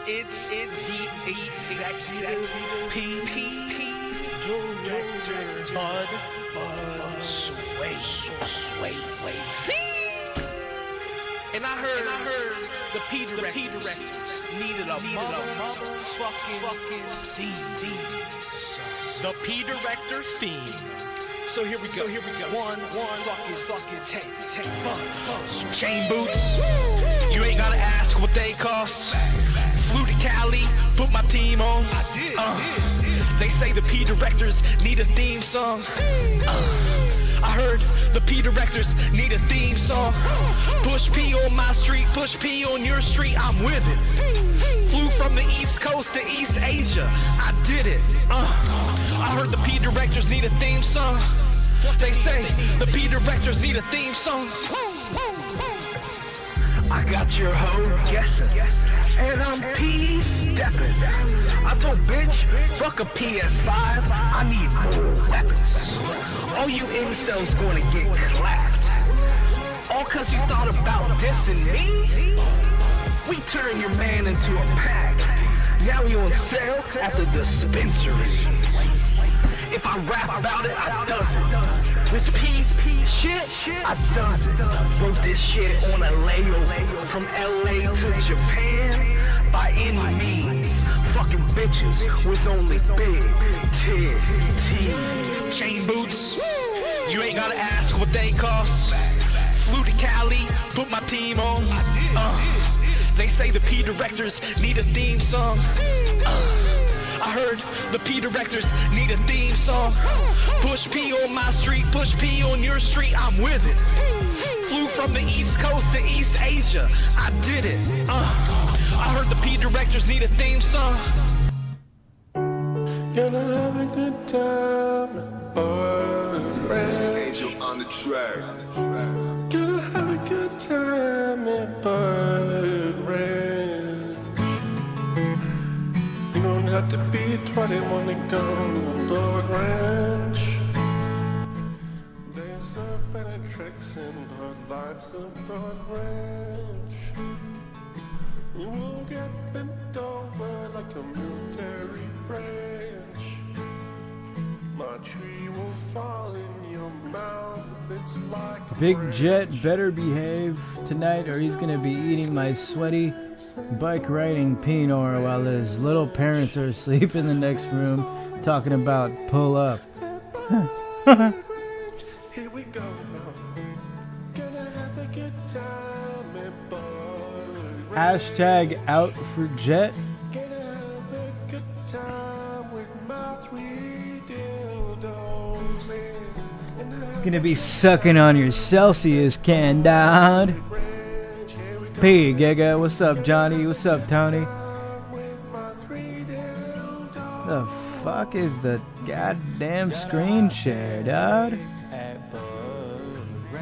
It's the executive P director Bud Sway. And I heard the P directors needed a motherfucking theme. The P director theme. So here we go. One fucking take. Chain boots. You ain't gotta ask what they cost. Flew to Cali, put my team on. I did. They say the P directors need a theme song. I heard the P directors need a theme song. Push P on my street, push P on your street, I'm with it. Flew from the East Coast to East Asia, I did it. I heard the P directors need a theme song. They say the P directors need a theme song. I got your hoe guessing, and I'm P-stepping. I told bitch, fuck a PS5, I need more weapons. All you incels gonna get clapped. All cause you thought about dissing me? We turn your man into a pack. Now you on sale at the dispensary. If I rap about it, I does it. This P shit, I does it. Wrote this shit on a layover from LA to Japan. By any means, fucking bitches with only big titties. Chain boots, you ain't gotta ask what they cost. Flew to Cali, put my team on. They say the P directors need a theme song. I heard the P directors need a theme song. Push P on my street, push P on your street, I'm with it. Flew from the East Coast to East Asia, I did it. I heard the P directors need a theme song. Gonna have a good time at Bud Angel on the track. Gonna have a good time at Bud Ranch. You don't have to be 21 to go to Bud Ranch. There's a better tricks in Bud Lights of Bud Ranch. You won't get bent over like a military branch. My tree will fall in your mouth. It's like Big Jet better behave tonight or he's gonna be eating my sweaty bike riding Pinot while his little parents are asleep in the next room talking about pull up. Here we go. Gonna have a good time at Bud Ranch. Hashtag out for Jet. Gonna have a good time with my 3 dildos and Gonna be sucking on your Celsius can, dog. P, Giga, what's up, Johnny? What's up, Tony? The fuck is the goddamn screen share, dog?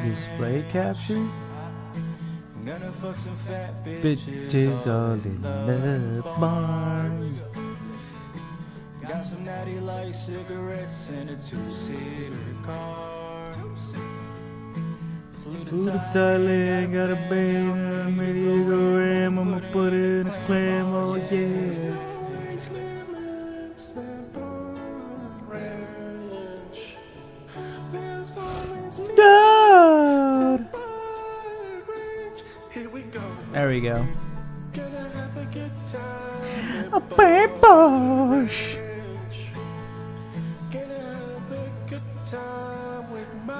Display capture? Bitches all in the barn. Got some natty light cigarettes and a 2-seater car. Flew to Thailand, got a band, I'm ready to go ram, I'ma put it in a clam, oh yeah. God. There we go. A bad bush.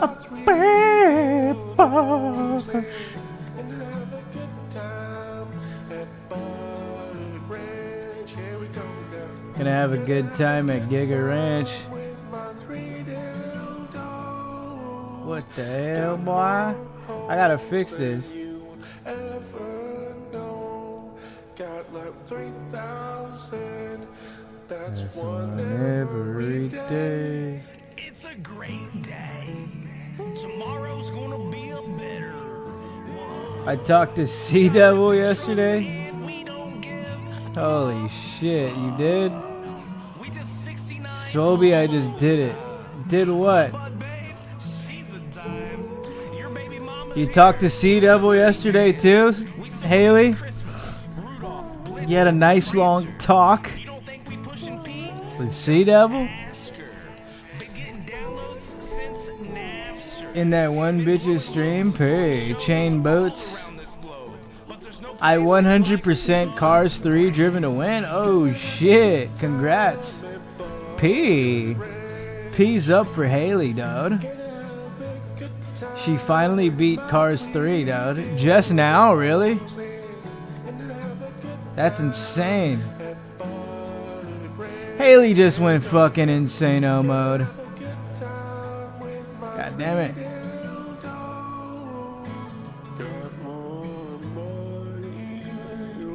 A bad bush. Gonna have a good time at Giga Ranch. What the hell, boy? I gotta fix this. Got like 3,000. That's one every day. It's a great day. Tomorrow's gonna be a better one. I talked to Sea Devil yesterday. Holy shit, you did? Swoby, I just did it. Did what? You talked to Sea Devil yesterday too, Haley? You had a nice long talk You don't think we pushing P? with Sea Devil Ask her. Been getting downloads since Napster. in that one bitch's stream. Hey, chain boats. Around this globe. But there's no I place 100% Cars 3 driven to win. Oh shit! Congrats, P. P's up for Haley, dude. She finally beat Cars 3, dude. Just now, really? That's insane. Haley just went fucking insano mode. God damn it.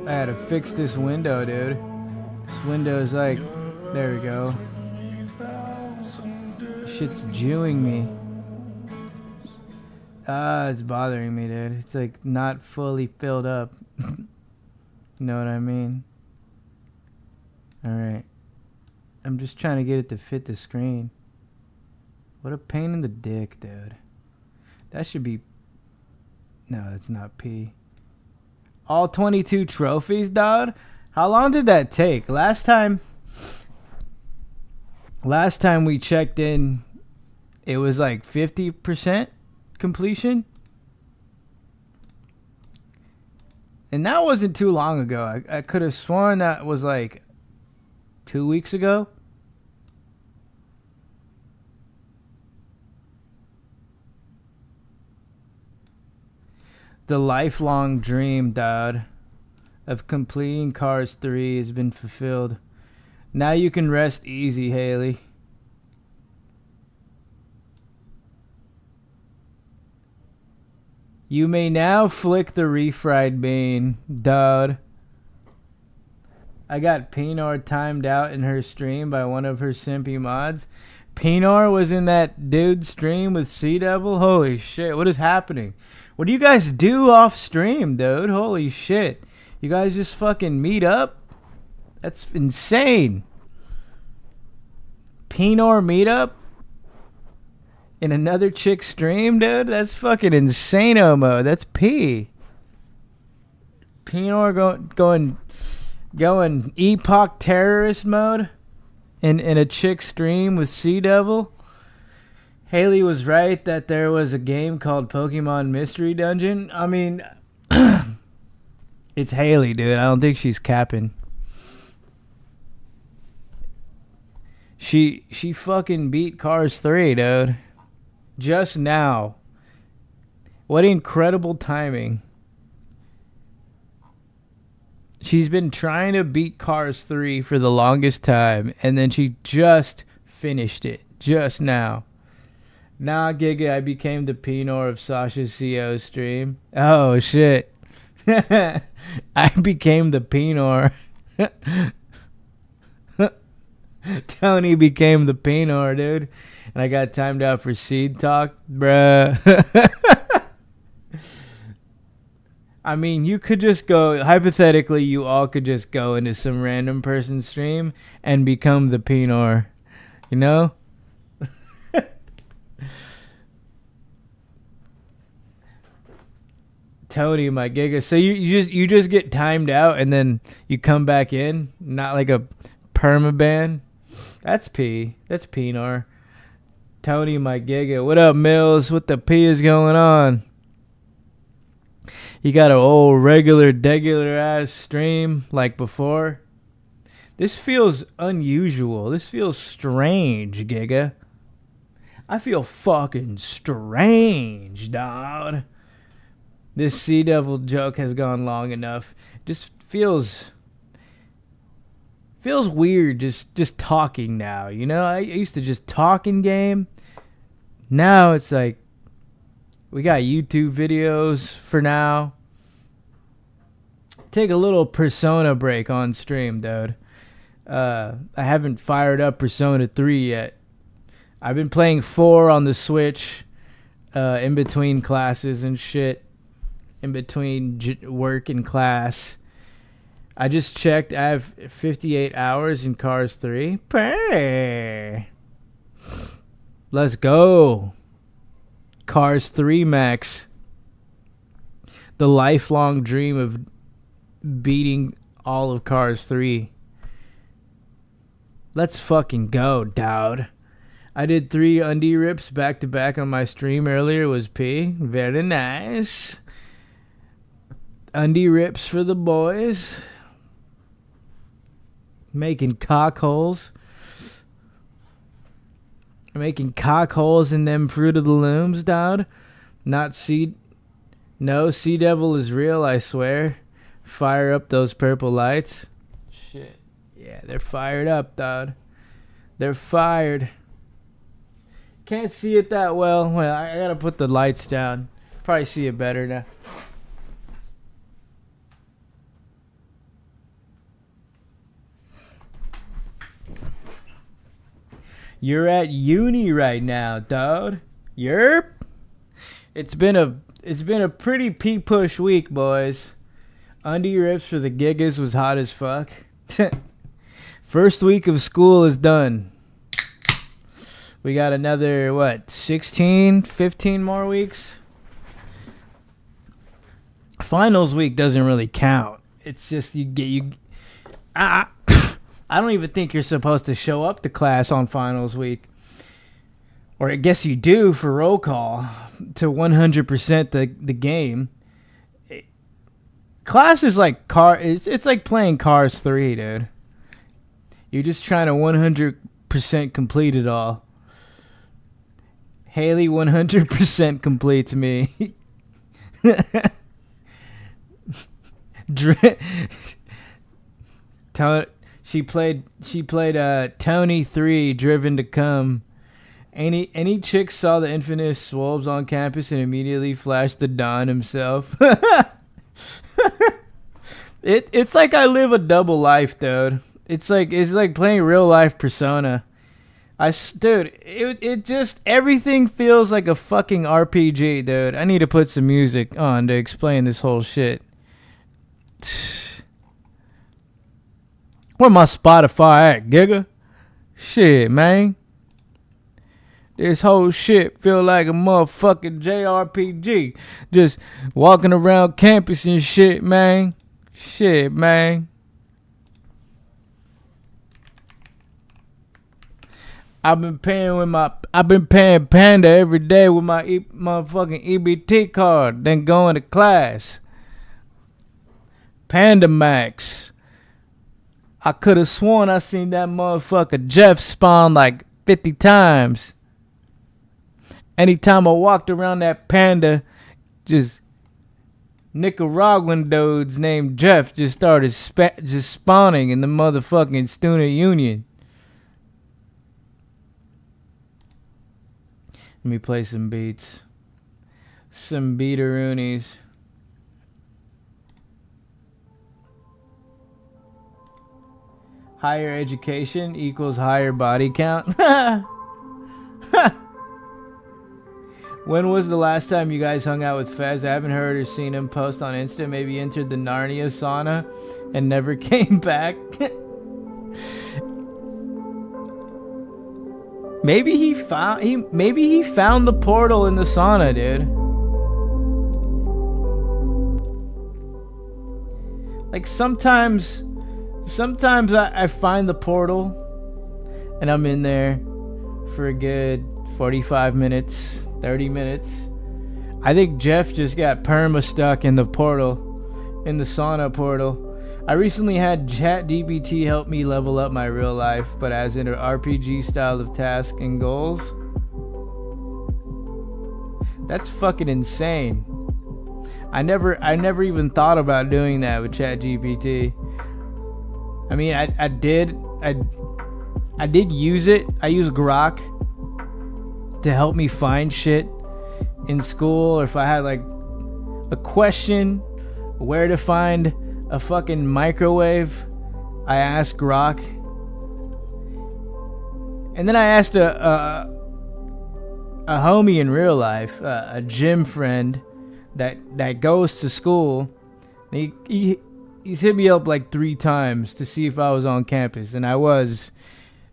I had to fix this window, dude. This window's like, there we go. Shit's Jewing me. It's bothering me, dude. It's like not fully filled up. You know what I mean? Alright. I'm just trying to get it to fit the screen. What a pain in the dick, dude. That should be... No, that's not P. All 22 trophies, dog? How long did that take? Last time we checked in, it was like 50% completion. And that wasn't too long ago. I could have sworn that was like 2 weeks ago. The lifelong dream, dude, of completing Cars 3 has been fulfilled. Now you can rest easy, Haley. You may now flick the refried bean, dude. I got Pinar timed out in her stream by one of her simpy mods. Pinar was in that dude's stream with Sea Devil? Holy shit, what is happening? What do you guys do off stream, dude? Holy shit. You guys just fucking meet up? That's insane. Pinar meetup? In another chick's stream, dude? That's fucking insano mode. That's P. Pinar going epoch terrorist mode in a chick's stream with Sea Devil. Haley was right that there was a game called Pokemon Mystery Dungeon. I mean, it's Haley, dude. I don't think she's capping. She fucking beat Cars 3, dude. Just now. What incredible timing. She's been trying to beat Cars 3 for the longest time, and then she just finished it. Just now. Nah, Giga, I became the Pinor of Sasha's CO stream. Oh, shit. I became the Pinor. Tony became the Pinor, dude. And I got timed out for seed talk, bruh. I mean, you could just go, hypothetically, you all could just go into some random person's stream and become the Pinor. You know? Tony, my giga. So you just get timed out and then you come back in? Not like a permaban? That's P. That's Pinor. Tony, my giga. What up, Mills? What the P is going on? You got an old regular ass stream like before? This feels unusual. This feels strange, giga. I feel fucking strange, dog. This Sea Devil joke has gone long enough. Just feels weird just talking now, you know? I used to just talk in game. Now it's like we got YouTube videos for now. Take a little Persona break on stream, dude. I haven't fired up Persona 3 yet. I've been playing 4 on the Switch in between classes and shit. In between work and class. I just checked. I have 58 hours in Cars 3. Pay. Let's go. Cars 3 Max. The lifelong dream of beating all of Cars 3. Let's fucking go, dude. I did 3 undie rips back to back on my stream earlier. It was P. Very nice. Undie rips for the boys. Making cock holes. Making cock holes in them Fruit of the Looms, dude. Not Sea... No, Sea Devil is real, I swear. Fire up those purple lights. Shit. Yeah, they're fired up, dude. They're fired. Can't see it that well. Well, I gotta put the lights down. Probably see it better now. You're at uni right now, dude. Yerp. It's been a pretty P-push week, boys. Undie rips for the Gigas was hot as fuck. First week of school is done. We got another, 16, 15 more weeks? Finals week doesn't really count. It's just I don't even think you're supposed to show up to class on finals week. Or I guess you do for roll call to 100% the game. Class is like it's like playing Cars 3, dude. You're just trying to 100% complete it all. Haley 100% completes me. She played Tony 3 Driven to Come. Any chick saw the infamous Swolbs on campus and immediately flashed the Don himself. It's like I live a double life, dude. It's like playing real life Persona. Dude, it just everything feels like a fucking RPG, dude. I need to put some music on to explain this whole shit. Where my Spotify at, Giga? Shit, man. This whole shit feel like a motherfucking JRPG. Just walking around campus and shit, man. Shit, man. I've been paying Panda every day with my motherfucking EBT card, then going to class. Panda Max. I could have sworn I seen that motherfucker Jeff spawn like 50 times. Anytime I walked around that Panda, just Nicaraguan dudes named Jeff just started just spawning in the motherfucking student union. Let me play some beats. Some beateroonies. Higher education equals higher body count. When was the last time you guys hung out with Fez? I haven't heard or seen him post on Insta. Maybe entered the Narnia sauna and never came back. Maybe he found the portal in the sauna, dude. Like sometimes I find the portal and I'm in there for a good 45 minutes, 30 minutes. I think Jeff just got perma stuck in the portal, in the sauna portal. I recently had ChatGPT help me level up my real life, but as in an RPG style of tasks and goals. That's fucking insane. I never even thought about doing that with ChatGPT. I mean, I did use it. I use Grok to help me find shit in school, or if I had like a question where to find a fucking microwave, I asked Grok. And then I asked a homie in real life, a gym friend that goes to school. He's hit me up like 3 times to see if I was on campus, and I was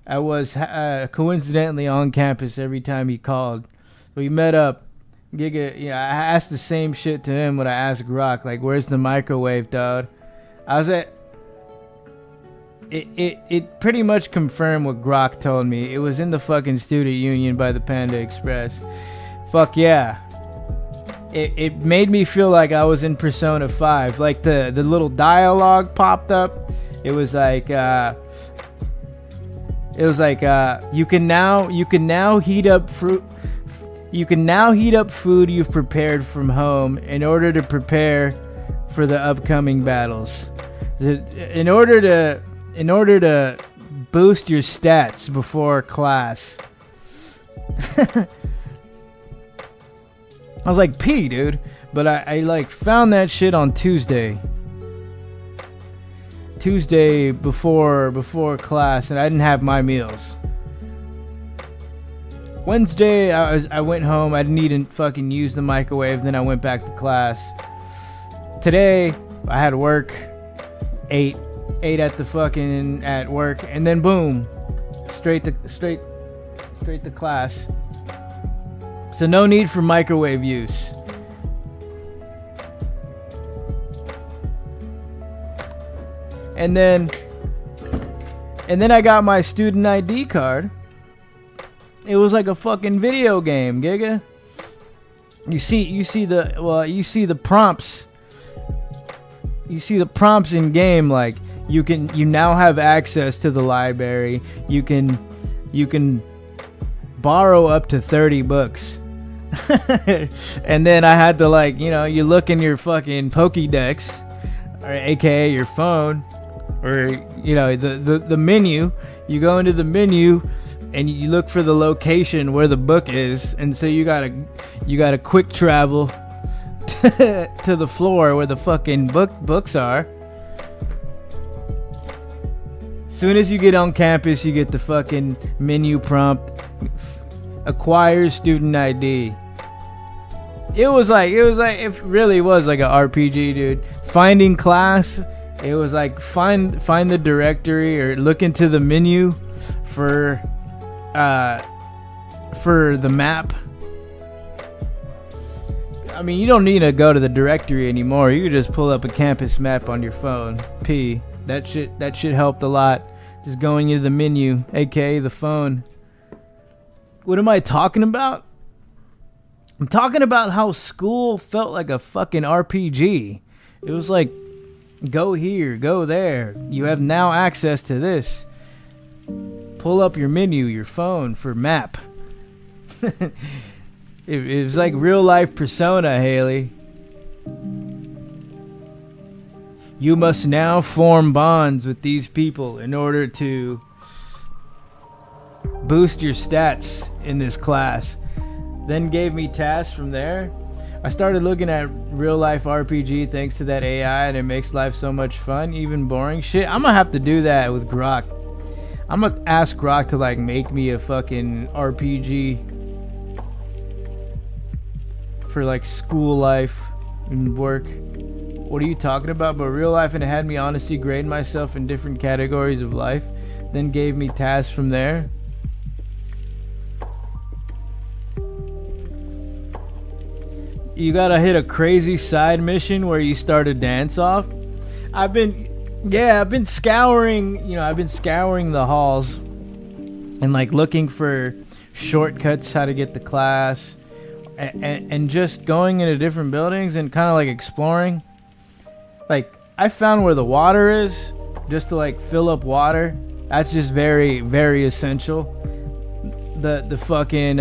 coincidentally on campus every time he called. We met up. Giga, I asked the same shit to him when I asked Grok, like, where's the microwave, dog? I it pretty much confirmed what Grok told me. It was in the fucking student union by the Panda Express. Fuck yeah. It made me feel like I was in Persona 5. Like the little dialogue popped up. It was like you can now heat up fruit. You can now heat up food you've prepared from home in order to prepare for the upcoming battles. In order to boost your stats before class. I was like, P, dude. But I like found that shit on Tuesday. Tuesday before class, and I didn't have my meals. Wednesday, I went home. I didn't even fucking use the microwave. Then I went back to class. Today, I had work. Ate at the fucking at work, and then boom, straight to class. So no need for microwave use. And then I got my student ID card. It was like a fucking video game, Giga. You see the prompts. You see the prompts in game, like you now have access to the library. You can borrow up to 30 books. And then I had to, like, you look in your fucking Pokédex, or aka your phone, or the menu. You go into the menu and you look for the location where the book is, and so you gotta quick travel to the floor where the fucking books are. Soon as you get on campus, you get the fucking menu prompt, acquire student ID. It really was like an RPG, dude. Finding class, it was like find the directory or look into the menu for the map. I mean, you don't need to go to the directory anymore. You can just pull up a campus map on your phone. P. That shit helped a lot. Just going into the menu, aka the phone. What am I talking about? I'm talking about how school felt like a fucking RPG. It was like, go here, go there. You have now access to this. Pull up your menu, your phone for map. It was like real life Persona, Haley. You must now form bonds with these people in order to boost your stats in this class. Then gave me tasks from there. I started looking at real life RPG thanks to that AI, and it makes life so much fun, even boring shit. I'm gonna have to do that with Grok. I'm gonna ask Grok to like make me a fucking RPG for like school life and work. What are you talking about? But real life, and it had me honestly grade myself in different categories of life. Then gave me tasks from there. You gotta hit a crazy side mission where you start a dance off. I've been scouring the halls and like looking for shortcuts, how to get to class, and just going into different buildings and kind of like exploring. Like, I found where the water is, just to like fill up water. That's just very, very essential. The fucking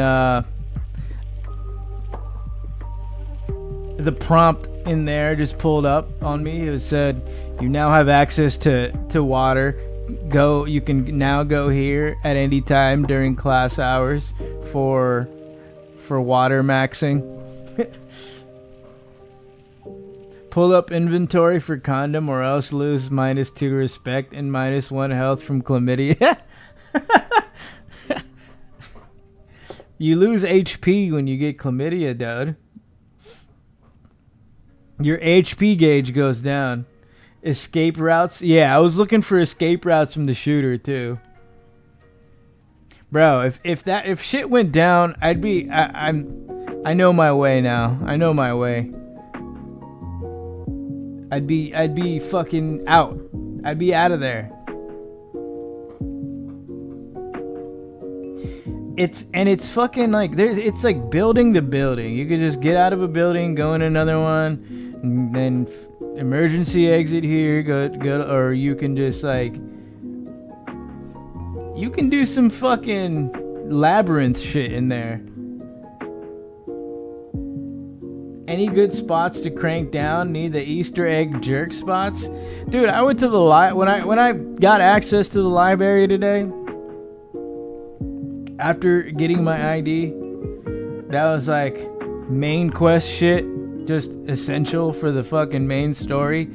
the prompt in there just pulled up on me. It said, you now have access to water. You can now go here at any time during class hours for water maxing. Pull up inventory for condom or else lose -2 respect and -1 health from chlamydia. You lose HP when you get chlamydia, dude. Your HP gauge goes down. Escape routes? Yeah, I was looking for escape routes from the shooter too. Bro, if shit went down, I know my way now. I know my way. I'd be fucking out. I'd be out of there. it's fucking like it's like building to building. You could just get out of a building, go in another one, and then emergency exit here, go, or you can just like you can do some fucking labyrinth shit in there. Any good spots to crank down? Need the Easter egg jerk spots? Dude, I went to the when I got access to the library today, after getting my ID, that was like main quest shit, just essential for the fucking main story.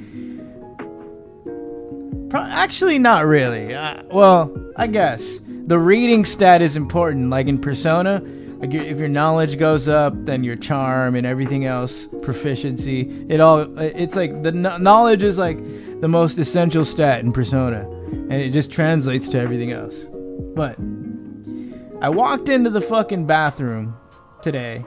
Actually, not really. Well, I guess the reading stat is important. Like in Persona, like if your knowledge goes up, then your charm and everything else, proficiency, it's like the knowledge is like the most essential stat in Persona, and it just translates to everything else. But I walked into the fucking bathroom today.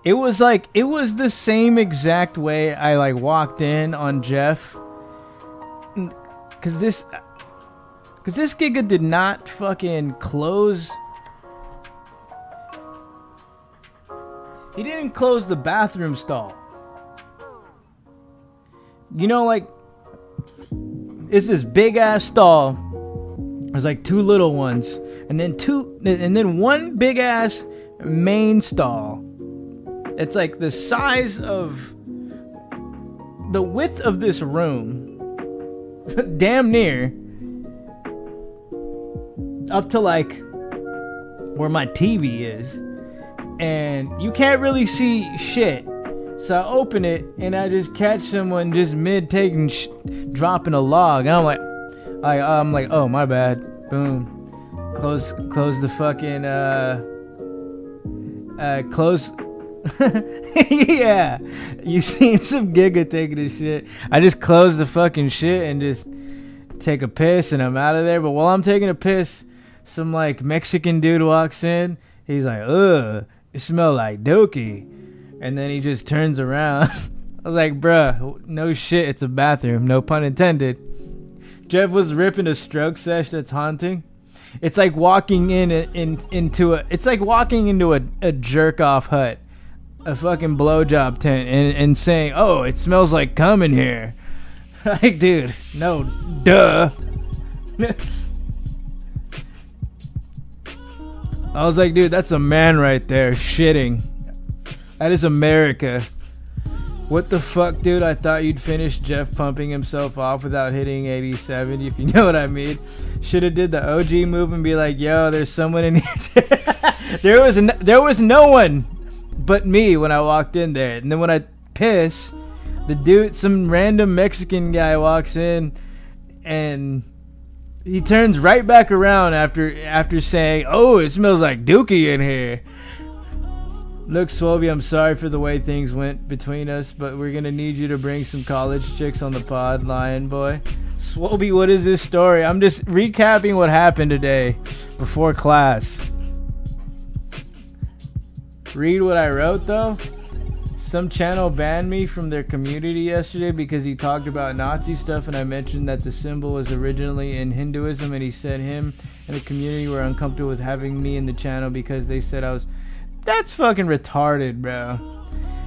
It was the same exact way I like walked in on Jeff. Cause this Giga did not fucking close. He didn't close the bathroom stall. You know, like, it's this big ass stall. There's like two little ones, and then one big ass main stall. It's like the size of the width of this room. Damn near up to like where my TV is, and you can't really see shit. So I open it and I just catch someone just mid taking dropping a log, and I'm like, oh my bad. Boom. Close the fucking close. Yeah, you seen some Giga taking a shit. I just close the fucking shit and just take a piss, and I'm out of there. But while I'm taking a piss, some like Mexican dude walks in. He's like, ugh, it smell like dookie. And then he just turns around. I was like, bruh, no shit, it's a bathroom, no pun intended. Jeff was ripping a stroke sesh that's haunting. It's like walking into a jerk off hut, a fucking blowjob tent, and saying, oh, it smells like cum in here. Like, dude, no, duh. I was like, dude, that's a man right there shitting. That is America. What the fuck, dude? I thought you'd finish Jeff pumping himself off without hitting 87, if you know what I mean. Should have did the OG move and be like, yo, there's someone in here. There was no one but me when I walked in there. And then when I piss, the dude, some random Mexican guy walks in, and he turns right back around after saying, oh, it smells like dookie in here. Look, Swolby, I'm sorry for the way things went between us, but we're going to need you to bring some college chicks on the pod, Lion Boy. Swolby, what is this story? I'm just recapping what happened today before class. Read what I wrote, though. Some channel banned me from their community yesterday because he talked about Nazi stuff, and I mentioned that the symbol was originally in Hinduism, and he said him and the community were uncomfortable with having me in the channel because they said I was... That's fucking retarded, bro.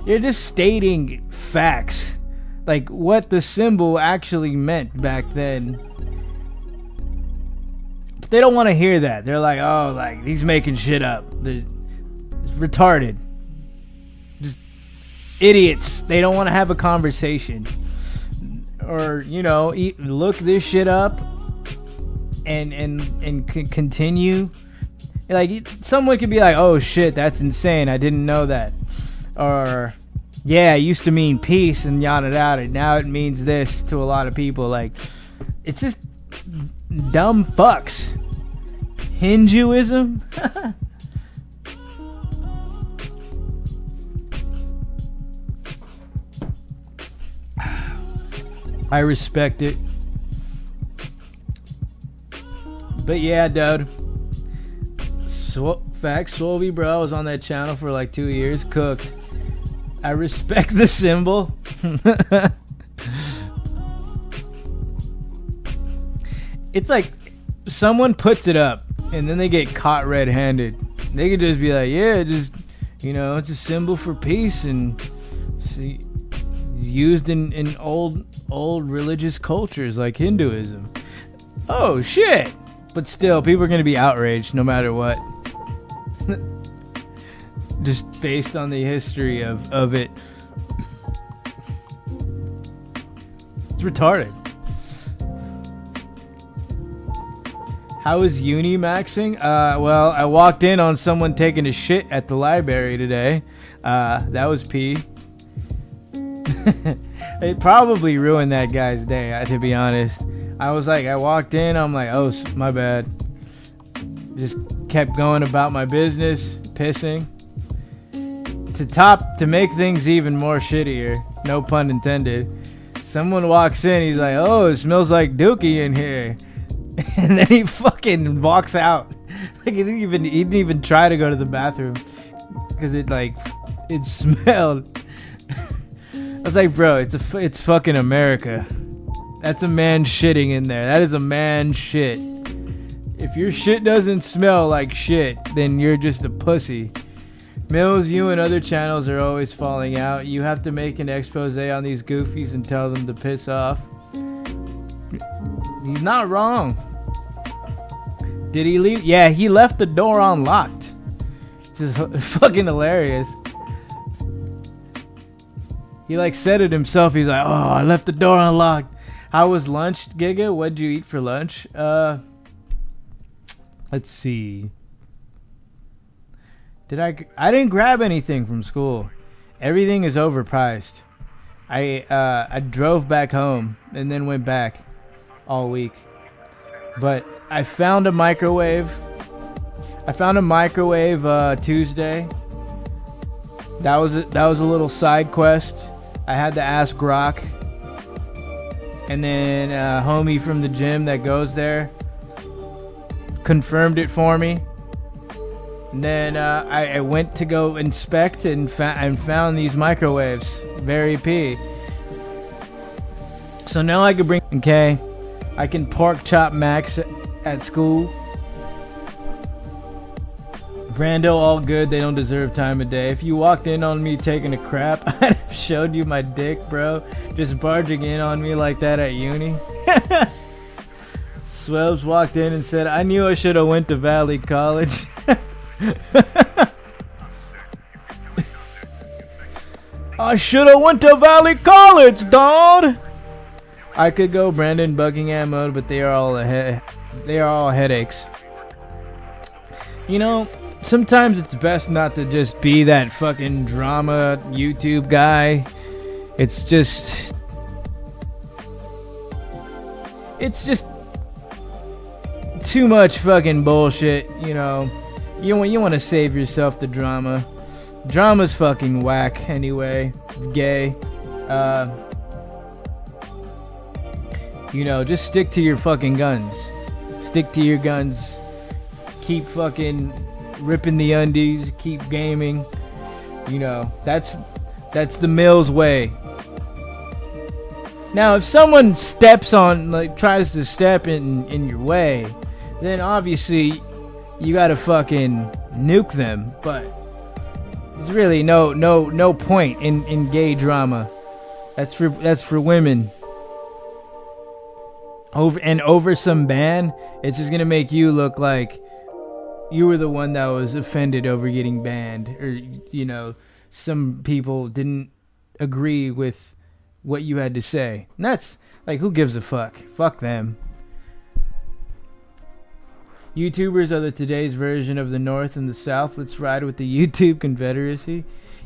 You're just stating facts. Like, what the symbol actually meant back then. But they don't want to hear that. They're like, oh, like, he's making shit up. It's retarded. Just idiots. They don't want to have a conversation. Or, you know, look this shit up and continue. Like, someone could be like, oh shit, that's insane, I didn't know that. Or, yeah, it used to mean peace and yada yada, now it means this to a lot of people. Like, it's just dumb fucks. Hinduism? I respect it. But yeah, dude. Facts, Swolby, bro. I was on that channel for like 2 years. Cooked. I respect the symbol. It's like someone puts it up and then they get caught red-handed. They could just be like, yeah, just, you know, it's a symbol for peace, and see, used in old religious cultures like Hinduism. Oh shit! But still, people are gonna be outraged no matter what. Just based on the history of it. It's retarded. How is uni maxing? Well, I walked in on someone taking a shit at the library today. That was pee. It probably ruined that guy's day, to be honest. I walked in, I'm like, oh, my bad. Just kept going about my business, pissing. To make things even more shittier, no pun intended, someone walks in, he's like, oh, it smells like dookie in here. And then he fucking walks out. Like he didn't even try to go to the bathroom because it smelled. I was like, bro, it's fucking America. That's a man shitting in there. That is a man shit. If your shit doesn't smell like shit, then you're just a pussy. Mills, you and other channels are always falling out. You have to make an expose on these goofies and tell them to piss off. He's not wrong. Did he leave? Yeah, he left the door unlocked. It's just fucking hilarious. He like said it himself. He's like, oh, I left the door unlocked. How was lunch, Giga? What'd you eat for lunch? Let's see. I didn't grab anything from school. Everything is overpriced. I drove back home and then went back all week. But I found a microwave. Tuesday. That was a little side quest. I had to ask Grok. And then a homie from the gym that goes there confirmed it for me. And then I went to go inspect and found these microwaves. Very P. So now I can bring... Okay. I can pork chop Max at school. Brando, all good. They don't deserve time of day. If you walked in on me taking a crap, I'd have showed you my dick, bro. Just barging in on me like that at uni. Swebs walked in and said, I knew I should have went to Valley College. I should have went to Valley College, dawg. I could go Brandon Buckingham mode, but they are all headaches. You know, sometimes it's best not to just be that fucking drama YouTube guy. It's just too much fucking bullshit, you know. You want to save yourself the drama. Drama's fucking whack anyway. It's gay. You know, just stick to your fucking guns. Stick to your guns. Keep fucking ripping the undies. Keep gaming. You know, that's the Mills way. Now, if someone tries to step in your way, then obviously you gotta fucking nuke them. But there's really no point in gay drama. That's for women. Over some ban, it's just gonna make you look like you were the one that was offended over getting banned, or you know, some people didn't agree with what you had to say. And that's like, who gives a fuck? Fuck them. YouTubers are today's version of the North and the South. Let's ride with the YouTube Confederacy.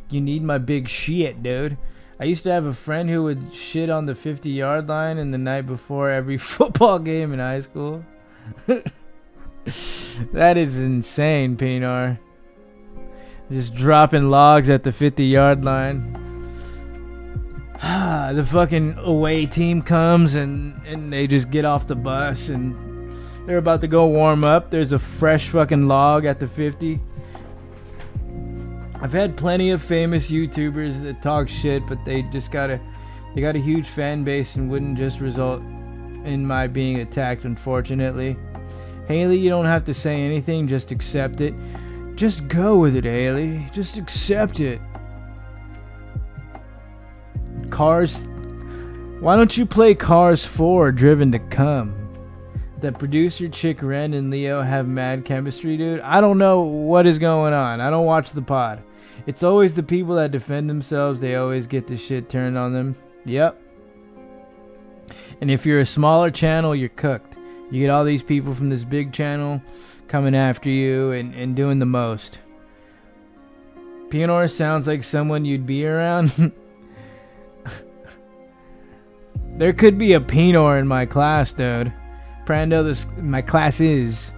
You need my big shit, dude. I used to have a friend who would shit on the 50-yard line in the night before every football game in high school. That is insane, Pinar. Just dropping logs at the 50-yard line. The fucking away team comes and they just get off the bus and they're about to go warm up. There's a fresh fucking log at the 50. I've had plenty of famous YouTubers that talk shit, but they got a huge fan base and wouldn't just result in my being attacked, unfortunately. Haley, you don't have to say anything. Just accept it. Just go with it, Haley. Just accept it. Cars. Why don't you play Cars 4 Driven to Come? The producer chick Ren and Leo have mad chemistry, dude. I don't know what is going on. I don't watch the pod. It's always the people that defend themselves. They always get the shit turned on them. Yep. And if you're a smaller channel, you're cooked. You get all these people from this big channel coming after you and doing the most. Pianor sounds like someone you'd be around. There could be a Pinor in my class, dude. My class is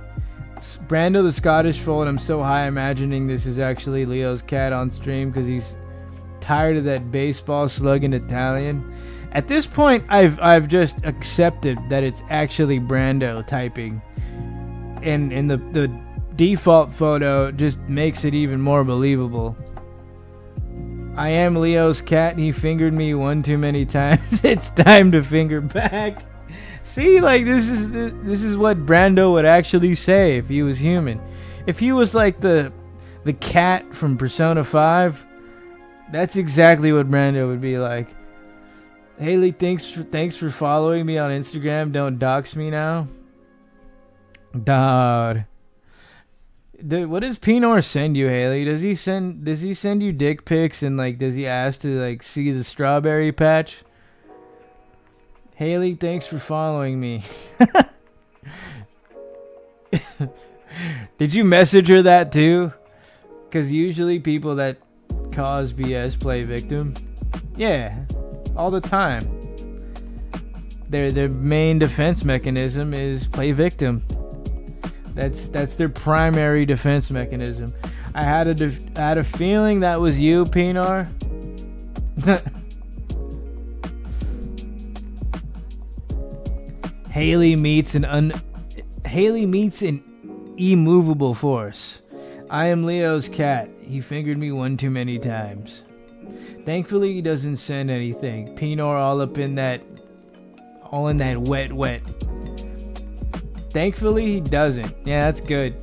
Brando the Scottish Fold. I'm so high imagining this is actually Leo's cat on stream because he's tired of that baseball slugging Italian. At this point, I've just accepted that it's actually Brando typing, and the default photo just makes it even more believable. I am Leo's cat. He fingered me one too many times. It's time to finger back. See, like this is what Brando would actually say if he was human. If he was like the cat from Persona 5, that's exactly what Brando would be like. Haley, thanks for following me on Instagram. Don't dox me now. Dog. What does Pinor send you, Haley? Does he send you dick pics and like does he ask to like see the strawberry patch? Haley, thanks for following me. Did you message her that too? Because usually people that cause BS play victim. Yeah, all the time. Their main defense mechanism is play victim. That's their primary defense mechanism. I had a feeling that was you, Pinar. Haley meets an immovable force. I am Leo's cat. He fingered me one too many times. Thankfully, he doesn't send anything. Pinar all in that wet. Thankfully, he doesn't. Yeah, that's good.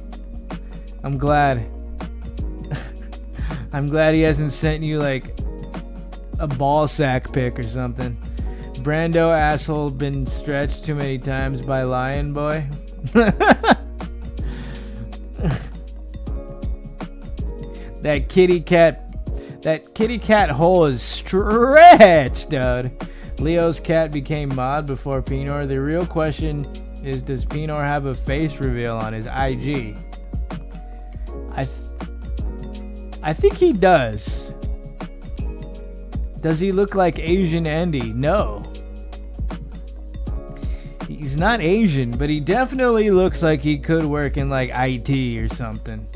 I'm glad. I'm glad he hasn't sent you like a ball sack pic or something. Brando asshole been stretched too many times by Lion Boy. That kitty cat hole is stretched, dude. Leo's cat became mod before Pinor. The real question is, does Pinor have a face reveal on his IG? I think he does. Does he look like Asian Andy? No. He's not Asian, but he definitely looks like he could work in like IT or something.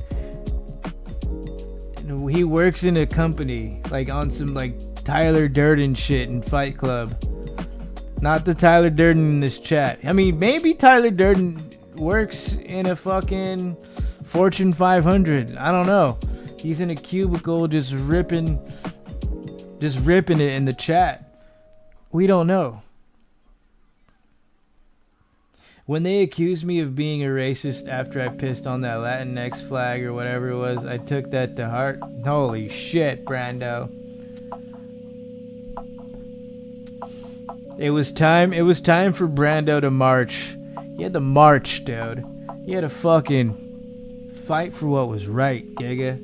He works in a company, like on some like Tyler Durden shit in Fight Club. Not the Tyler Durden in this chat. I mean, maybe Tyler Durden works in a fucking Fortune 500. I don't know. He's in a cubicle just ripping it in the chat. We don't know. When they accused me of being a racist after I pissed on that Latinx flag or whatever it was, I took that to heart. Holy shit, Brando. It was time for Brando to march. He had to march, dude. He had to fucking fight for what was right, Giga.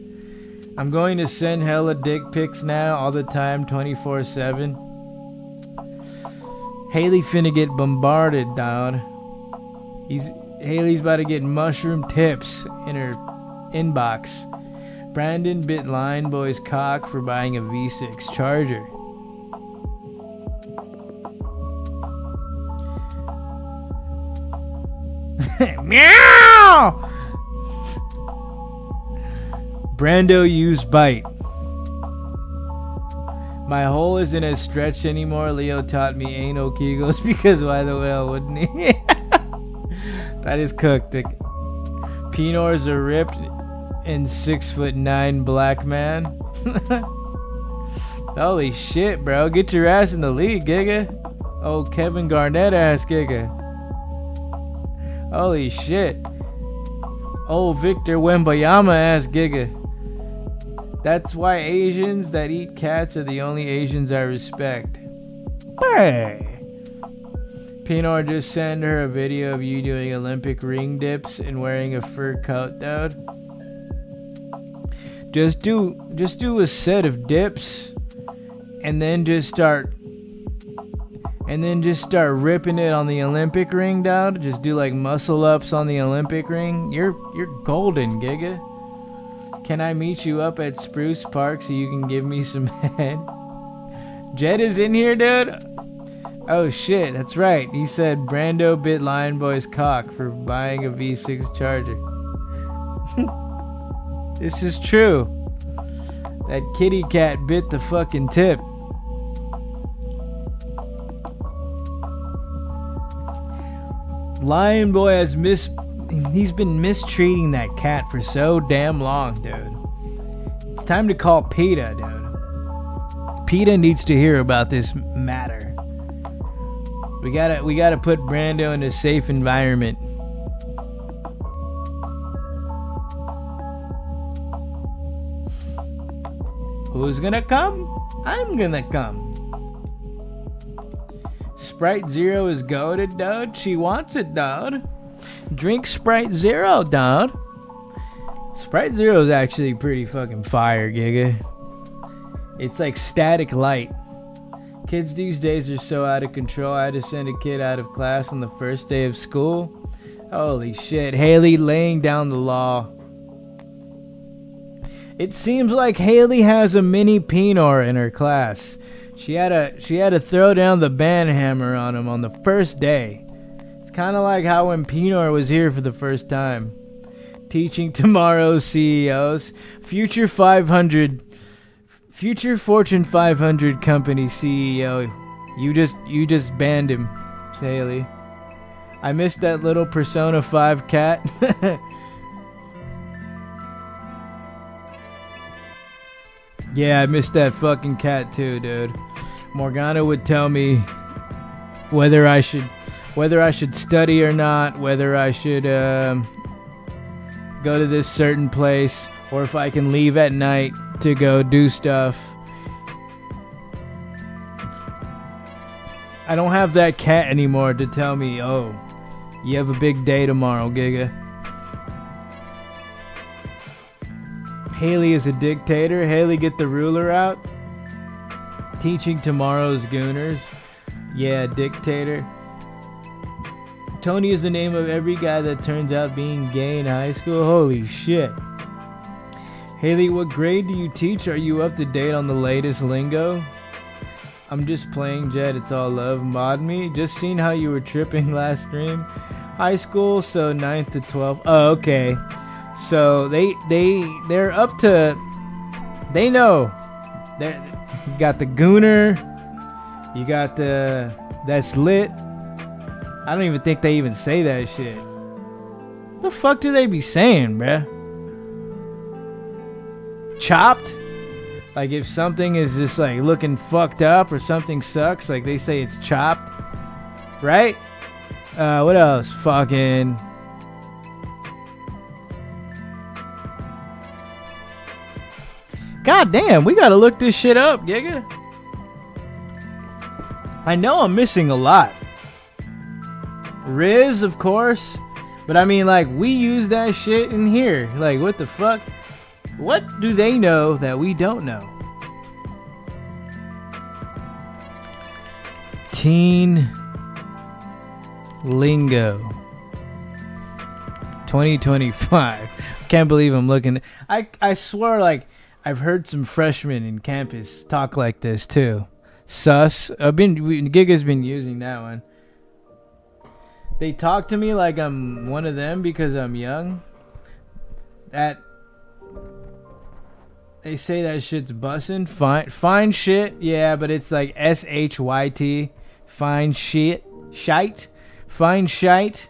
I'm going to send hella dick pics now, all the time, 24/7. Haley finna get bombarded, dog. Haley's about to get mushroom tips in her inbox. Brandon bit Lion Boy's cock for buying a V6 Charger. Meow! Brando used bite. My hole isn't as stretched anymore. Leo taught me anal kegels because why the hell wouldn't he? That is cooked. The Pinors are ripped and 6'9" black man. Holy shit, bro. Get your ass in the league, Giga. Oh, Kevin Garnett ass, Giga. Holy shit. Old Victor Wembayama ass Giga. That's why Asians that eat cats are the only Asians I respect. Hey. Pinor just sent her a video of you doing Olympic ring dips and wearing a fur coat, dude. Just do a set of dips and then just start ripping it on the Olympic ring, dude. Just do like muscle ups on the Olympic ring. You're golden, Giga. Can I meet you up at Spruce Park so you can give me some head? Jed is in here, dude. Oh shit, that's right. He said Brando bit Lion Boy's cock for buying a V6 Charger. This is true. That kitty cat bit the fucking tip. Lion Boy has he's been mistreating that cat for so damn long, dude. It's time to call PETA, dude. PETA needs to hear about this matter. We gotta put Brando in a safe environment. Who's gonna come? I'm gonna come. Sprite Zero is goated, dude. She wants it, dude. Drink Sprite Zero, dude. Sprite Zero is actually pretty fucking fire, Giga. It's like static light. Kids these days are so out of control. I had to send a kid out of class on the first day of school. Holy shit. Haley laying down the law. It seems like Haley has a mini Pinor in her class. She had to throw down the band hammer on him on the first day. It's kind of like how when Pinor was here for the first time. Teaching tomorrow's CEOs. Future Fortune 500 company CEO. You just banned him, Haley. I missed that little Persona 5 cat. Yeah, I missed that fucking cat too, dude. Morgana would tell me whether I should study or not, whether I should go to this certain place, or if I can leave at night to go do stuff. I don't have that cat anymore to tell me, oh, you have a big day tomorrow, Giga. Haley is a dictator. Haley, get the ruler out. Teaching tomorrow's gooners. Yeah, dictator. Tony is the name of every guy that turns out being gay in high school. Holy shit. Haley, what grade do you teach? Are you up to date on the latest lingo? I'm just playing, Jed. It's all love. Mod me. Just seen how you were tripping last stream. High school, so 9th to 12th. Oh, okay. So they're up to. They know. You got the gooner. You got the that's lit. I don't even think they even say that shit. What the fuck do they be saying, bruh? Chopped? Like if something is just like looking fucked up or something sucks, like they say it's chopped. Right? What else? Fucking. God damn, we gotta look this shit up, Giga. I know I'm missing a lot. Riz, of course. But I mean, like, we use that shit in here. Like, what the fuck? What do they know that we don't know? Teen Lingo 2025. Can't believe I'm looking. I swear, like, I've heard some freshmen in campus talk like this too. Sus. Giga's been using that one. They talk to me like I'm one of them because I'm young. They say that shit's bussin'. Fine shit. Yeah, but it's like SHYT. Fine shit. Shite. Fine shite.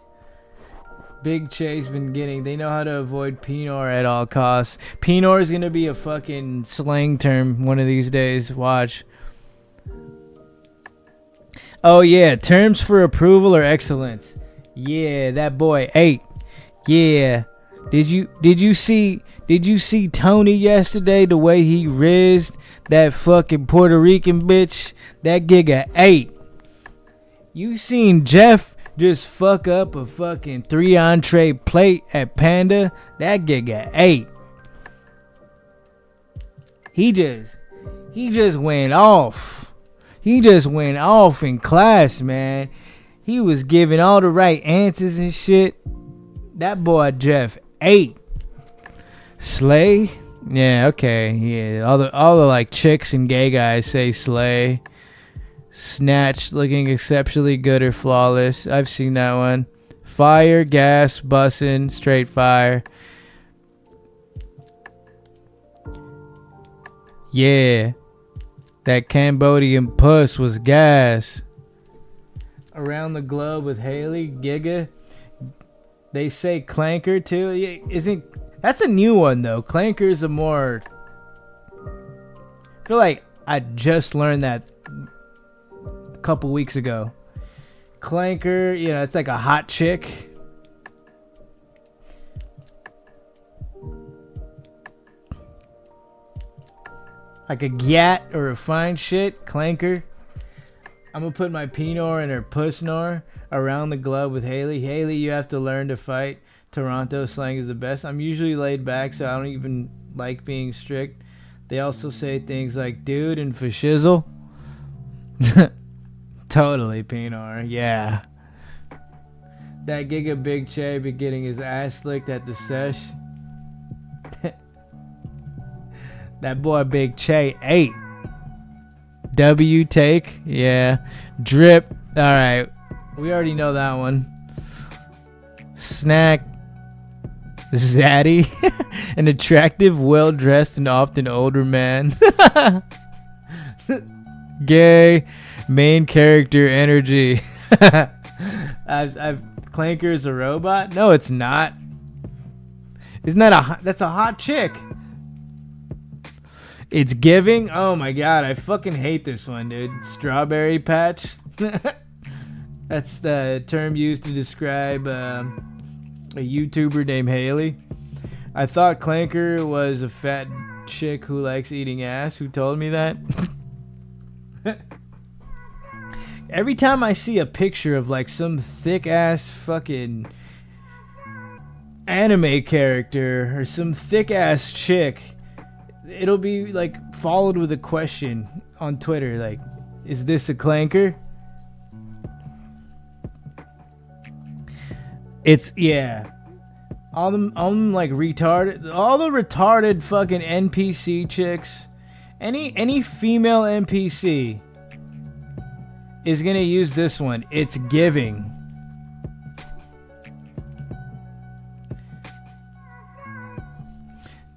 Big Chase been getting. They know how to avoid Pinor at all costs. Pinor is gonna be a fucking slang term one of these days. Watch. Oh yeah, terms for approval or excellence. Yeah, that boy 8. Yeah. Did you see Tony yesterday, the way he rizzed that fucking Puerto Rican bitch? That giga 8. You seen Jeff just fuck up a fucking 3 entree plate at Panda? That giga 8. He just went off. He just went off in class, man. He was giving all the right answers and shit. That boy Jeff 8. Slay? Yeah, okay. Yeah, all the like chicks and gay guys say slay. Snatch, looking exceptionally good or flawless. I've seen that one. Fire, gas, bussin', straight fire. Yeah. That Cambodian puss was gas. Around the globe with Haley, Giga. They say clanker too. Isn't that's a new one though? Clanker's a more. I feel like I just learned that a couple weeks ago. Clanker, you know, it's like a hot chick. Like a gyat or a fine shit. Clanker. I'm gonna put my Pinor in her pussnor. Around the glove with Haley. Haley, you have to learn to fight. Toronto slang is the best. I'm usually laid back, so I don't even like being strict. They also say things like dude and for shizzle. Totally, Pinor. Yeah. That Giga Big Che be getting his ass licked at the sesh. That boy Big Che 8. W take. Yeah. Drip. Alright. We already know that one. Snack. Zaddy. An attractive, well-dressed, and often older man. Gay. Main character energy. I've Clanker's a robot? No, it's not. Isn't that that's a hot chick? It's giving? Oh my god, I fucking hate this one, dude. Strawberry patch. That's the term used to describe a YouTuber named Haley. I thought Clanker was a fat chick who likes eating ass. Who told me that? Every time I see a picture of like some thick ass fucking anime character or some thick ass chick, it'll be like followed with a question on Twitter like, is this a Clanker? It's, yeah. All them like retarded, all the retarded fucking NPC chicks, any female NPC is gonna use this one. It's giving.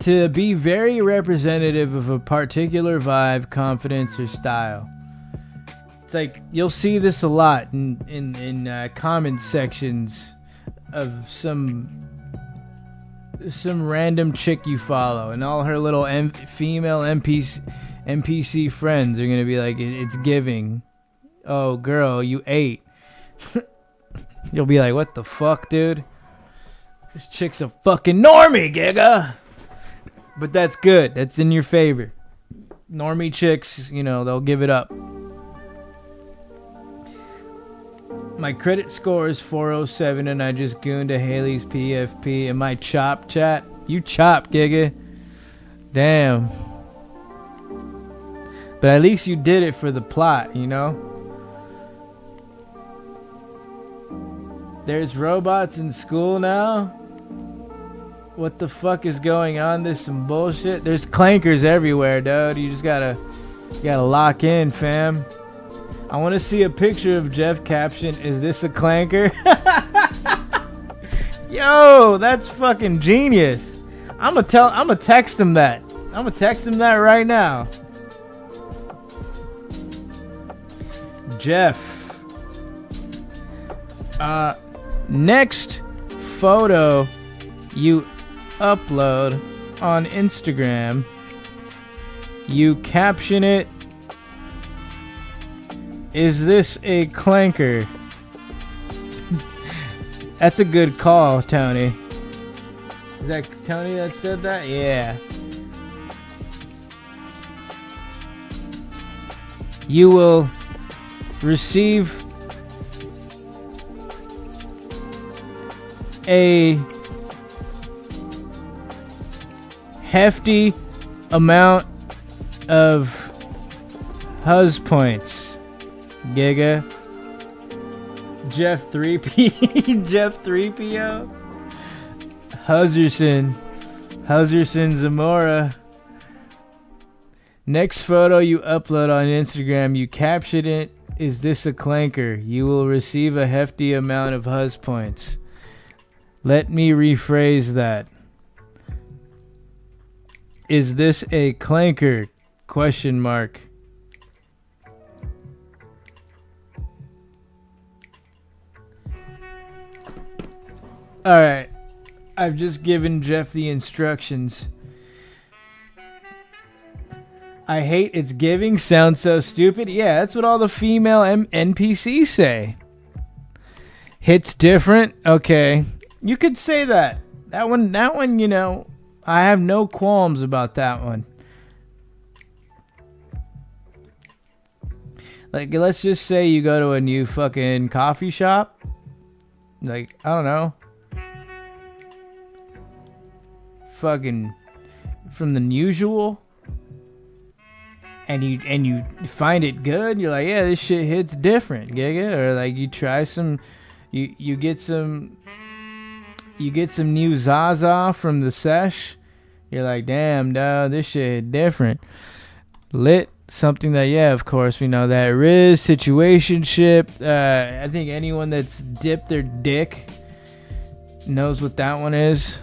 To be very representative of a particular vibe, confidence, or style. It's like you'll see this a lot in comment sections of some random chick you follow, and all her little female NPC friends are gonna be like, it's giving. Oh girl, you ate. You'll be like, what the fuck, dude? This chick's a fucking normie, Giga. But that's good. That's in your favor. Normie chicks, you know, they'll give it up. My credit score is 407 and I just gooned to Haley's PFP. Am I chop, chat? You chop, Giga. Damn. But at least you did it for the plot, you know? There's robots in school now? What the fuck is going on? There's some bullshit. There's clankers everywhere, dude. You just gotta lock in, fam. I want to see a picture of Jeff caption, is this a clanker? Yo, that's fucking genius. I'm gonna text him that. I'm gonna text him that right now. Jeff. Next photo you upload on Instagram, you caption it, is this a clanker? That's a good call, Tony. Is that Tony that said that? Yeah. You will receive a hefty amount of Huzz points. Giga. Jeff 3P. Jeff 3PO. Huzzerson Zamora. Next photo you upload on Instagram, you caption it, "Is this a clanker?" You will receive a hefty amount of Huzz points. Let me rephrase that. Is this a clanker? Question mark. Alright. I've just given Jeff the instructions. I hate it's giving. Sounds so stupid. Yeah, that's what all the female NPCs say. Hits different. Okay. You could say that. That one, you know, I have no qualms about that one. Like, let's just say you go to a new fucking coffee shop. Like, I don't know. Fucking from the usual. And you find it good. You're like, yeah, this shit hits different, giga. Or like you try some, you get some new Zaza from the sesh. You're like, damn, dog, this shit hit different. Lit. Something that, yeah, of course, we know that. Riz, situationship. I think anyone that's dipped their dick knows what that one is.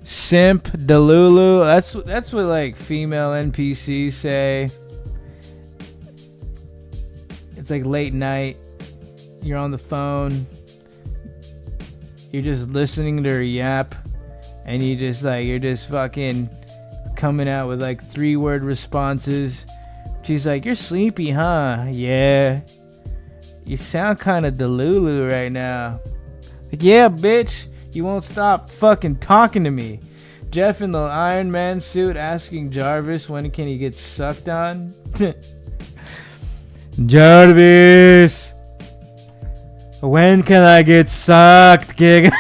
Simp, Delulu. That's what like female NPCs say. It's like late night. You're on the phone. You're just listening to her yap, and you're just fucking coming out with like 3-word responses. She's like, "You're sleepy, huh?" "Yeah." "You sound kind of delulu right now." Like, "Yeah, bitch. You won't stop fucking talking to me." Jeff in the Iron Man suit asking Jarvis when can he get sucked on. "Jarvis, when can I get sucked, gig?"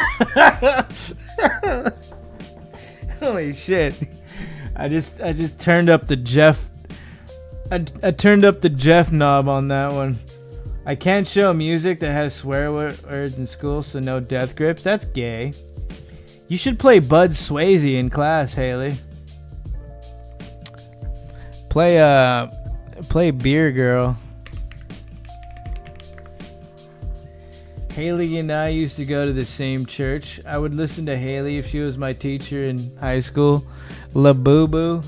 Holy shit. I just turned up the Jeff. I turned up the Jeff knob on that one. I can't show music that has swear words in school, so no death grips. That's gay. You should play Bud Swayze in class, Haley. Play Beer Girl. Haley and I used to go to the same church. I would listen to Haley if she was my teacher in high school. La Boo Boo.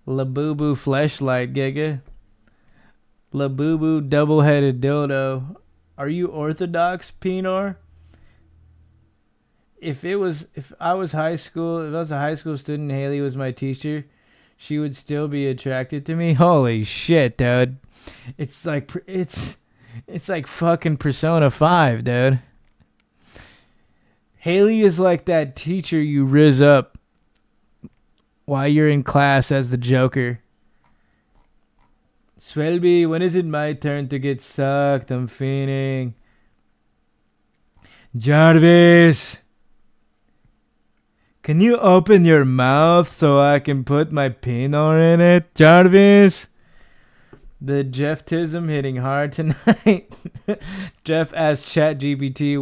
La Boo Boo Fleshlight, giga. La Boo Boo double-headed dildo. Are you Orthodox, Pinor? If I was a high school student and Haley was my teacher, she would still be attracted to me. Holy shit, dude. It's like fucking Persona 5, dude. Haley is like that teacher you riz up while you're in class as the Joker. "Swelby, when is it my turn to get sucked? I'm fiending." "Jarvis, can you open your mouth so I can put my pinor in it, Jarvis?" The Jefftism hitting hard tonight. Jeff asked ChatGPT,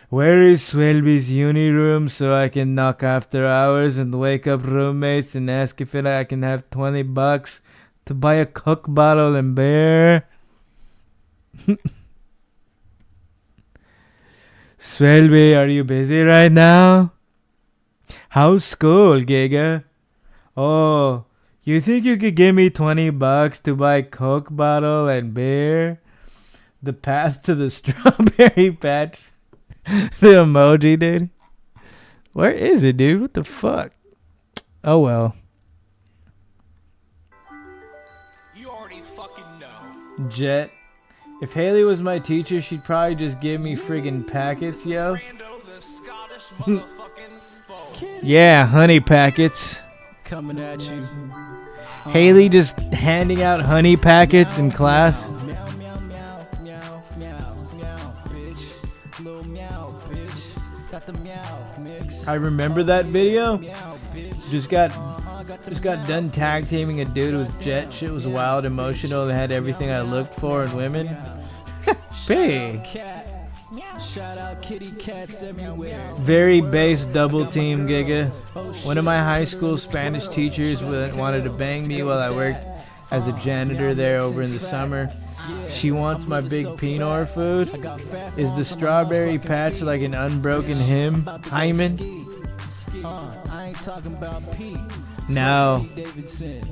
"Where is Swelby's uni room so I can knock after hours and wake up roommates and ask if I can have $20 to buy a Coke bottle and beer?" "Swelby, are you busy right now? How's school, giga?" "Oh, you think you could give me $20 to buy Coke bottle and beer?" The path to the strawberry patch. The emoji, dude. Where is it, dude? What the fuck? Oh well. You already fucking know. Jet. If Haley was my teacher, she'd probably just give me friggin' packets, yo. Brando, the Scottish motherfucking Yeah, honey packets. Coming at you. Haley just handing out honey packets in class. Meow, meow, meow, meow, meow, meow, bitch. Little meow, bitch. Got the meow mix. I remember that video. Meow, bitch. Just got done tag teaming a dude with Jet. Shit was wild, emotional, and had everything I looked for in women. Big. Cat. Shout out kitty cats everywhere. Very base double team, Giga. One of my high school Spanish teachers wanted to bang me while I worked as a janitor there over in the summer. She wants my big Pinot food. Is the strawberry patch like an unbroken hymen? I ain't talking about Pete. No. Davidson.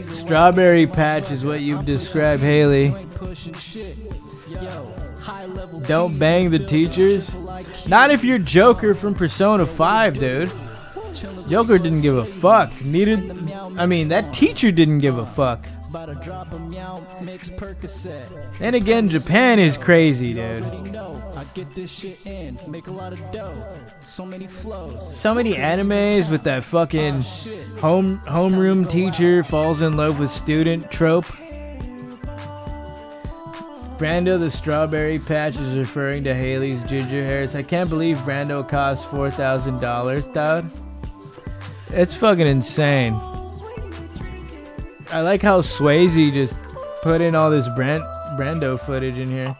Strawberry patch is what you've described, Haley. Pushing shit. Yo, high level. Don't bang the teachers. Not if you're Joker from Persona 5, dude. Joker didn't give a fuck. That teacher didn't give a fuck. About a drop of meow mix Percocet. And again, Japan is crazy, dude. I get this shit in, make a lot of dough. So many flows. So many animes with that fucking homeroom teacher falls in love with student trope. Brando the Strawberry Patch is referring to Haley's ginger hairs. I can't believe Brando cost $4,000, dude. It's fucking insane. I like how Swayze just put in all this Brando footage in here.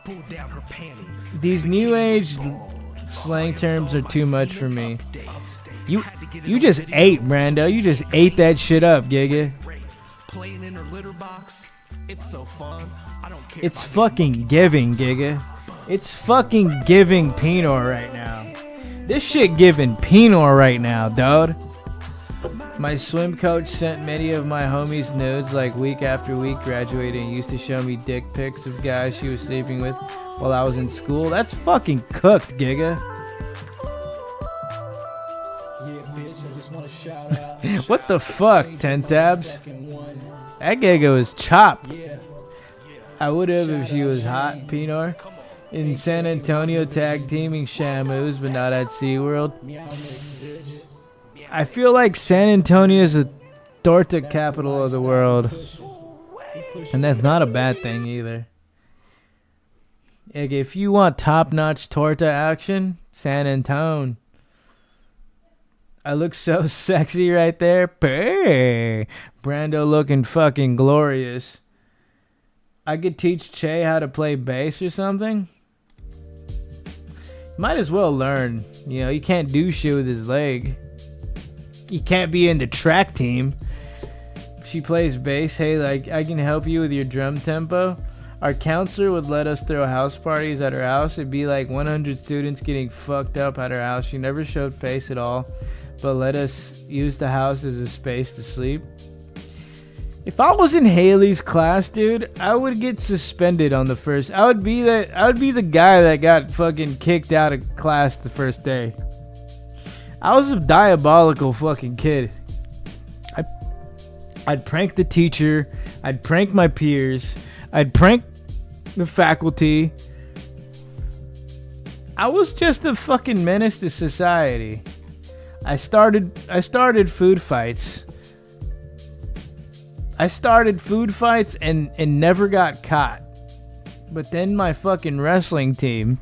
These new age slang terms are too much for me. You just ate, Brando. You just ate that shit up, Giga. Playing in her litter box. It's so fun. I don't care. It's fucking giving, Giga. It's fucking giving Pinot right now. This shit giving Pinot right now, dude. My swim coach sent many of my homies nudes like week after week graduating. Used to show me dick pics of guys she was sleeping with while I was in school. That's fucking cooked, Giga. Yeah, bitch, I just want to shout out. What the fuck, 10 tabs? That Giga was chopped. I would have if she was hot, Pinot. In San Antonio tag teaming Shamus, but not at SeaWorld. I feel like San Antonio is the torta capital of the world. And that's not a bad thing either. Like, if you want top-notch torta action, San Antone. I look so sexy right there. Hey, Brando looking fucking glorious. I could teach Che how to play bass or something. Might as well learn. You know, he can't do shit with his leg. He can't be in the track team. She plays bass. Hey, like, I can help you with your drum tempo. Our counselor would let us throw house parties at her house. It'd be like 100 students getting fucked up at her house. She never showed face at all, but let us use the house as a space to sleep. If I was in Haley's class, dude, I would get suspended on the first. I would be the guy that got fucking kicked out of class the first day. I was a diabolical fucking kid. I'd prank the teacher. I'd prank my peers. I'd prank the faculty. I was just a fucking menace to society. I started food fights. I started food fights and never got caught. But then my fucking wrestling team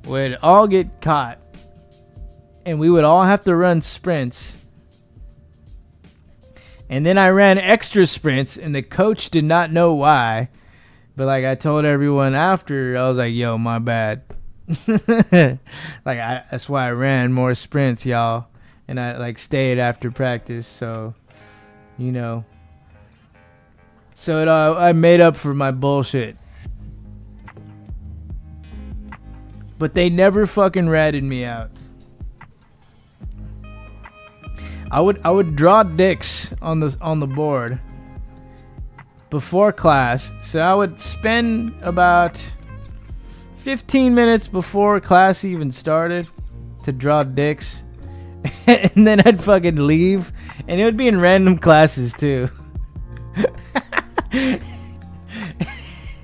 would all get caught. And we would all have to run sprints. And then I ran extra sprints and the coach did not know why. But like I told everyone after, I was like, yo, my bad. That's why I ran more sprints, y'all. And I like stayed after practice, so you know. So I made up for my bullshit. But they never fucking ratted me out. I would draw dicks on the board before class. So I would spend about 15 minutes before class even started to draw dicks. And then I'd fucking leave. And it would be in random classes too.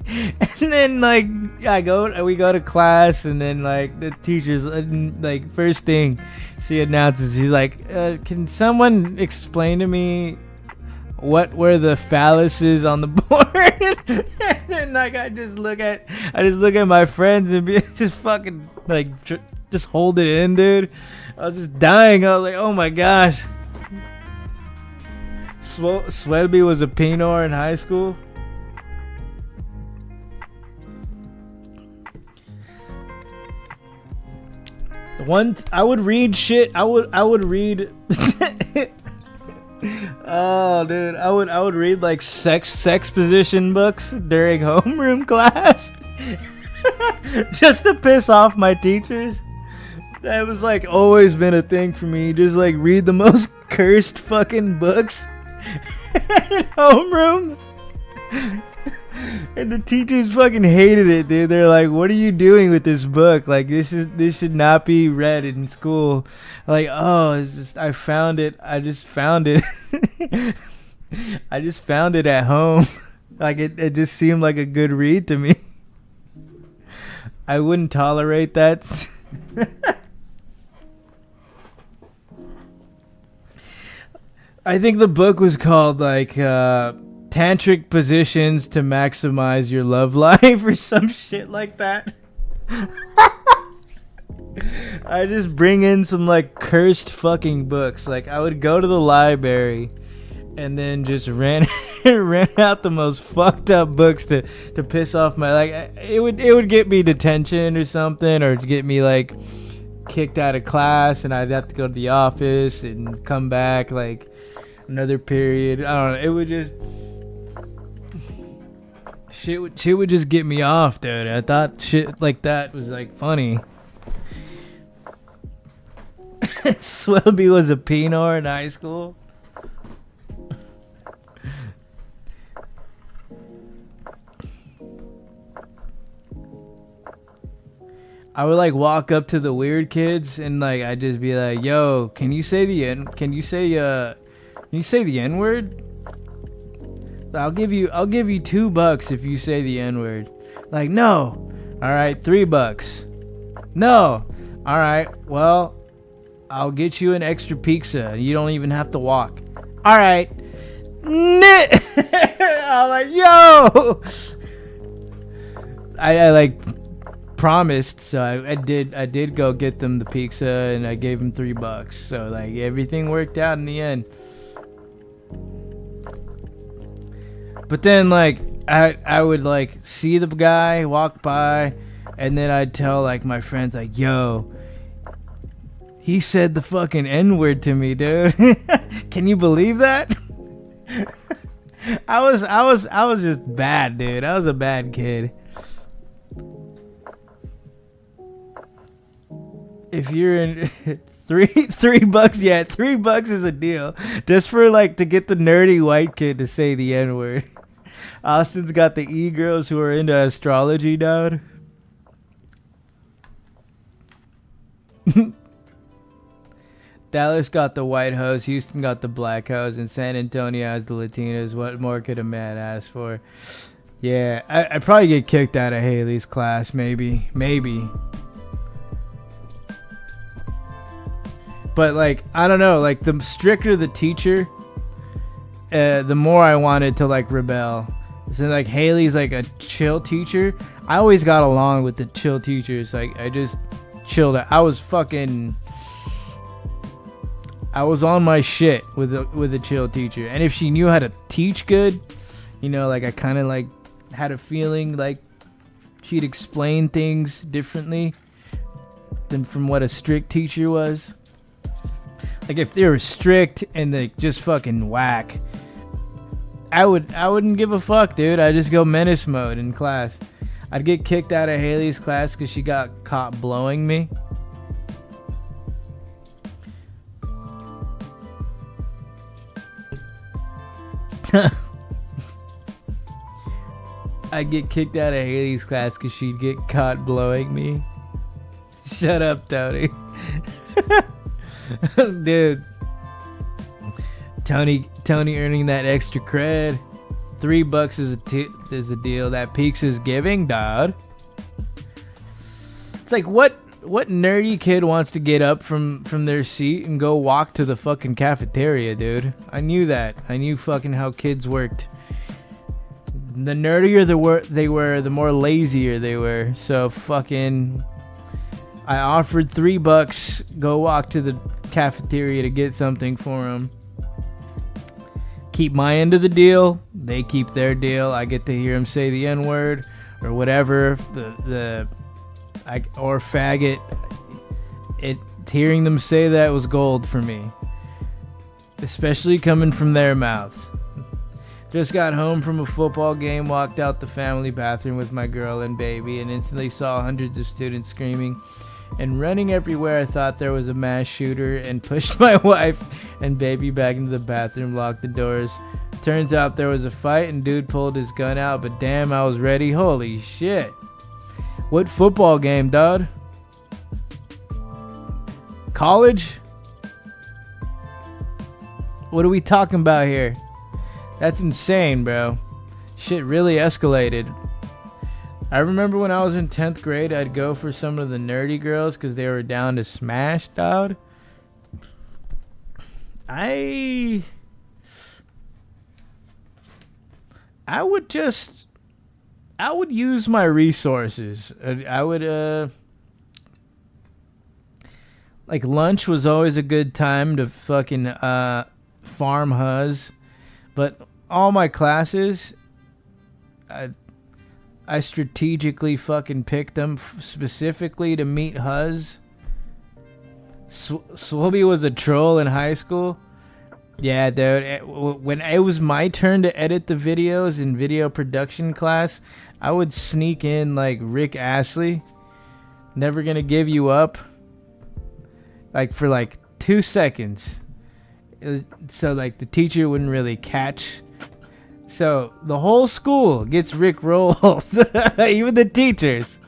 And then like we go to class, and then like the teacher's like first thing she announces, she's like, can someone explain to me what were the phalluses on the board? And then like I just look at my friends and be just fucking like just hold it in, dude. I was just dying. I was like, oh my gosh. Swedby was a penor in high school. I would read shit. I would read. Oh, dude, I would read like sex position books during homeroom class, just to piss off my teachers. That was like always been a thing for me. Just like read the most cursed fucking books in homeroom. And the teachers fucking hated it, dude. They're like, what are you doing with this book? Like, this should not be read in school. Like, oh, it's just, I found it. I just found it. I just found it at home. Like, it just seemed like a good read to me. I wouldn't tolerate that. I think the book was called, like, Tantric Positions to Maximize Your Love Life or some shit like that. I just bring in some like cursed fucking books. Like I would go to the library and then just ran out the most fucked up books to piss off my, like, it would get me detention or something, or get me like kicked out of class, and I'd have to go to the office and come back like another period. I don't know. It would just shit would just get me off, dude. I thought shit like that was like funny. Swelby was a penor in high school. I would like walk up to the weird kids and like I'd just be like, "Yo, can you say the N-word? I'll give you $2 if you say the N-word." Like, "No." "All right, $3." "No." "All right, well, I'll get you an extra pizza. You don't even have to walk." "All right." I'm like, "Yo." I like promised, so I did go get them the pizza, and I gave them $3. So like everything worked out in the end. But then like I would like see the guy walk by, and then I'd tell like my friends like, "Yo, he said the fucking N-word to me, dude." Can you believe that? I was just bad, dude. I was a bad kid. If you're in $3, yeah, $3 is a deal. Just for like to get the nerdy white kid to say the N-word. Austin's got the e-girls who are into astrology, dude. Dallas got the white hoes, Houston got the black hoes, and San Antonio has the Latinas. What more could a man ask for? Yeah, I'd probably get kicked out of Haley's class, maybe. But like, I don't know, like the stricter the teacher, the more I wanted to like rebel. So like Haley's like a chill teacher. I always got along with the chill teachers. Like I just chilled out. I was on my shit with a chill teacher. And if she knew how to teach good, you know, like I kind of like had a feeling like she'd explain things differently than from what a strict teacher was. Like if they were strict and they just fucking whack, I wouldn't give a fuck, dude. I'd just go menace mode in class. I'd get kicked out of Haley's class because she got caught blowing me. I'd get kicked out of Haley's class because she'd get caught blowing me. Shut up, Tony. Dude. Tony earning that extra cred. $3 is a deal that Peaks is giving, dog. It's like, what nerdy kid wants to get up from their seat and go walk to the fucking cafeteria, dude? I knew that. I knew fucking how kids worked. The nerdier they were, the more lazier they were. So fucking, I offered $3, go walk to the cafeteria to get something for them. Keep my end of the deal. They keep their deal. I get to hear them say the N-word or whatever. Or faggot. Hearing them say that was gold for me. Especially coming from their mouths. Just got home from a football game, walked out the family bathroom with my girl and baby, and instantly saw hundreds of students screaming and running everywhere. I thought there was a mass shooter and pushed my wife and baby back into the bathroom, locked the doors. Turns out there was a fight and dude pulled his gun out, but damn, I was ready. Holy shit. What football game, dud? College? What are we talking about here? That's insane, bro. Shit really escalated. I remember when I was in 10th grade, I'd go for some of the nerdy girls because they were down to smash, dog. I would use my resources. I would, like, lunch was always a good time to fucking farm huzz. But all my classes, I strategically fucking picked them specifically to meet huzz. Swobby was a troll in high school. Yeah, dude. When it was my turn to edit the videos in video production class, I would sneak in like Rick Astley, Never Gonna Give You Up, like for like 2 seconds. So like the teacher wouldn't really catch. So the whole school gets rickrolled, even the teachers.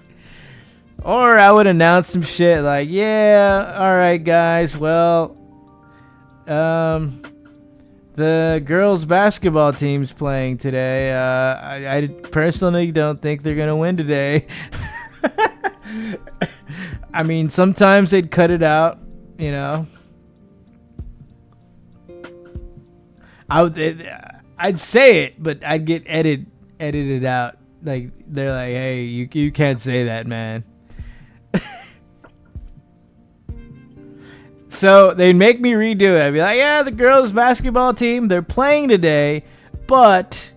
Or I would announce some shit like, yeah, all right, guys, well, the girls basketball team's playing today. I personally don't think they're gonna win today. I mean, sometimes they'd cut it out, you know. I'd say it, but I'd get edited out. Like, they're like, hey, you can't say that, man. So they'd make me redo it. I'd be like, yeah, the girls basketball team, they're playing today, but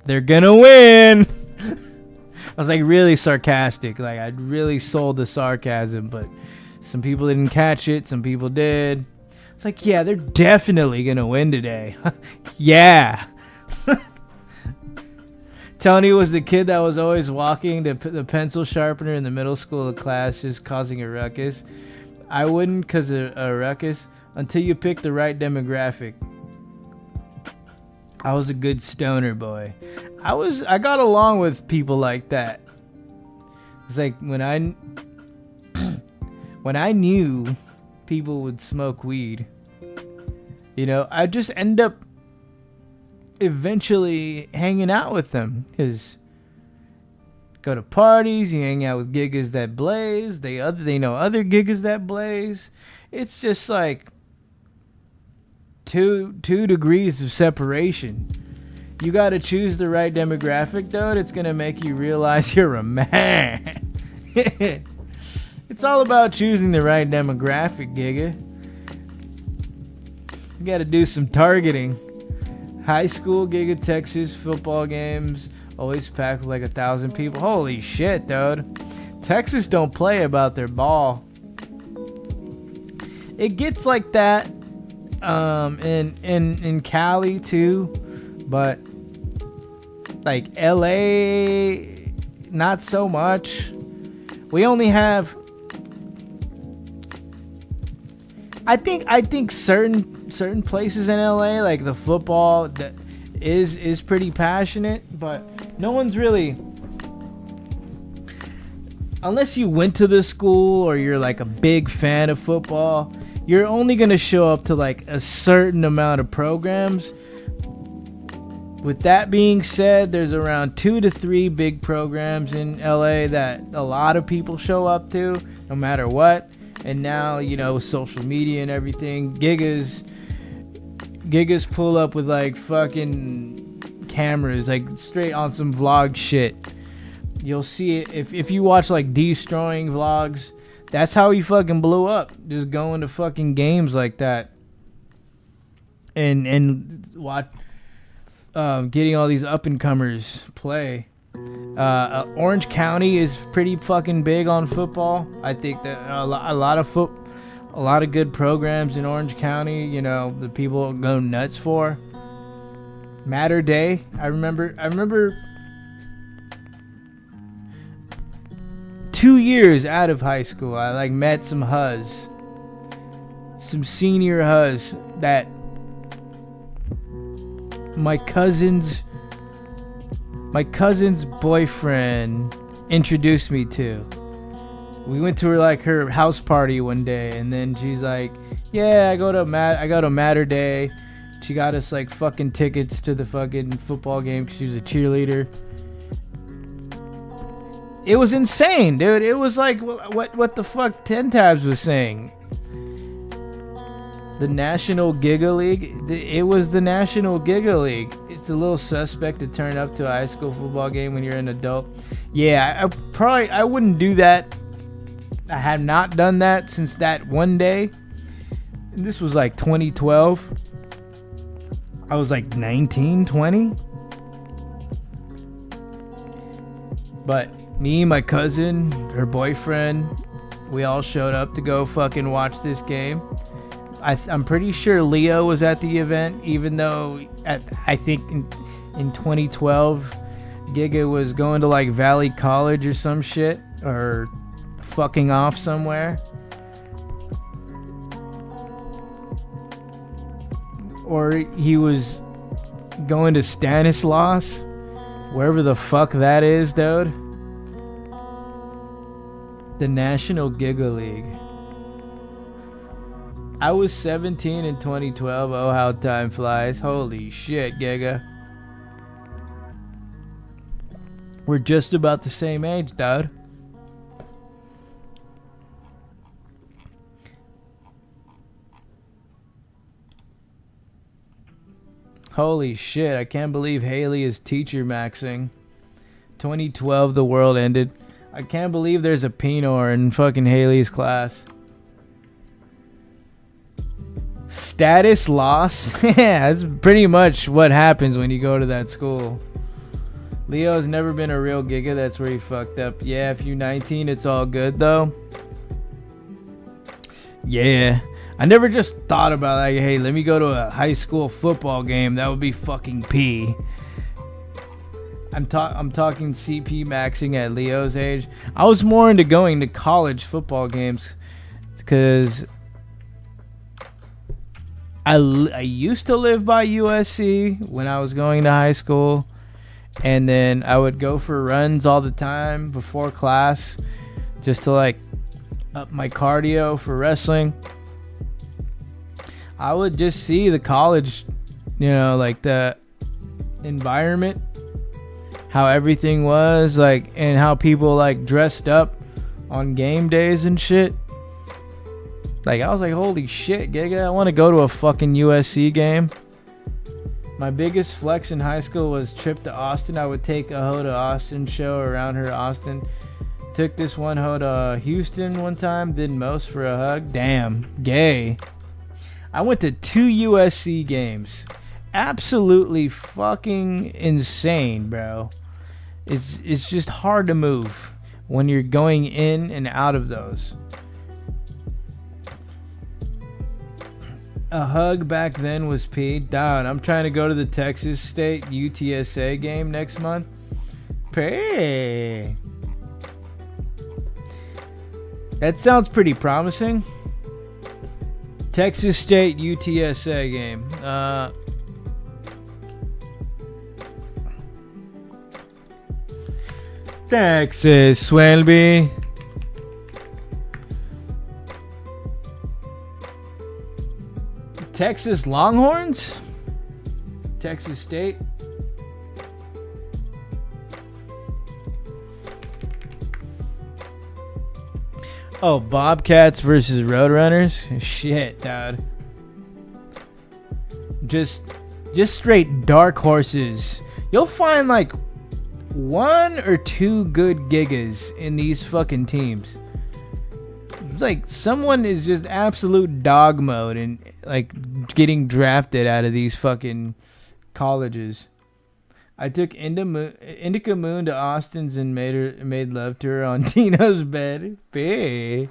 they're gonna win. I was like really sarcastic. Like, I'd really sold the sarcasm, but some people didn't catch it. Some people did. It's like, yeah, they're definitely gonna win today. Yeah. Tony was the kid that was always walking the pencil sharpener in the middle school class, just causing a ruckus. I wouldn't cause a ruckus until you pick the right demographic. I was a good stoner boy. I got along with people like that. It's like when I knew people would smoke weed, you know, I just end up eventually hanging out with them, because go to parties, you hang out with gigas that blaze, they know other gigas that blaze. It's just like two degrees of separation. You got to choose the right demographic, though. It's gonna make you realize you're a man. It's all about choosing the right demographic, giga. You got to do some targeting. High school, Giga Texas football games always packed with like 1,000 people. Holy shit, dude. Texas don't play about their ball. It gets like that in Cali too, but like LA, not so much. We only have, I think certain places in LA, like the football is pretty passionate, but no one's really, unless you went to the school or you're like a big fan of football, you're only going to show up to like a certain amount of programs. with that being said, there's around 2 to 3 big programs in LA that a lot of people show up to, no matter what. And now, you know, with social media and everything, Gigas pull up with like fucking cameras, like straight on some vlog shit. You'll see it if you watch like destroying vlogs. That's how he fucking blew up, just going to fucking games like that, and watch. Getting all these up and comers play. Orange County is pretty fucking big on football. I think that a lot of good programs in Orange County. You know, the people go nuts for. Matter Day. I remember 2 years out of high school, I like met some senior huz that my cousin's boyfriend introduced me to. We went to her house party one day, and then she's like, "Yeah, I go to Matter Day." She got us like fucking tickets to the fucking football game because she was a cheerleader. It was insane, dude. It was like what the fuck 10 Tabs was saying. The National Giga League. It was the National Giga League. It's a little suspect to turn up to a high school football game when you're an adult. Yeah, I wouldn't do that. I have not done that since that one day. And this was like 2012. I was like 19, 20. But me, my cousin, her boyfriend, we all showed up to go fucking watch this game. I'm pretty sure Leo was at the event, even though I think in 2012, Giga was going to like Valley College or some shit, or fucking off somewhere. Or he was going to Stanislaus, wherever the fuck that is, dude. The National Giga League. I was 17 in 2012. Oh, how time flies. Holy shit, Giga. We're just about the same age, dude. Holy shit, I can't believe Haley is teacher maxing. 2012, the world ended. I can't believe there's a Pinot in fucking Haley's class. Status loss? Yeah, that's pretty much what happens when you go to that school. Leo's never been a real Giga. That's where he fucked up. Yeah, if you're 19, it's all good, though. Yeah. I never just thought about, like, hey, let me go to a high school football game. That would be fucking P. I'm talking CP maxing at Leo's age. I was more into going to college football games because I used to live by USC when I was going to high school, and then I would go for runs all the time before class just to like up my cardio for wrestling. I would just see the college, you know, like the environment, how everything was like, and how people like dressed up on game days and shit. Like, I was like, holy shit, Giga, I want to go to a fucking USC game. My biggest flex in high school was trip to Austin. I would take a hoe to Austin show around her Austin. Took this one hoe to Houston one time. Did most for a hug. Damn, gay. I went to 2 USC games. Absolutely fucking insane, bro. It's just hard to move when you're going in and out of those. A hug back then was P. Dude, I'm trying to go to the Texas State UTSA game next month. P. That sounds pretty promising. Texas State UTSA game. Texas, Swelby. Texas Longhorns? Texas State? Oh, Bobcats versus Roadrunners? Shit, dude. Just straight dark horses. You'll find like 1 or 2 good gigas in these fucking teams. It's like someone is just absolute dog mode and like getting drafted out of these fucking colleges. I took Indica Moon to Austin's and made love to her on Tino's bed. Bae.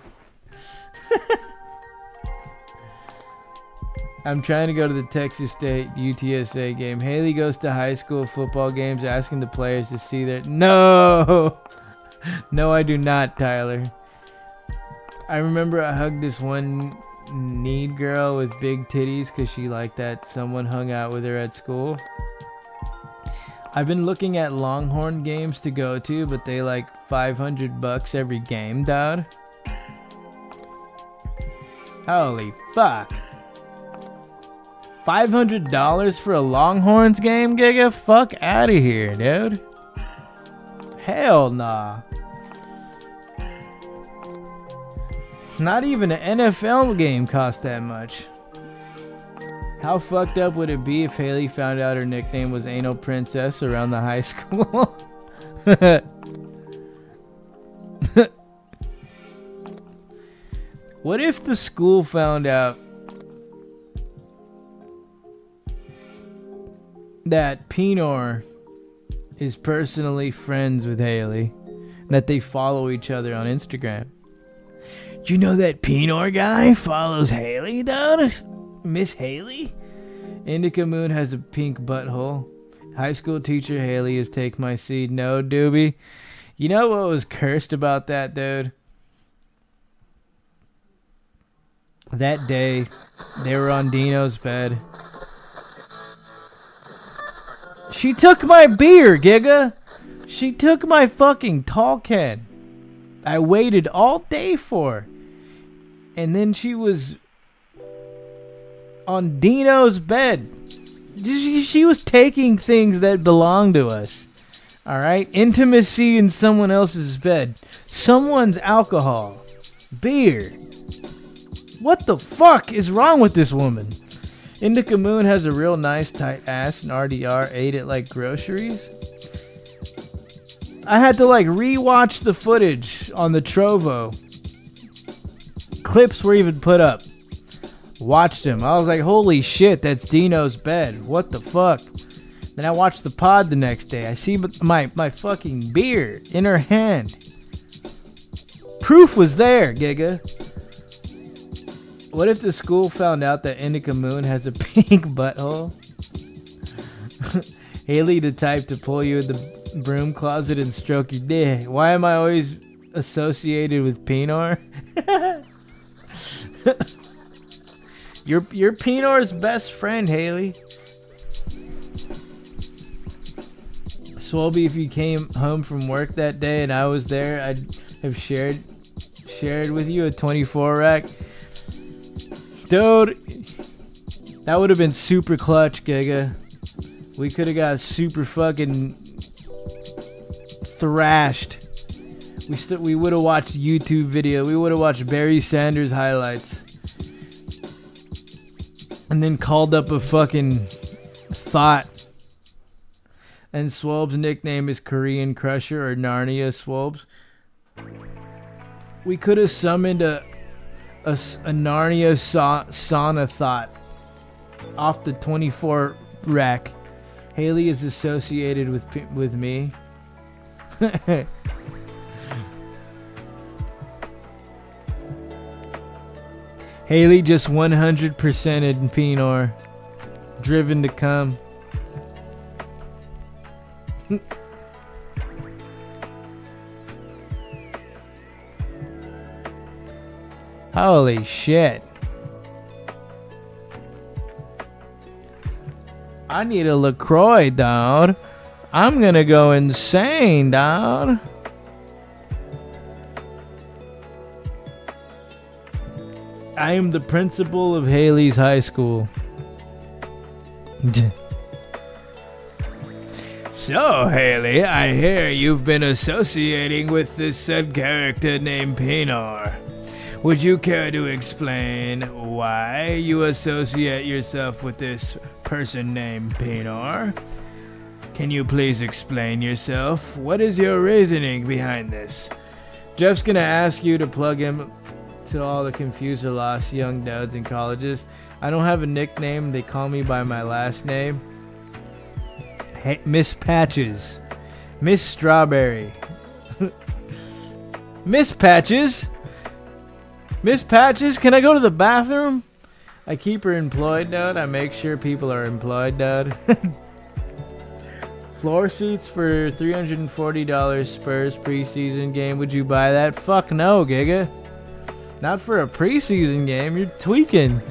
I'm trying to go to the Texas State UTSA game. Haley goes to high school football games asking the players to see their... No! No, I do not, Tyler. I remember I hugged this one need girl with big titties because she liked that someone hung out with her at school. I've been looking at Longhorn games to go to, but they like $500 every game, dude. Holy fuck. $500 for a Longhorns game, Giga? Fuck out of here, dude. Hell nah. Not even an NFL game cost that much. How fucked up would it be if Haley found out her nickname was Anal Princess around the high school? What if the school found out that Pinor is personally friends with Haley and that they follow each other on Instagram? Do you know that Pinor guy follows Haley, dude? Miss Haley? Indica Moon has a pink butthole. High school teacher Haley is take my seed. No, doobie. You know what was cursed about that, dude? That day, they were on Dino's bed. She took my beer, Giga. She took my fucking tall can. I waited all day for her. And then she was on Dino's bed. She was taking things that belong to us. Alright? Intimacy in someone else's bed. Someone's alcohol. Beer. What the fuck is wrong with this woman? Indica Moon has a real nice tight ass and RDR ate it like groceries. I had to like rewatch the footage on the Trovo. Clips were even put up. Watched him. I was like, holy shit, that's Dino's bed. What the fuck? Then I watched the pod the next day. I see my fucking beer in her hand. Proof was there, Giga. What if the school found out that Indica Moon has a pink butthole? Haley the type to pull you in the broom closet and stroke your dick. Why am I always associated with Pinor? You're Pinor's best friend, Haley. Swolby, if you came home from work that day and I was there, I'd have shared with you a 24 rack. Dude, that would have been super clutch, Giga. We could have got super fucking thrashed. We would have watched YouTube video. We would have watched Barry Sanders highlights. And then called up a fucking thought. And Swolb's nickname is Korean Crusher or Narnia Swolbs. We could have summoned a Narnia sauna thought off the 24 rack. Haley is associated with me. Haley just 100%ed in Pinor. Driven to come. Holy shit. I need a LaCroix, dawg. I'm gonna go insane, dawg. I am the principal of Haley's high school. So, Haley, I hear you've been associating with this said character named Pinor. Would you care to explain why you associate yourself with this person named Pinar? Can you please explain yourself? What is your reasoning behind this? Jeff's gonna ask you to plug him to all the confused or lost young dudes in colleges. I don't have a nickname. They call me by my last name. Hey, Miss Patches. Miss Strawberry. Miss Patches? Miss Patches, can I go to the bathroom? I keep her employed, dude. I make sure people are employed, dude. Floor seats for $340 Spurs preseason game. Would you buy that? Fuck no, Giga. Not for a preseason game. You're tweaking.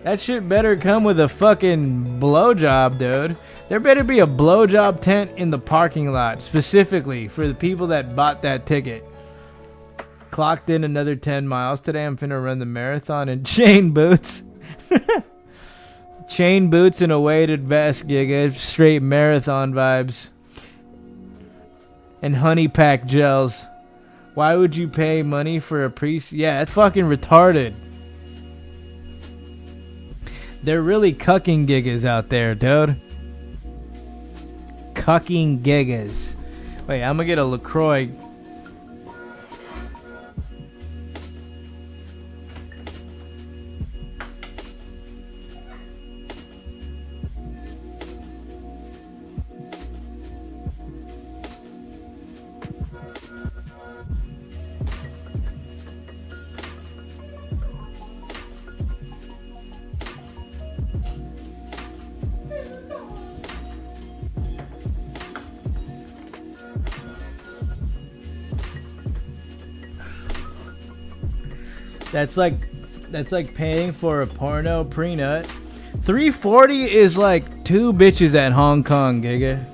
That shit better come with a fucking blowjob, dude. There better be a blowjob tent in the parking lot, specifically for the people that bought that ticket. Clocked in another 10 miles today. I'm finna run the marathon in chain boots. Chain boots and a weighted vest, Giga. Straight marathon vibes. And honey pack gels. Why would you pay money for a priest? Yeah, that's fucking retarded. They're really cucking gigas out there, dude. Cucking gigas. Wait, I'm gonna get a LaCroix. That's like paying for a porno pre-nut. $340 is like 2 bitches at Hong Kong, Giga.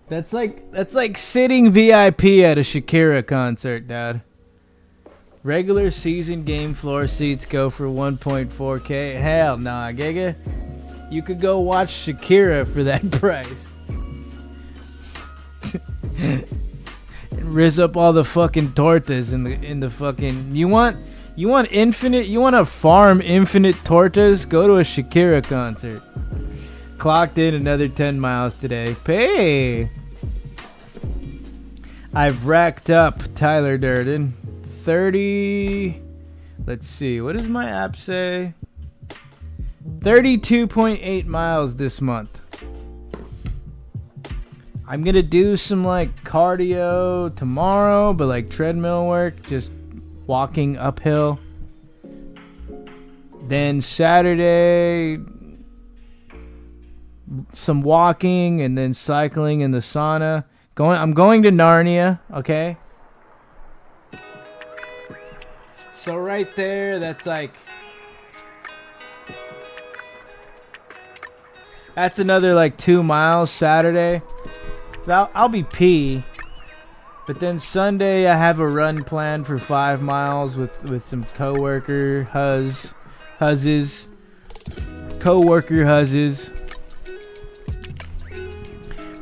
That's like sitting VIP at a Shakira concert, Dad. Regular season game floor seats go for 1.4K. Hell nah, Giga. You could go watch Shakira for that price. And rizz up all the fucking tortas in the fucking. You want infinite? You want to farm infinite tortas? Go to a Shakira concert. Clocked in another 10 miles today. Pay. I've racked up, Tyler Durden, 30. Let's see. What does my app say? 32.8 miles this month. I'm gonna do some like cardio tomorrow, but like treadmill work, just walking uphill. Then Saturday, some walking and then cycling in the sauna. I'm going to Narnia, okay? So right there, that's another like 2 miles Saturday. I'll be P. But then Sunday I have a run planned for 5 miles with some coworker huzzes.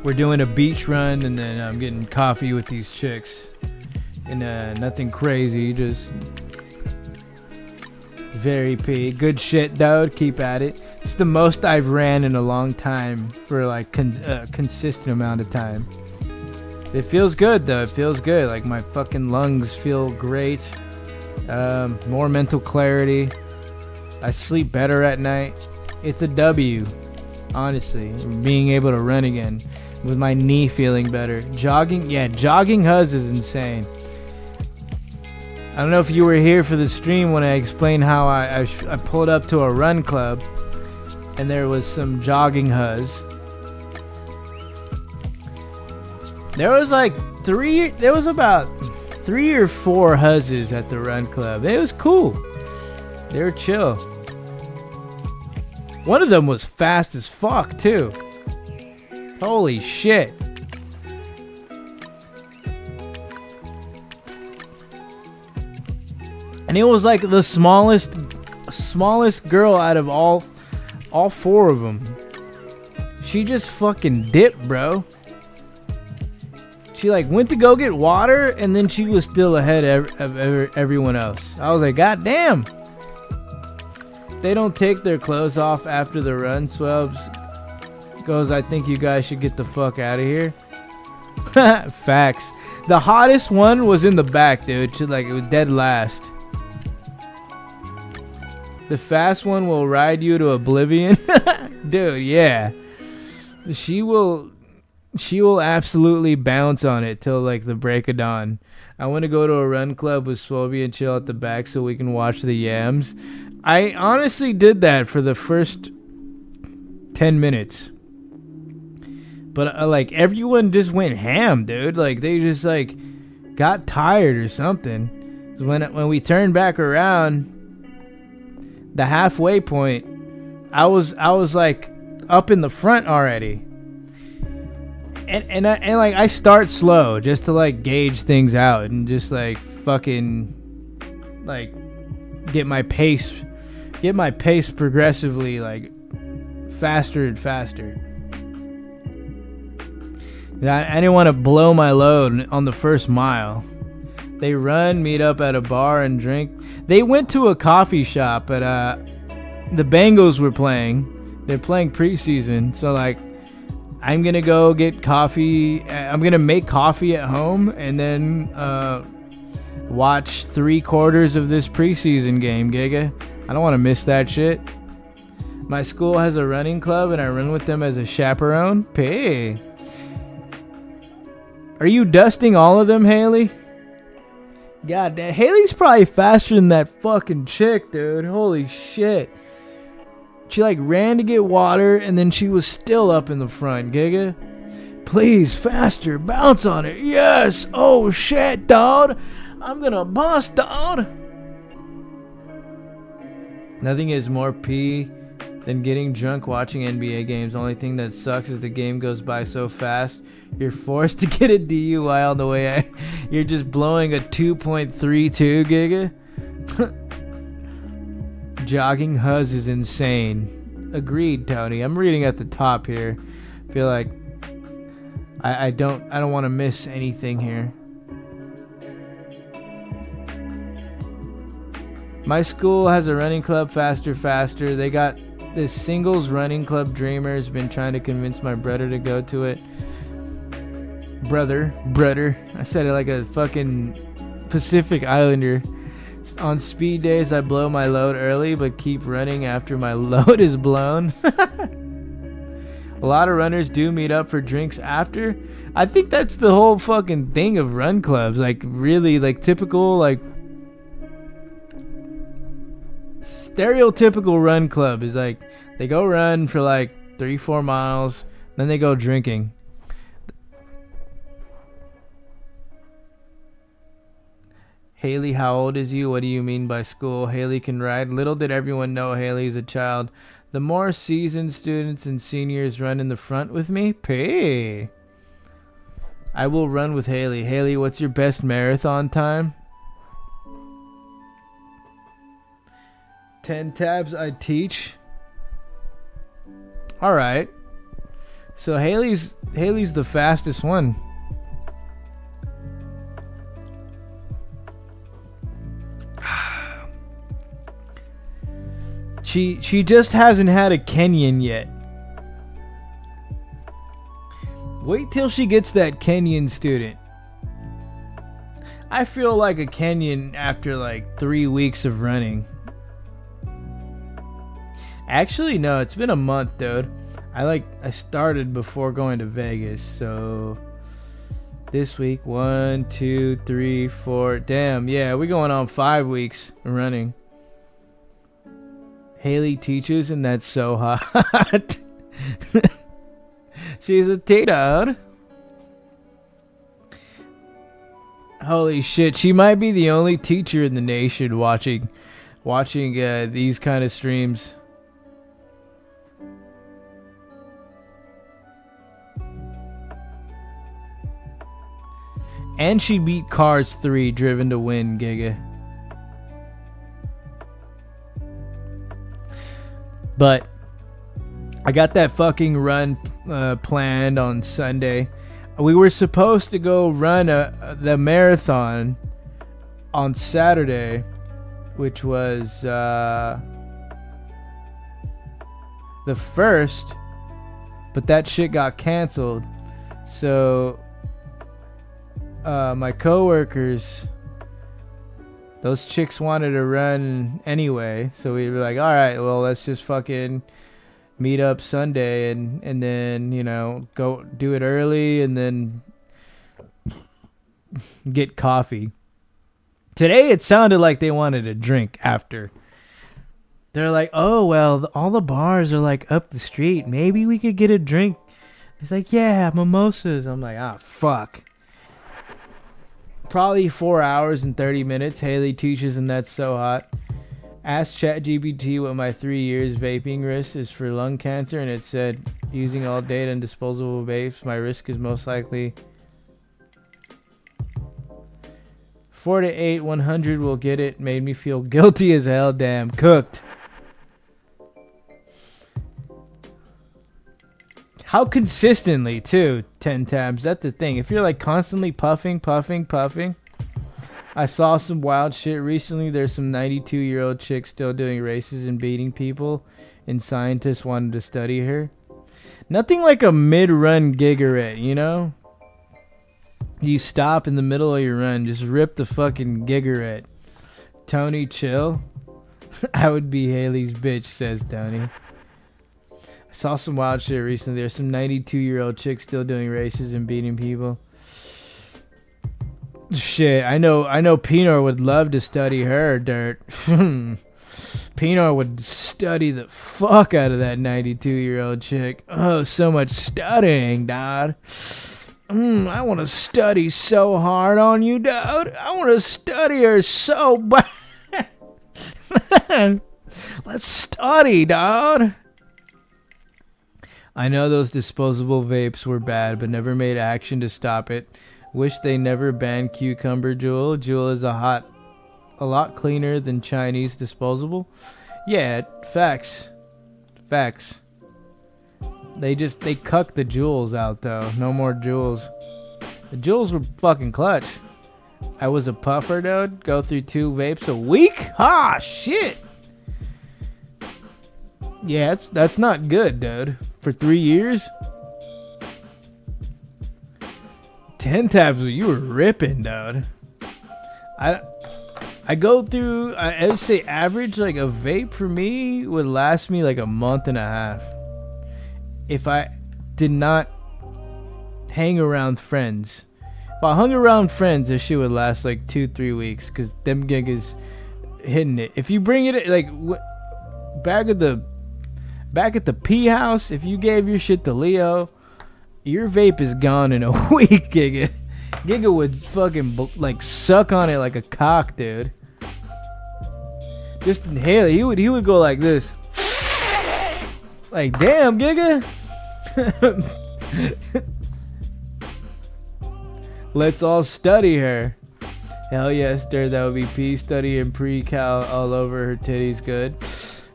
We're doing a beach run and then I'm getting coffee with these chicks. And nothing crazy, just very P. Good shit, dude. Keep at it. It's the most I've ran in a long time for like consistent amount of time. It feels good though. It feels good. Like my fucking lungs feel great. More mental clarity. I sleep better at night. It's a W, honestly. Being able to run again with my knee feeling better. Jogging huzz is insane. I don't know if you were here for the stream when I explained how I pulled up to a run club and there was some jogging huzz. There was about 3 or 4 huzzes at the run club. It was cool. They were chill. One of them was fast as fuck too. Holy shit. And it was like the smallest girl out of all All 4 of them. She just fucking dipped, bro. She like went to go get water, and then she was still ahead of everyone else. I was like, God damn. They don't take their clothes off after the run. Swells goes, I think you guys should get the fuck out of here. Facts. The hottest one was in the back, dude. She, like, it was dead last. The fast one will ride you to oblivion. Dude, yeah. She will absolutely bounce on it till like the break of dawn. I want to go to a run club with Swobie and chill at the back so we can watch the yams. I honestly did that for the first 10 minutes. But like everyone just went ham, dude. Like they just like got tired or something. So when we turned back around the halfway point, I was like up in the front already. And I start slow just to like gauge things out and just like fucking like get my pace progressively like faster and faster. I didn't want to blow my load on the first mile. They run, meet up at a bar and drink. They went to a coffee shop, but the Bengals were playing. They're playing preseason, so like I'm gonna go get coffee. I'm gonna make coffee at home and then watch 3/4 of this preseason game, Giga. I don't want to miss that shit. My school has a running club and I run with them as a chaperone. Pay. Are you dusting all of them, Haley? God damn, Haley's probably faster than that fucking chick, dude. Holy shit. She like ran to get water and then she was still up in the front, Giga. Please, faster, bounce on it. Yes. Oh shit, dog. I'm gonna bust, dog. Nothing is more pee than getting drunk watching NBA games. The only thing that sucks is the game goes by so fast. You're forced to get a DUI on the way. You're just blowing a 2.32 giga. Jogging Huzz is insane. Agreed, Tony. I'm reading at the top here. Feel like I don't want to miss anything here. My school has a running club, faster. They got this singles running club. Dreamers been trying to convince my brother to go to it. Brother. I said it like a fucking Pacific Islander. On speed days, I blow my load early, but keep running after my load is blown. A lot of runners do meet up for drinks after. I think that's the whole fucking thing of run clubs. Like, really, like, typical, like, stereotypical run club is like, they go run for like 3-4 miles, then they go drinking. Haley, how old is you? What do you mean by school? Haley can ride. Little did everyone know Haley is a child. The more seasoned students and seniors run in the front with me, pay. I will run with Haley. Haley, what's your best marathon time? 10 tabs I teach. All right. So Haley's the fastest one. She just hasn't had a Kenyan yet. Wait till she gets that Kenyan student. I feel like a Kenyan after like 3 weeks of running. Actually, no, it's been a month, dude. I started before going to Vegas, so this week 1, 2, 3, 4. Damn, yeah, we're going on 5 weeks of running. Haley teaches, and that's so hot. She's a teacher. Holy shit, she might be the only teacher in the nation watching these kind of streams. And she beat Cars 3 Driven to Win, Giga. But I got that fucking run planned on Sunday. We were supposed to go run the marathon on Saturday, which was the 1st, but that shit got canceled. So my coworkers, those chicks wanted to run anyway, so we were like, all right, well, let's just fucking meet up Sunday and then, you know, go do it early and then get coffee. Today it sounded like they wanted a drink after. They're like, oh, well, all the bars are like up the street. Maybe we could get a drink. It's like, yeah, mimosas. I'm like, ah, fuck. Probably 4 hours and 30 minutes. Haley teaches and that's so hot. Asked ChatGPT what my 3 years vaping risk is for lung cancer, and it said, using all data and disposable vapes, my risk is most likely 4 to 8, 100 will get it. Made me feel guilty as hell. Damn, cooked. How consistently, too, 10 tabs. That's the thing. If you're like constantly puffing. I saw some wild shit recently. There's some 92-year-old chick still doing races and beating people, and scientists wanted to study her. Nothing like a mid-run gigarette, you know? You stop in the middle of your run, just rip the fucking gigarette. Tony, chill. I would be Haley's bitch, says Tony. I saw some wild shit recently. There's some 92-year-old chick still doing races and beating people. Shit, I know Pinor would love to study her, dirt. Pinor would study the fuck out of that 92-year-old chick. Oh, so much studying, dad. I want to study so hard on you, dude. I want to study her so bad. Let's study, dude. I know those disposable vapes were bad, but never made action to stop it. Wish they never banned cucumber Juul. Juul is a lot cleaner than Chinese disposable. Yeah, facts. Facts. They cucked the Juuls out though. No more Juuls. The Juuls were fucking clutch. I was a puffer, dude. Go through 2 vapes a week? Ah, shit. Yeah, that's not good, dude. For 3 years? 10 tabs, you were ripping, dude. I go through, I would say average, like a vape for me would last me like a month and a half. If I did not hang around friends. If I hung around friends, this shit would last like 2-3 weeks, because them gigas hitting it. If you bring it, like, back at the P house, if you gave your shit to Leo, your vape is gone in a week, Giga. Giga would fucking like suck on it like a cock, dude. Just inhale it. He would go like this. Like, damn, Giga. Let's all study her. Hell yes, dude. That would be P. Study and pre-cal all over her titties. Good.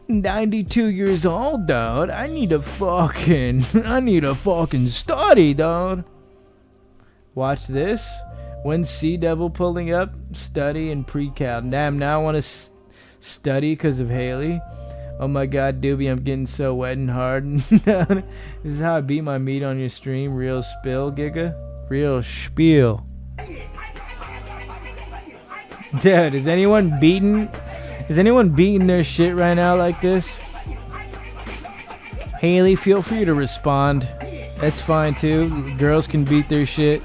92 years old, dude. I need a fucking study, dude. Watch this. When Sea Devil pulling up, study and pre-cal. Damn, now I want to study because of Haley. Oh my god, Doobie, I'm getting so wet and hard. This is how I beat my meat on your stream. Real spill, Giga. Real spiel. Dude, is anyone beating their shit right now like this? Haley, feel free to respond. That's fine too. Girls can beat their shit.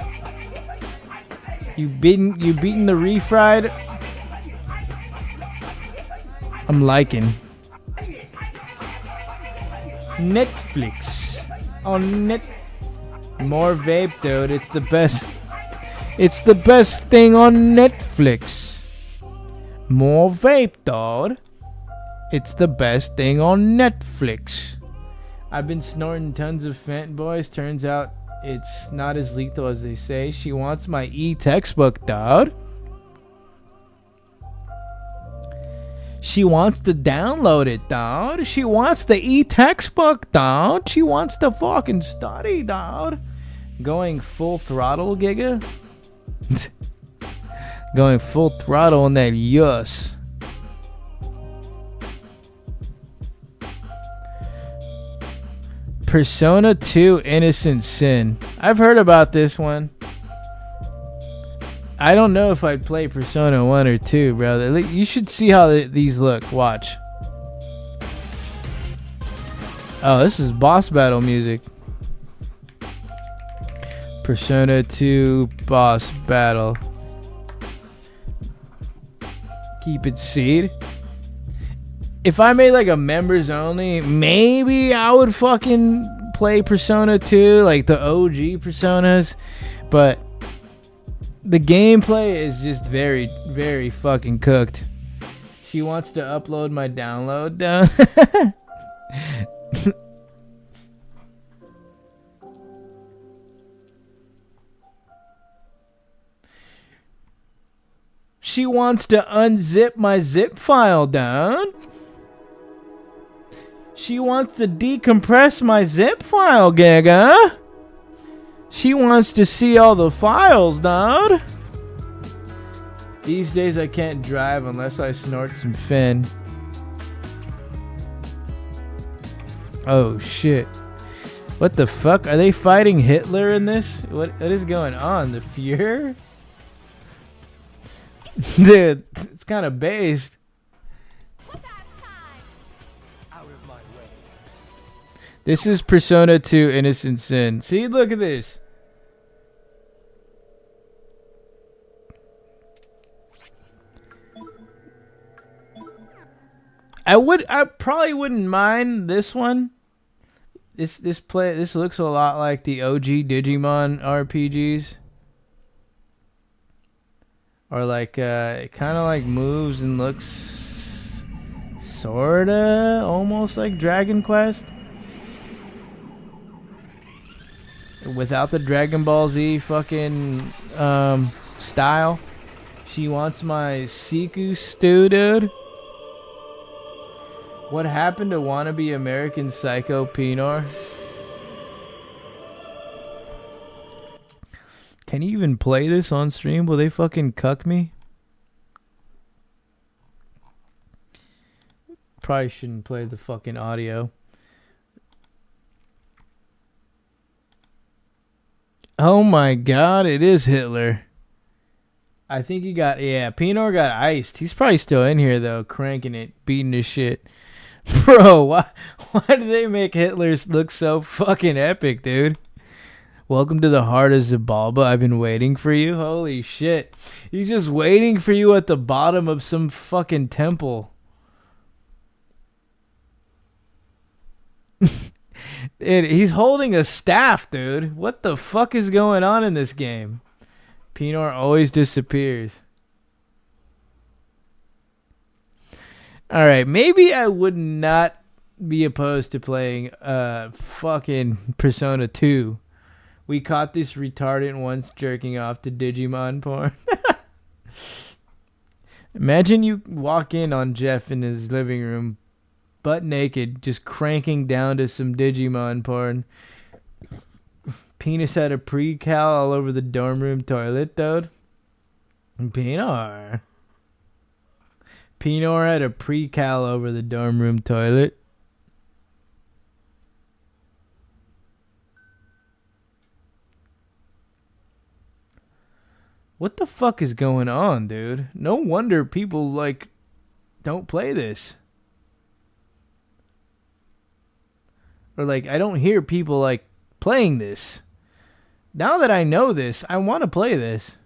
You beating the refried? I'm liking. Netflix. On net. More vape, dude. It's the best. It's the best thing on Netflix. More vape, dude. It's the best thing on Netflix. I've been snorting tons of Fent, boys. Turns out it's not as lethal as they say. She wants my e-textbook, dude. She wants to download it, dog. She wants the e-textbook, dog. She wants to fucking study, dog. Going full throttle, Giga? Going full throttle on that yus. Persona 2 Innocent Sin. I've heard about this one. I don't know if I'd play Persona 1 or 2, bro. You should see how these look. Watch. Oh, this is boss battle music. Persona 2 boss battle. Keep it seed. If I made like a members only, maybe I would fucking play Persona 2, like the OG Personas. But the gameplay is just very, very fucking cooked. She wants to upload my download down. She wants to unzip my zip file down. She wants to decompress my zip file, Gaga. She wants to see all the files, dude. These days I can't drive unless I snort some Fin. Oh shit. What the fuck? Are they fighting Hitler in this? What is going on? The Fuhrer? Dude, it's kind of based. This is Persona 2 Innocent Sin. See, look at this. I probably wouldn't mind this one. This looks a lot like the OG Digimon RPGs. Or like it kind of like moves and looks sorta almost like Dragon Quest. Without the Dragon Ball Z fucking style. She wants my Siku stew, dude. What happened to wannabe American Psycho Pinor? Can you even play this on stream? Will they fucking cuck me? Probably shouldn't play the fucking audio. Oh my god, it is Hitler. I think he got, yeah, Pinor got iced. He's probably still in here though, cranking it, beating his shit. Bro, why do they make Hitler look so fucking epic, dude? Welcome to the heart of Zabalba. I've been waiting for you. Holy shit. He's just waiting for you at the bottom of some fucking temple. He's holding a staff, dude. What the fuck is going on in this game? Pinor always disappears. Alright, maybe I would not be opposed to playing fucking Persona 2. We caught this retardant once jerking off to Digimon porn. Imagine you walk in on Jeff in his living room, butt naked, just cranking down to some Digimon porn. Penis had a pre-cal all over the dorm room toilet, dude. Pinor had a pre-cal over the dorm room toilet. What the fuck is going on, dude? No wonder people, like, don't play this. Or, like, I don't hear people, like, playing this. Now that I know this, I want to play this.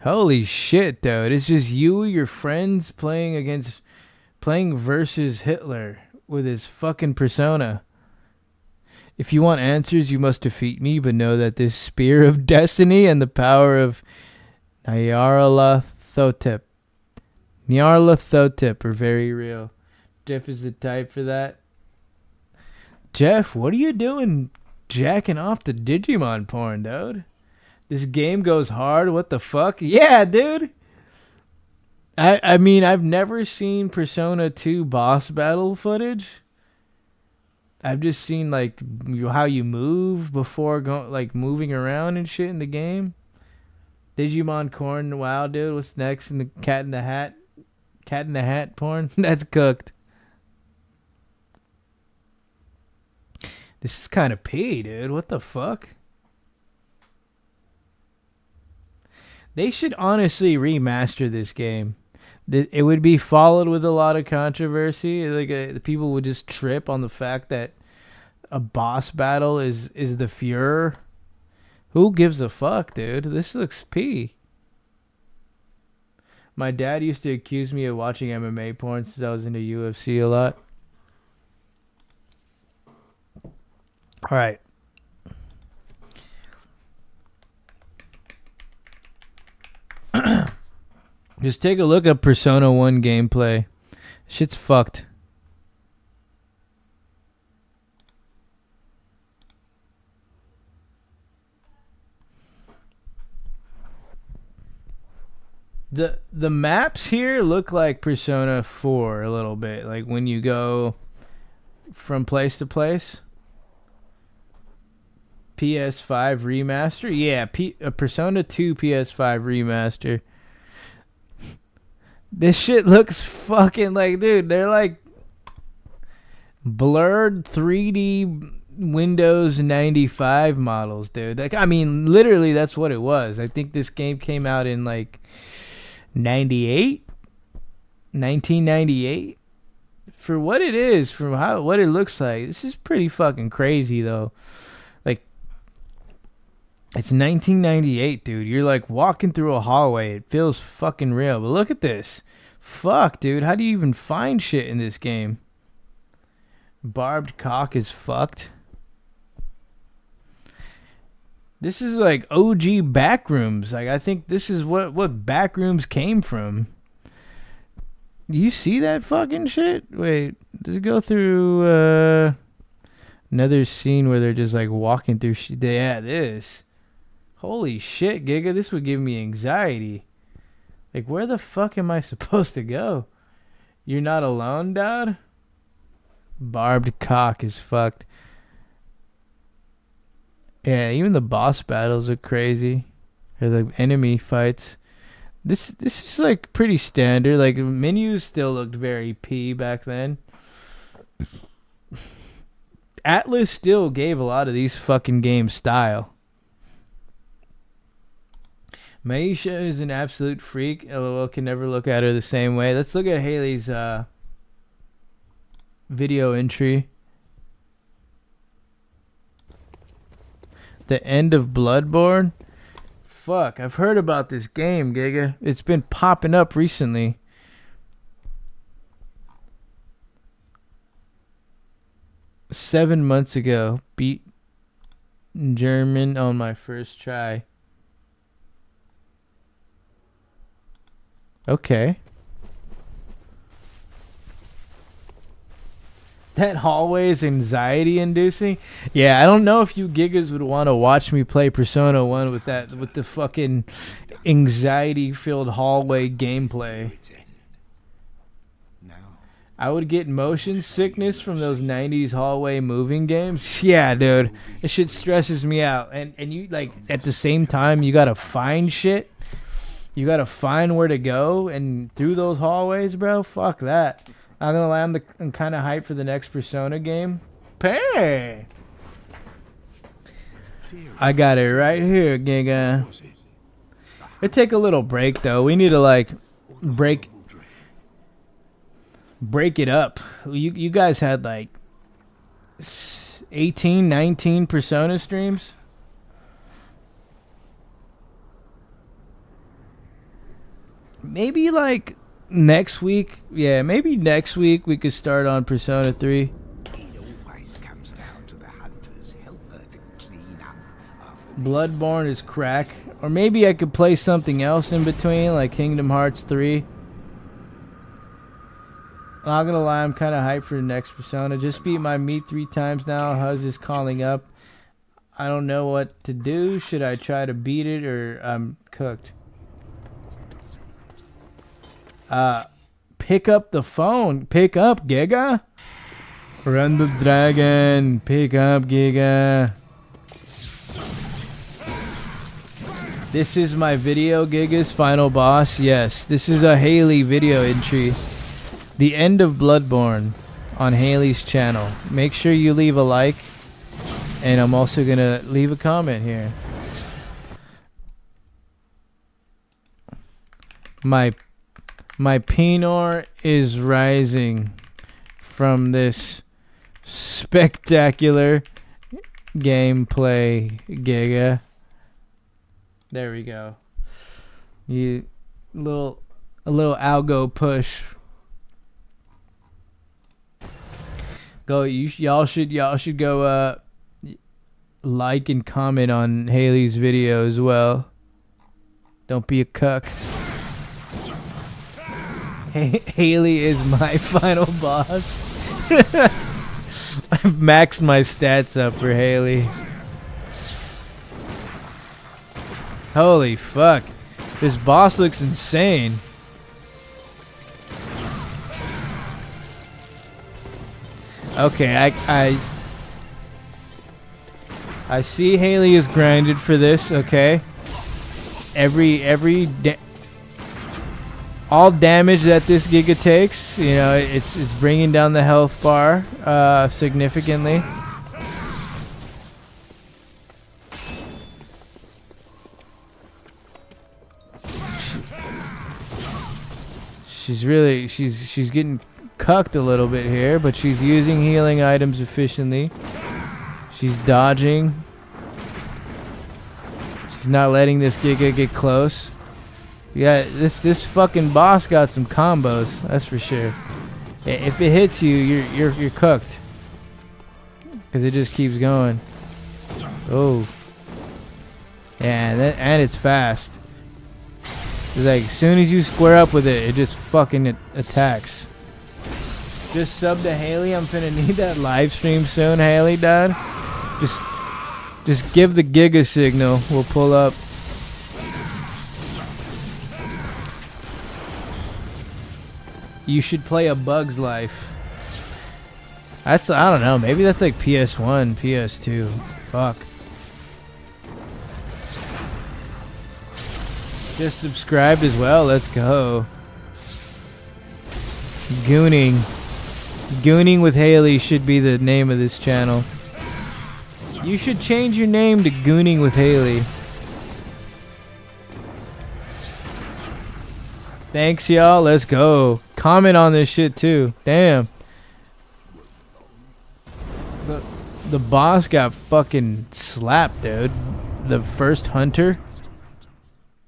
Holy shit, dude. It's just you, your friends, playing versus Hitler with his fucking persona. If you want answers, you must defeat me, but know that this spear of destiny and the power of Nyarlathotep are very real. Jeff is the type for that. Jeff, what are you doing jacking off the Digimon porn, dude? This game goes hard. What the fuck? Yeah, dude. I mean, I've never seen Persona 2 boss battle footage. I've just seen like how you move before moving around and shit in the game. Digimon Corn, wow, dude. What's next in the Cat in the Hat? Cat in the Hat porn? That's cooked. This is kind of pee, dude. What the fuck? They should honestly remaster this game. It would be followed with a lot of controversy. Like the people would just trip on the fact that a boss battle is the Fuhrer. Who gives a fuck, dude? This looks pee. My dad used to accuse me of watching MMA porn since I was into UFC a lot. All right. Just take a look at Persona 1 gameplay. Shit's fucked. The maps here look like Persona 4 a little bit. Like when you go from place to place. PS5 remaster? Yeah, Persona 2 PS5 remaster. This shit looks fucking like, dude, they're like blurred 3D Windows 95 models, dude. Like, I mean, literally that's what it was. I think this game came out in like 1998. For what it is, from what it looks like, this is pretty fucking crazy though. Like, it's 1998, dude. You're like walking through a hallway. It feels fucking real. But look at this. Fuck, dude. How do you even find shit in this game? Barbed cock is fucked. This is like OG Backrooms. Like, I think this is what Backrooms came from. You see that fucking shit? Wait, does it go through another scene where they're just like walking through shit? Yeah, this. Holy shit, Giga, this would give me anxiety. Like, where the fuck am I supposed to go? You're not alone, dad? Barbed cock is fucked. Yeah, even the boss battles are crazy. Or the enemy fights. This is like pretty standard. Like, menus still looked very P back then. Atlas still gave a lot of these fucking games style. Maisha is an absolute freak. LOL can never look at her the same way. Let's look at Haley's video entry. The end of Bloodborne? Fuck, I've heard about this game, Giga. It's been popping up recently. Seven months ago. Beat German on my first try. Okay. That hallway is anxiety inducing. Yeah, I don't know if you gigas would want to watch me play Persona 1 with the fucking anxiety filled hallway gameplay. I would get motion sickness from those 90s hallway moving games. Yeah, dude. This shit stresses me out. And you, like, at the same time, you gotta find shit. You gotta find where to go, and through those hallways, bro. Fuck that. I'm gonna lie, I'm kind of hyped for the next Persona game. Pay. I got it right here, Giga. It take a little break though. We need to like break it up. You guys had like 18, 19 Persona streams. Maybe like next week. Yeah, maybe next week we could start on Persona 3. It always comes down to the hunter's helper to clean up after Bloodborne is crack. Or maybe I could play something else in between, like Kingdom Hearts 3. Not gonna lie, I'm kind of hyped for the next Persona. Just beat my meat 3 times now. Huz is calling up. I don't know what to do. Should I try to beat it or I'm cooked? Pick up the phone. Pick up, Giga. Run the dragon. Pick up, Giga. This is my video, Giga's final boss. Yes, this is a Haley video entry. The end of Bloodborne on Haley's channel. Make sure you leave a like. And I'm also going to leave a comment here. My Pinor is rising from this spectacular gameplay, Giga. There we go. A little algo push. Go, y'all should go like and comment on Haley's video as well. Don't be a cuck. Haley is my final boss. I've maxed my stats up for Haley. Holy fuck. This boss looks insane. Okay, I see Haley is grinded for this, okay? All damage that this Giga takes, you know, it's bringing down the health bar significantly. She's getting cucked a little bit here, but she's using healing items efficiently. She's dodging. She's not letting this Giga get close. Yeah, this fucking boss got some combos, that's for sure. If it hits you, you're cooked. Cause it just keeps going. Oh. Yeah, and it's fast. It's like, as soon as you square up with it, it just fucking attacks. Just sub to Haley. I'm finna need that live stream soon, Haley, dad. Just give the Giga signal. We'll pull up. You should play A Bug's Life. That's, I don't know, maybe that's like PS1, PS2. Fuck. Just subscribed as well. Let's go. Gooning with Haley should be the name of this channel. You should change your name to Gooning with Haley. Thanks, y'all. Let's go. Comment on this shit too. Damn. The boss got fucking slapped, dude. The first hunter.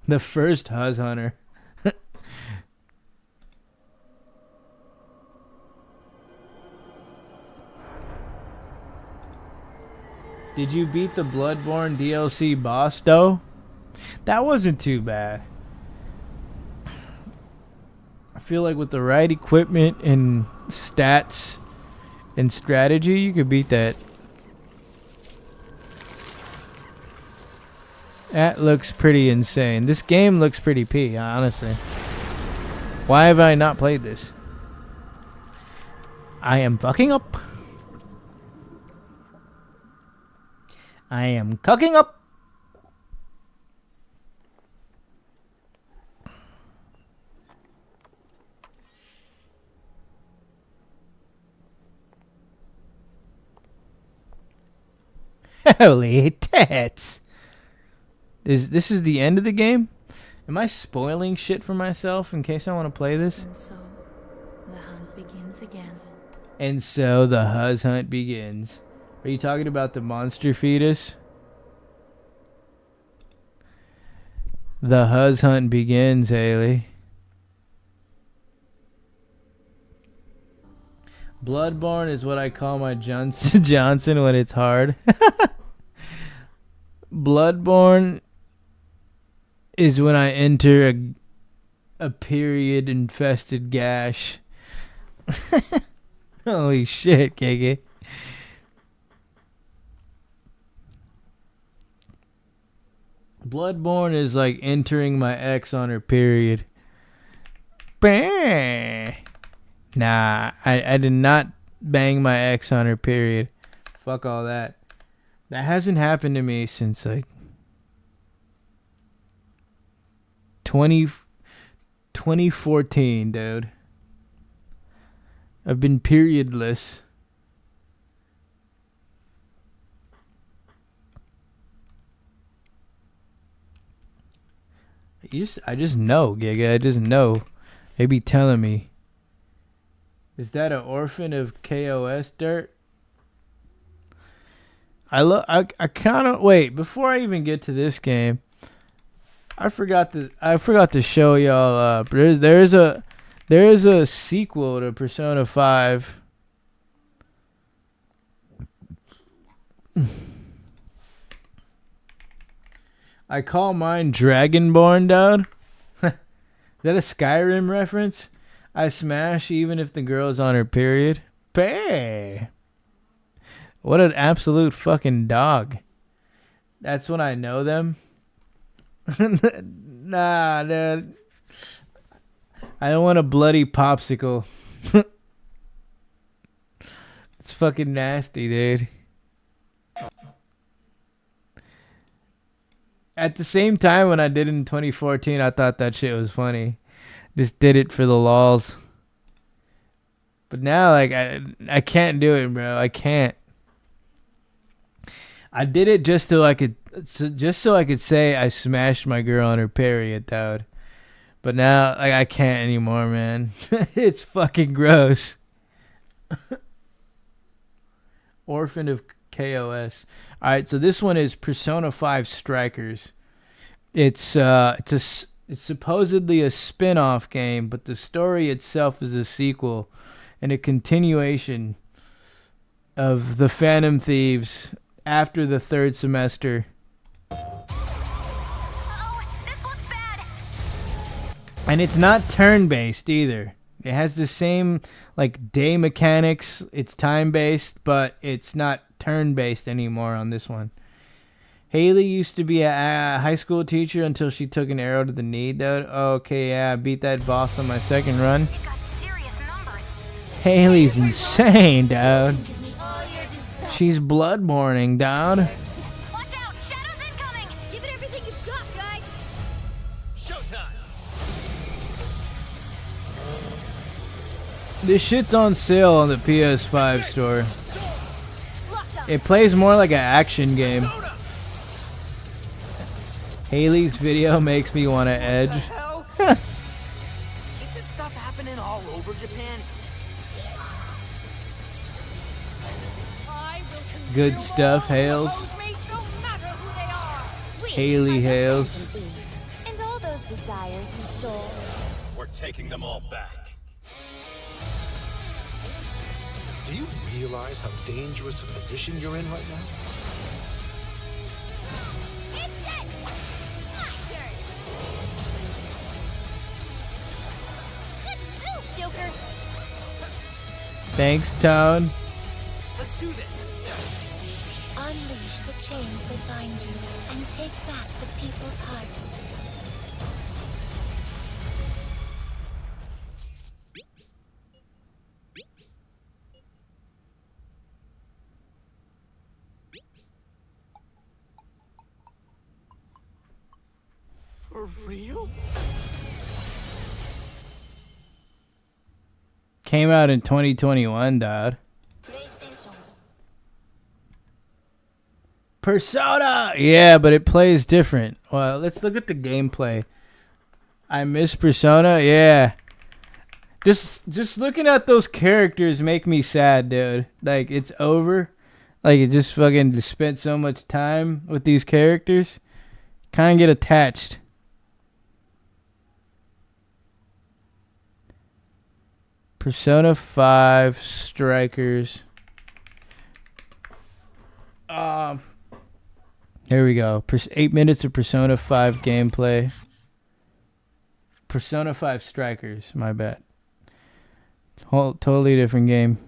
The first Huzz Hunter. Did you beat the Bloodborne DLC boss, though? That wasn't too bad. I feel like with the right equipment and stats and strategy, you could beat that. That looks pretty insane. This game looks pretty P, honestly. Why have I not played this? I am fucking up. I am cooking up. Holy tits. This is the end of the game? Am I spoiling shit for myself in case I want to play this? And so the hunt begins again. And so the Huzz hunt begins. Are you talking about the monster fetus? The Huzz hunt begins, Haley. Bloodborne is what I call my Johnson when it's hard. Bloodborne is when I enter a period infested gash. Holy shit, KK. Bloodborne is like entering my ex on her period. Bah. Nah, I did not bang my ex on her period. Fuck all that. That hasn't happened to me since like 2014, dude. I've been periodless. I just know, Giga. I just know. They be telling me. Is that an orphan of KOS dirt? I kind of wait before I even get to this game. I forgot to show y'all. There is a sequel to Persona 5. I call mine Dragonborn, dude. Is that a Skyrim reference? I smash even if the girl's on her period. Pay. What an absolute fucking dog. That's when I know them. Nah, dude. I don't want a bloody popsicle. It's fucking nasty, dude. At the same time, when I did it in 2014, I thought that shit was funny. Just did it for the lols. But now, like, I can't do it, bro. I can't. I did it just so I could say I smashed my girl on her period, dude. But now, like, I can't anymore, man. It's fucking gross. Orphan of KOS. All right, so this one is Persona 5 Strikers. It's supposedly a spin-off game, but the story itself is a sequel and a continuation of the Phantom Thieves after the third semester. This looks bad. And it's not turn-based either. It has the same like day mechanics. It's time-based, but it's not turn-based anymore on this one. Haley used to be a high school teacher until she took an arrow to the knee, dude. Okay, yeah, I beat that boss on my second run. We've got serious numbers. Haley's insane, dude. She's bloodborning, dude. Watch out! Shadows incoming! Give it everything you've got, guys! This shit's on sale on the PS5 store. It plays more like an action game. Haley's video makes me want to edge. Is this stuff happening all over Japan? Good stuff, Hales. Haley Hales. And all those desires you stole. We're taking them all back. Do you realize how dangerous a position you're in right now? Joker. Thanks, Tone. Let's do this. Unleash the chains that bind you and take back the people's hearts. For real? Came out in 2021, dude. Persona! Yeah, but it plays different. Well, let's look at the gameplay. I miss Persona? Yeah. Just looking at those characters make me sad, dude. Like, it's over. Like, it just fucking spent so much time with these characters. Kind of get attached. Persona 5 Strikers. Here we go. 8 minutes of Persona 5 gameplay. Persona 5 Strikers. My bad. Totally different game.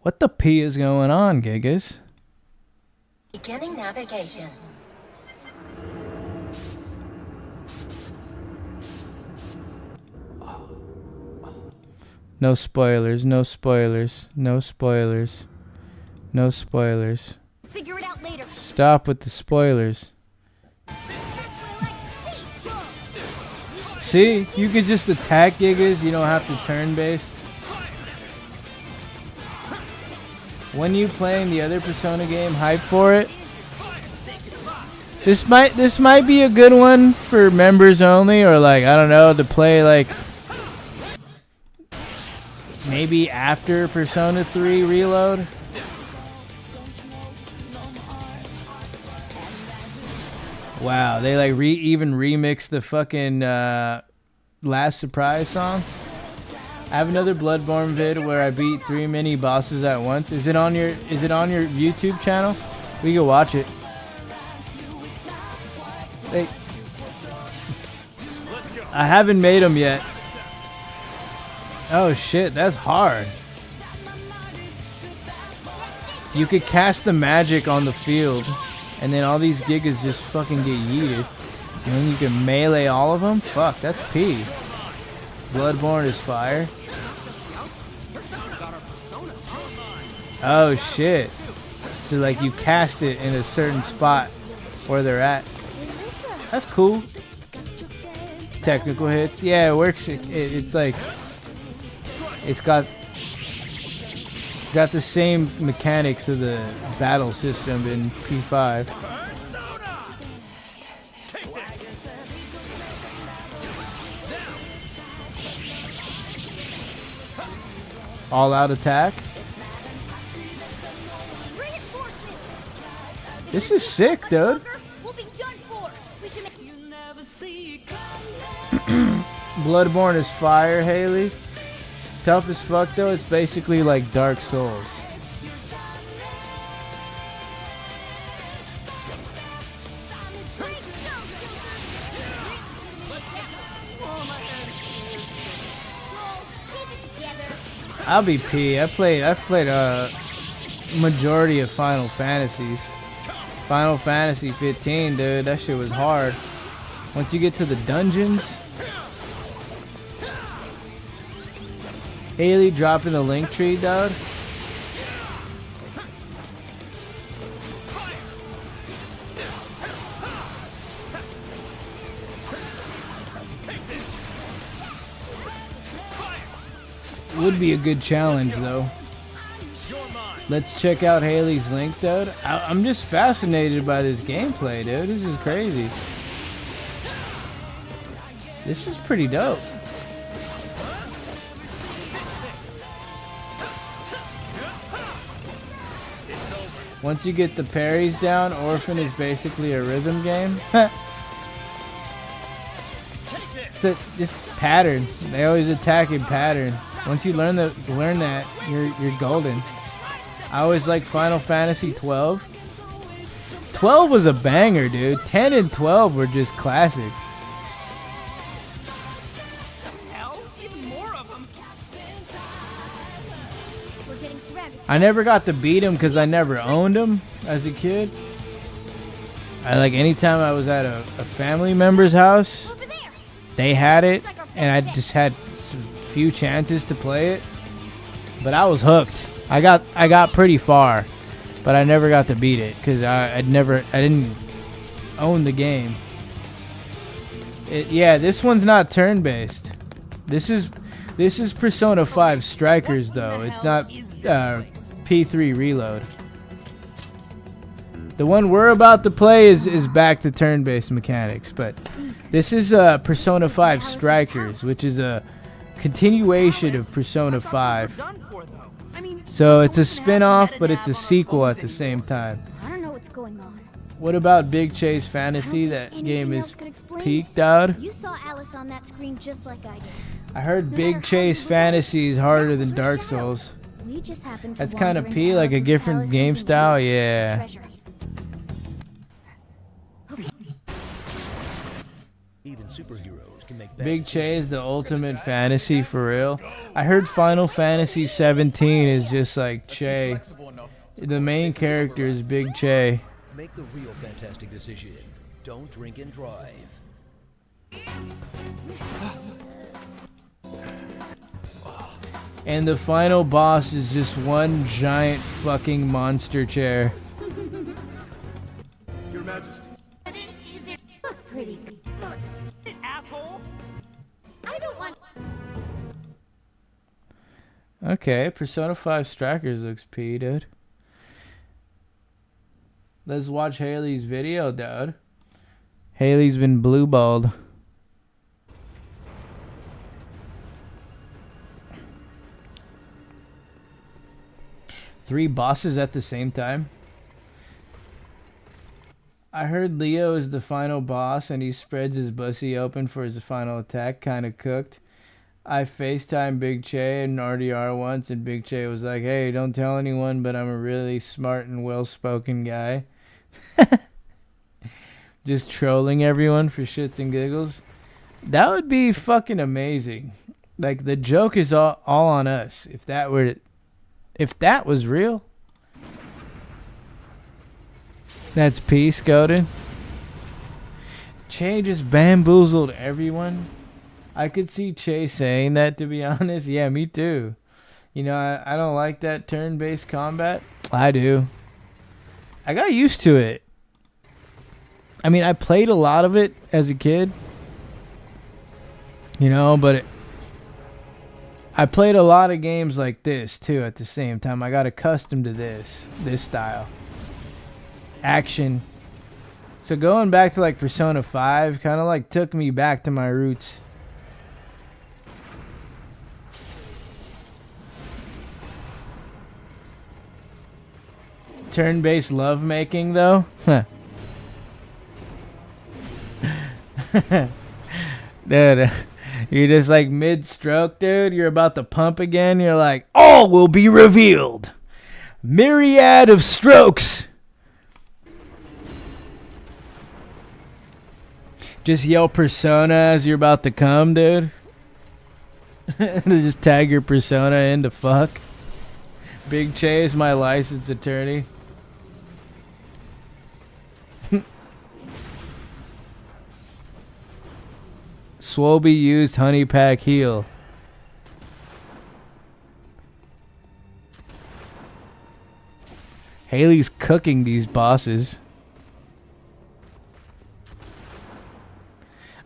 What the P is going on, Gigas? Beginning navigation. No spoilers, no spoilers, no spoilers, no spoilers. Figure it out later. Stop with the spoilers. See, you could just attack Gigas, you don't have to turn base. When you playing the other Persona game, hype for it. This might be a good one for members only, or like, I don't know, to play like maybe after Persona 3 Reload. Wow, they like even remixed the fucking Last Surprise song. I have another Bloodborne vid where I beat 3 mini bosses at once. Is it on your YouTube channel? We can watch it. Hey. I haven't made them yet. Oh shit, that's hard. You could cast the magic on the field, and then all these gigas just fucking get yeeted. And then you can melee all of them? Fuck, that's P. Bloodborne is fire. Oh shit. So like you cast it in a certain spot where they're at. That's cool. Technical hits. Yeah, it works. It's like it's got the same mechanics of the battle system in P5. All out attack. This is sick, dude. Bloodborne is fire, Haley. Tough as fuck though. It's basically like Dark Souls. I'll be P. I've played a majority of Final Fantasies. Final Fantasy 15, dude, that shit was hard. Once you get to the dungeons. Haley dropping the link tree, dude. Would be a good challenge though. Let's check out Haley's link, dude. I'm just fascinated by this gameplay, dude. This is crazy. This is pretty dope. Once you get the parries down, Orphan is basically a rhythm game. This pattern. They always attack in pattern. Once you learn that, you're golden. I always like Final Fantasy 12. 12 was a banger, dude. 10 and 12 were just classic. I never got to beat him because I never owned him as a kid. I anytime I was at a family member's house, they had it, and I just had a few chances to play it. But I was hooked. I got pretty far, but I never got to beat it because I didn't own the game. Yeah, this one's not turn-based. This is Persona 5 Strikers though. It's not P3 Reload. The one we're about to play is back to turn-based mechanics, but this is Persona 5 Strikers, which is a continuation of Persona 5. So it's a spin-off, but it's a sequel at the same time. I don't know what's going on. What about Big Chase Fantasy? That game is peaked out. You saw Alice on that screen just like I did. I heard Big Chase Fantasy is harder than Dark Souls. That's kind of P, like a different game style, yeah. Even superheroes can make Big Che is the ultimate fantasy for real. I heard Final Fantasy 17 is just like Che. The main character is Big Che. Make the real fantastic decision. Don't drink and drive. And the final boss is just one giant fucking monster chair. Your Majesty. Pretty good. Asshole! I don't want. Okay, Persona 5 Strikers looks P, dude. Let's watch Haley's video, dude. Haley's been blue-balled. Three bosses at the same time? I heard Leo is the final boss and he spreads his bussy open for his final attack, kinda cooked. I FaceTimed Big Che in RDR once and Big Che was like, hey, don't tell anyone, but I'm a really smart and well-spoken guy. Just trolling everyone for shits and giggles. That would be fucking amazing. Like, the joke is all on us. If that was real. That's peace, Godin. Che just bamboozled everyone. I could see Che saying that, to be honest. Yeah, me too. You know, I don't like that turn-based combat. I do. I got used to it. I mean, I played a lot of it as a kid. You know, but I played a lot of games like this, too, at the same time. I got accustomed to this style. Action. So going back to, like, Persona 5 kind of, like, took me back to my roots. Turn-based lovemaking, though? Huh. Dude, you're just like mid-stroke, dude. You're about to pump again. You're like, all will be revealed. Myriad of strokes. Just yell Persona as you're about to come, dude. Just tag your Persona in to fuck. Big Che is my licensed attorney. Swoby used honey pack heal. Haley's cooking these bosses.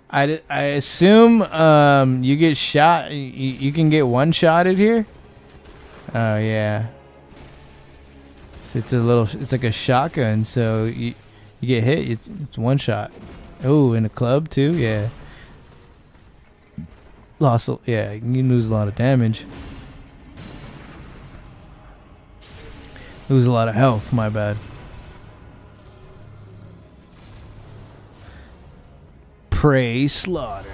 I assume you get shot. You can get one-shotted here. Oh yeah. So it's like a shotgun. So you get hit. It's one shot. Oh, in a club too. Yeah. Yeah, you can lose a lot of damage. Lose a lot of health, my bad. Prey slaughtered.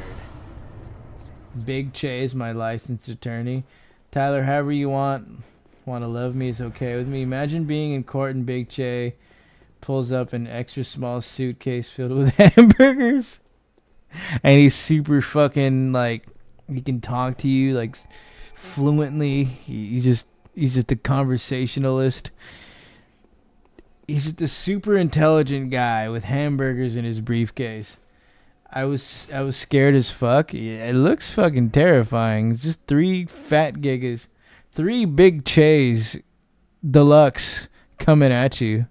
Big Che is my licensed attorney. Tyler, however you want to love me is okay with me. Imagine being in court and Big Che pulls up an extra small suitcase filled with hamburgers. And he's super fucking like, he can talk to you like fluently. He's just a conversationalist. He's just a super intelligent guy with hamburgers in his briefcase. I was scared as fuck. It looks fucking terrifying. It's just 3 fat gigas, 3 Big Che's deluxe coming at you.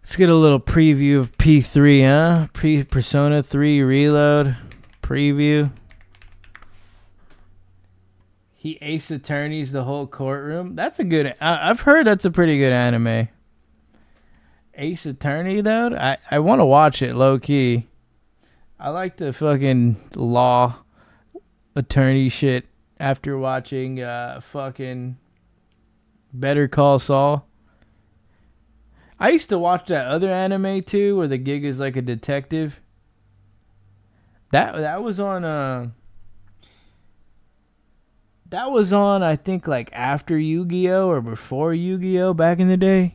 Let's get a little preview of P3, huh? Persona 3 Reload preview. He ace attorneys the whole courtroom. That's a good... I've heard that's a pretty good anime. Ace Attorney, though? I want to watch it, low-key. I like the fucking law attorney shit after watching fucking Better Call Saul. I used to watch that other anime too, where the gig is like a detective. That was on That was on, I think, like after Yu-Gi-Oh or before Yu-Gi-Oh back in the day.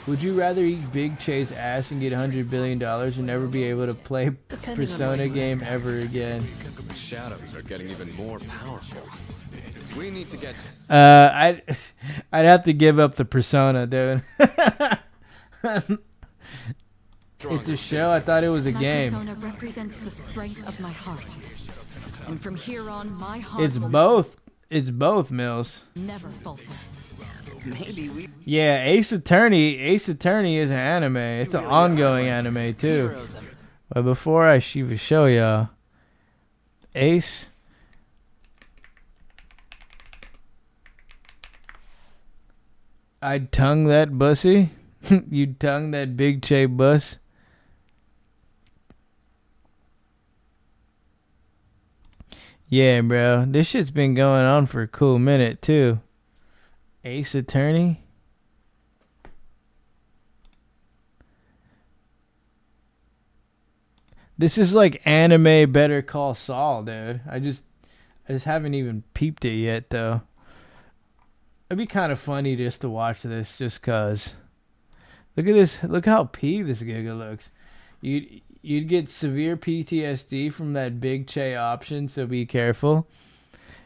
Would you rather eat Big Che's ass and get $100 billion and never be able to play Persona game ever again? The shadows are getting even more powerful. We need to get... I'd have to give up the Persona, dude. It's a show. I thought it was a game. My persona represents the strength of my heart. And from here on, my heart It's both. It's both, Mills. Never falter. Maybe we... Yeah, Ace Attorney. Ace Attorney is an anime. It's an ongoing anime too. But before I even show y'all, Ace. I'd tongue that bussy. You'd tongue that Big Che bus. Yeah, bro. This shit's been going on for a cool minute too. Ace Attorney. This is like anime Better Call Saul, dude. I just haven't even peeped it yet though. It'd be kind of funny just to watch this just cause. Look at this. Look how P this Giga looks. You'd get severe PTSD from that Big Che option, so be careful.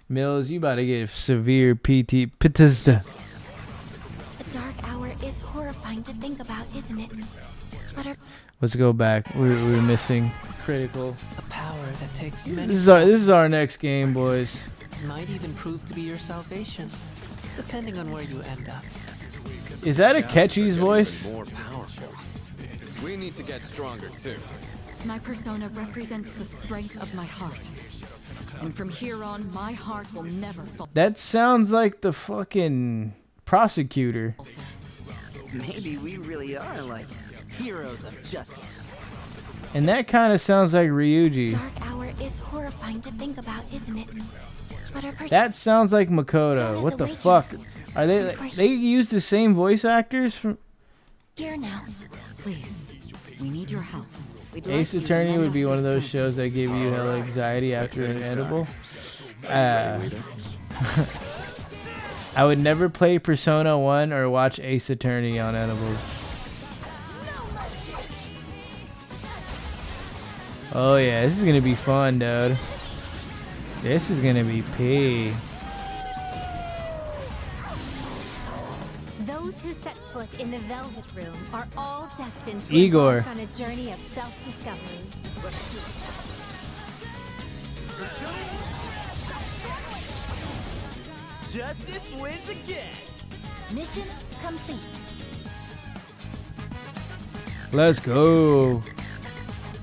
Mills, you about to get severe PTSD. The dark hour is horrifying to think about, isn't it? But Let's go back. We're missing critical. A power that takes many... This is our next game, boys. Might even prove to be your salvation, depending on where you end up. Is that a Ketchy's voice? More powerful. We need to get stronger too. My persona represents the strength of my heart. And from here on, my heart will never falter. That sounds like the fucking prosecutor. Maybe we really are like heroes of justice. And that kind of sounds like Ryuji. dark hour is horrifying to think about, isn't it? But our That sounds like Makoto. What the fuck? Are they use the same voice actors from here now. Please, we need your help. Ace Attorney would be one of those shows that give you hella anxiety after an edible. I would never play Persona 1 or watch Ace Attorney on edibles. Oh yeah, this is gonna be fun, dude. This is gonna be P. Those who set foot in the Velvet Room are all destined to Igor. embark on a journey of self-discovery. Justice wins again. Mission complete. Let's go.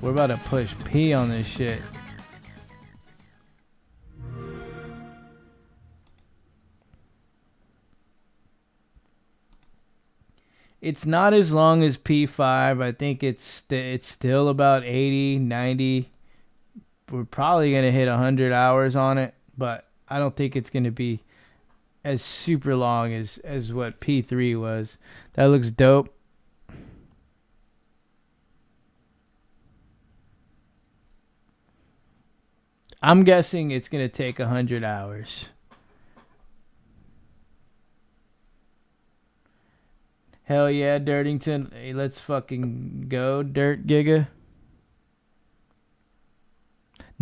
We're about to push P on this shit. It's not as long as P5. I think it's still about 80, 90. We're probably going to hit 100 hours on it, but I don't think it's going to be as super long as what P3 was. That looks dope. I'm guessing it's going to take 100 hours. Hell yeah, Dirtington. Hey, let's fucking go, Dirt Giga.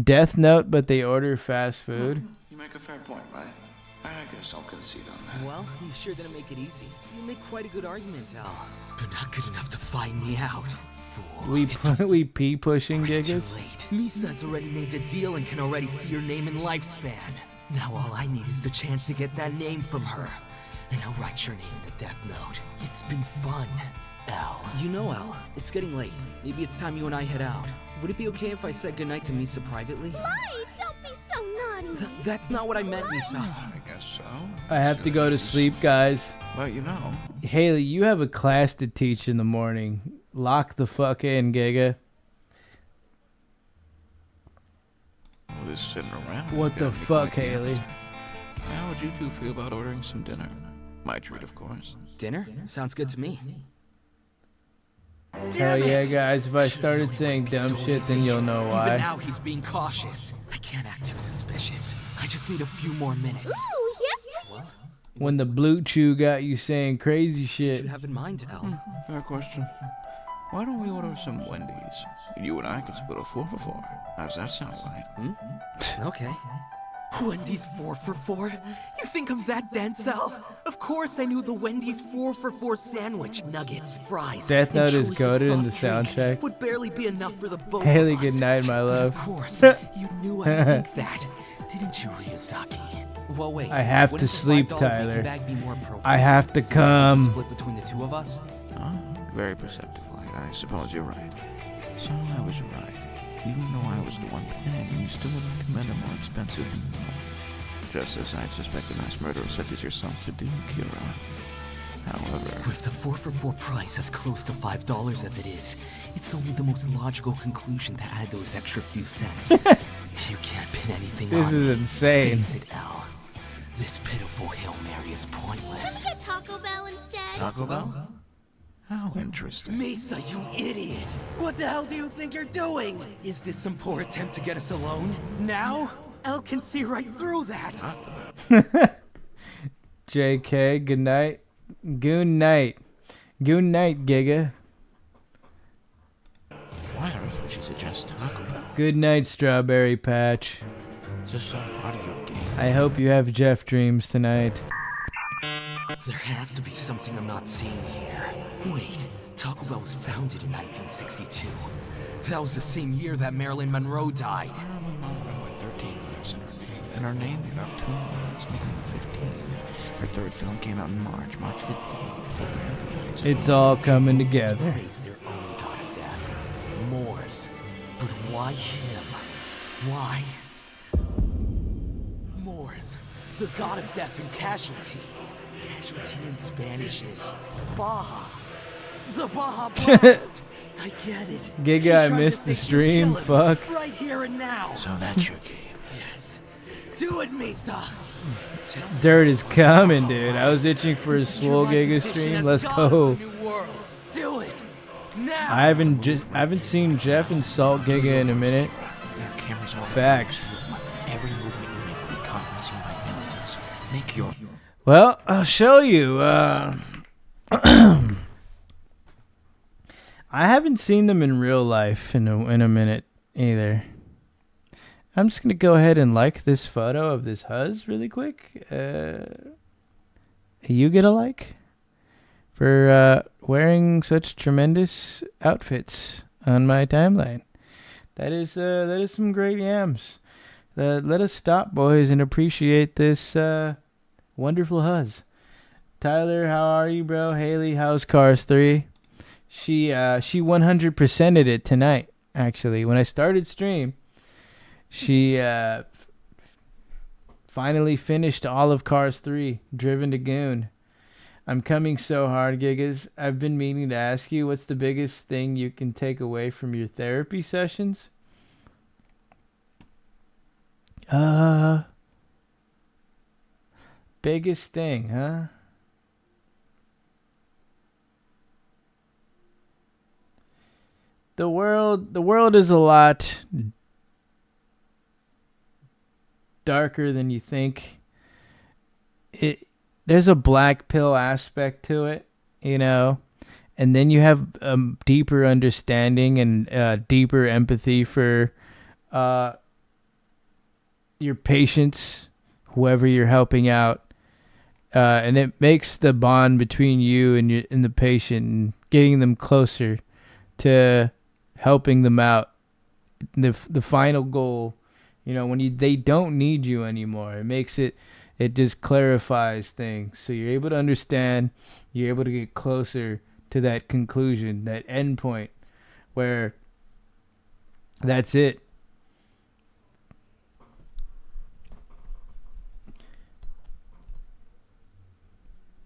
Death Note, but they order fast food. You make a fair point, right? I guess I'll concede on that. Well, you sure didn't make it easy. You make quite a good argument, Al. But not good enough to find me out. Fool. We pee pushing Gigas. Too late. Misa's already made the deal and can already see your name and lifespan. Now all I need is the chance to get that name from her. And I'll write your name in the Death Note. It's been fun, Al. You know, Al, it's getting late. Maybe it's time you and I head out. Would it be okay if I said goodnight to Misa privately? Light, don't be so naughty. That's not what I meant, Misa. I guess so. I have to go to sleep, guys. Well, you know. Haley, you have a class to teach in the morning. Lock the fuck in, Giga. We're just sitting around. What the fuck, Haley? How would you two feel about ordering some dinner? My treat, of course. Dinner? Sounds good to me. Hell yeah, guys. If I started saying dumb shit, then you'll know Even why. now, he's being cautious. I can't act too suspicious. I just need a few more minutes. Ooh, yes, please. When the blue chew got you saying crazy shit. What you have in mind, Al? Fair question. Why don't we order some Wendy's? You and I can split a 4 for 4. How's that sound like? Okay. Wendy's 4 for 4? You think I'm that dense, Al? Of course I knew the Wendy's 4 for 4 sandwich, nuggets, fries. Death Note and is choice goated of in the soft drink soundtrack. Would barely be enough for the both Haley, of us. good night, my love. Of course, you knew I'd think that, didn't you, Ryuzaki? Well, wait. I have to wouldn't the sleep, $5 Tyler. piggy bag be more appropriate? I have to Since come. it's Split between the two of us. Very perceptive, Light. I suppose you're right. So I was right. Even though I was the one paying, you still would recommend a more expensive meal. Just as I'd suspect a mass murderer such as yourself to do, Kira. However... With the 4 for 4 price as close to $5 as it is, it's only the most logical conclusion to add those extra few cents. You can't pin anything This on is me. insane. Face it, Al. This pitiful Hail Mary is pointless. Can we get Taco Bell instead? Taco Bell? How interesting. Mesa, you idiot! What the hell do you think you're doing? Is this some poor attempt to get us alone? Now? Al can see right through that. JK, good night. Good night. Good night, Giga. Why on earth would you suggest Taco Bell? Good night, Strawberry Patch. Is this some part of your game? I hope you have Jeff dreams tonight. There has to be something I'm not seeing here. Wait, Taco Bell was founded in 1962. That was the same year that Marilyn Monroe died. Marilyn Monroe had 13 letters in her name, and her name made up 2 words, making them 15. Her third film came out in March 15th. But where are the odds? It's all coming together. Praise their own god of death, Moors. But why him? Why? Moors, the god of death and casualty. Casualty in Spanish is Baja. The Baja Blast. I get it. Giga, She's I trying to missed the say you stream. kill him, Fuck. right here and now. So that's your game. Yes. Do it, Mesa. Dirt is coming, dude. I was itching for a swole Giga stream. Let's go. Do it. Now. I haven't seen Jeff insult Giga in a minute. There are cameras all over Facts. this room. Every movement you make will be caught and seen by millions. Make your... Well, I'll show you. I haven't seen them in real life in a minute either. I'm just gonna go ahead and like this photo of this Huz really quick. You get a like for wearing such tremendous outfits on my timeline. That is some great yams. Let us stop, boys, and appreciate this wonderful Huz. Tyler, how are you, bro? Haley, how's Cars 3? She 100%ed it tonight, actually. When I started stream, she finally finished all of Cars 3, Driven to Goon. I'm coming so hard, Gigas. I've been meaning to ask you, what's the biggest thing you can take away from your therapy sessions? Biggest thing, huh? The world is a lot darker than you think. There's a black pill aspect to it, you know, and then you have a deeper understanding and deeper empathy for your patients, whoever you're helping out, and it makes the bond between you and the patient and getting them closer to helping them out. The final goal, you know, when they don't need you anymore, it just clarifies things. So you're able to understand, you're able to get closer to that conclusion, that end point where that's it.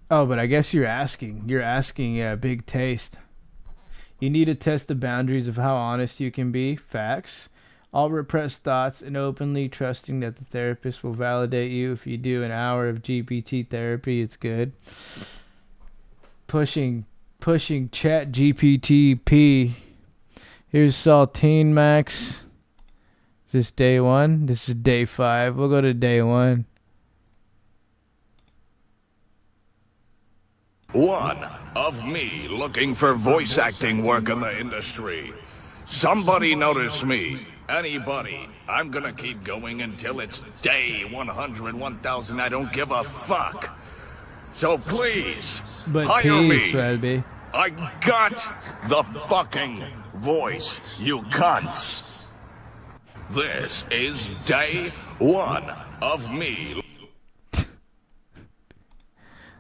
Oh, but I guess you're asking Big Taste. You need to test the boundaries of how honest you can be. Facts. All repressed thoughts and openly trusting that the therapist will validate you. If you do an hour of GPT therapy, it's good. Pushing pushing Chat GPT-P. Here's Saltine Max. Is this day 1? This is day 5. We'll go to day 1. One of me looking for voice acting work in the industry. Somebody notice me. Anybody. I'm gonna keep going until it's day 100, 1000. I don't give a fuck. So please, But hire me. Shelby. I got the fucking voice, you cunts. This is day 1 of me.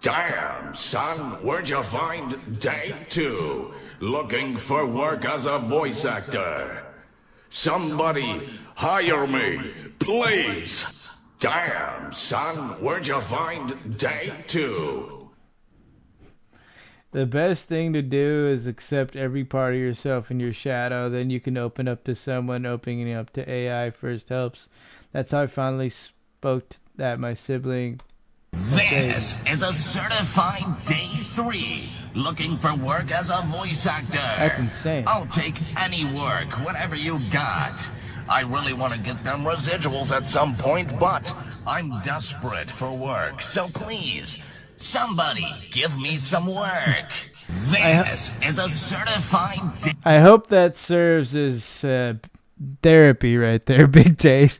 Damn, son, where'd you find day 2? Looking for work as a voice actor. Somebody hire me, please. Damn, son, where'd you find day 2? The best thing to do is accept every part of yourself in your shadow. Then you can open up to someone. Opening up to AI first helps. That's how I finally spoke at my sibling. This is a certified day 3. Looking for work as a voice actor. That's insane. I'll take any work, whatever you got. I really want to get them residuals at some point, but I'm desperate for work. So please, somebody give me some work. This is a certified day. I hope that serves as therapy right there. Big taste.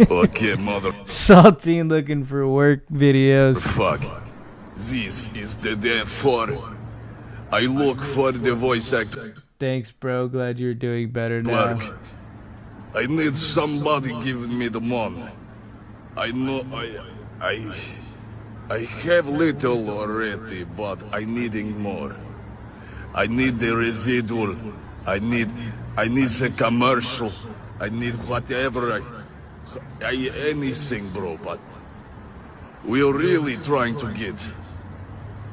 Okay, mother. Saltine looking for work videos. Fuck. This is the day 4. I look for the voice actor. Thanks, bro. Glad you're doing better now. Work. I need somebody giving me the money. I know I have little already, but I needing more. I need the residual. I need a commercial. I need whatever anything, bro, but we're really trying to get.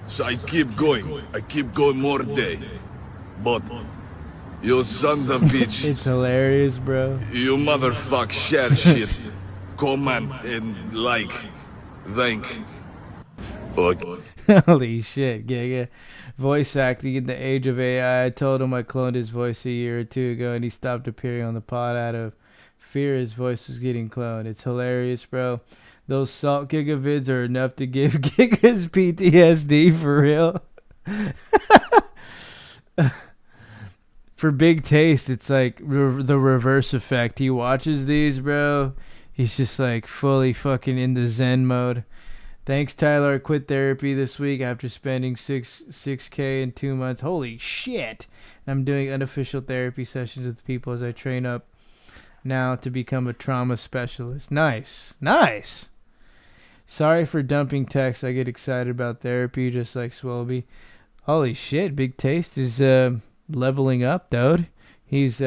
So I keep going more day. But you sons of bitch. It's hilarious, bro. You motherfuck share shit. Comment and like. Thank. Okay. Holy shit, Giga. Voice acting in the age of AI. I told him I cloned his voice a year or 2 ago and he stopped appearing on the pod out of fear his voice was getting cloned. It's hilarious, bro. Those Salt Giga vids are enough to give Giga's PTSD for real. For Big Taste, it's like the reverse effect. He watches these, bro. He's just like fully fucking in the Zen mode. Thanks, Tyler. I quit therapy this week after spending $6K in 2 months. Holy shit. I'm doing unofficial therapy sessions with people as I train up now to become a trauma specialist. Nice. Nice. Sorry for dumping text. I get excited about therapy just like Swelby. Holy shit. Big Taste is leveling up, dude. He's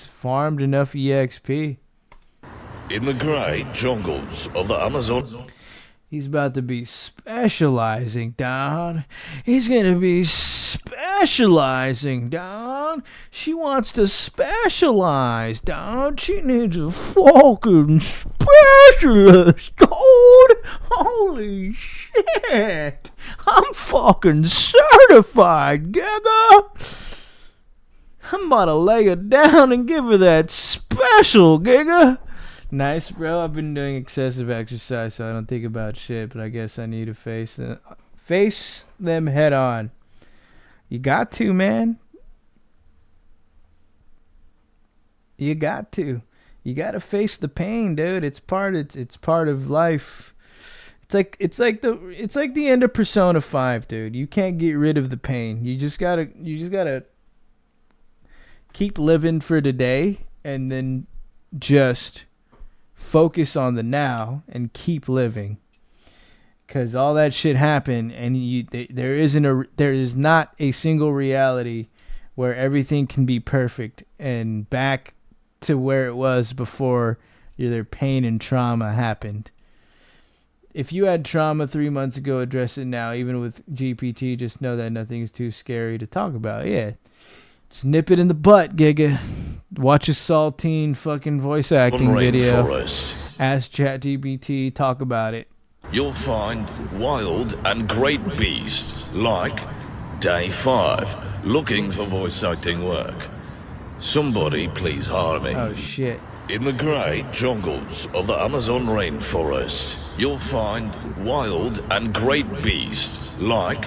farmed enough EXP. In the great jungles of the Amazon. He's about to be specializing, dog. He's going to be specializing, dog. She wants to specialize, dog. She needs a fucking specialist, dog. Holy shit. I'm fucking certified, Giga. I'm about to lay it down and give her that special, Giga. Nice, bro. I've been doing excessive exercise, so I don't think about shit, but I guess I need to face them head on. You got to, man. You got to. You got to face the pain, dude. It's part of life. It's like the end of Persona 5, dude. You can't get rid of the pain. You just got to keep living for today and then just focus on the now and keep living, because all that shit happened, and there is not a single reality where everything can be perfect and back to where it was before either pain and trauma happened. If you had trauma 3 months ago, address it now. Even with GPT, just know that nothing is too scary to talk about. Yeah. Just nip it in the butt, Giga. Watch a Saltine fucking voice acting video. Rainforest. Ask ChatGPT, talk about it. You'll find wild and great beasts like Day 5. Looking for voice acting work. Somebody please hire me. Oh shit. In the great jungles of the Amazon rainforest, you'll find wild and great beasts like...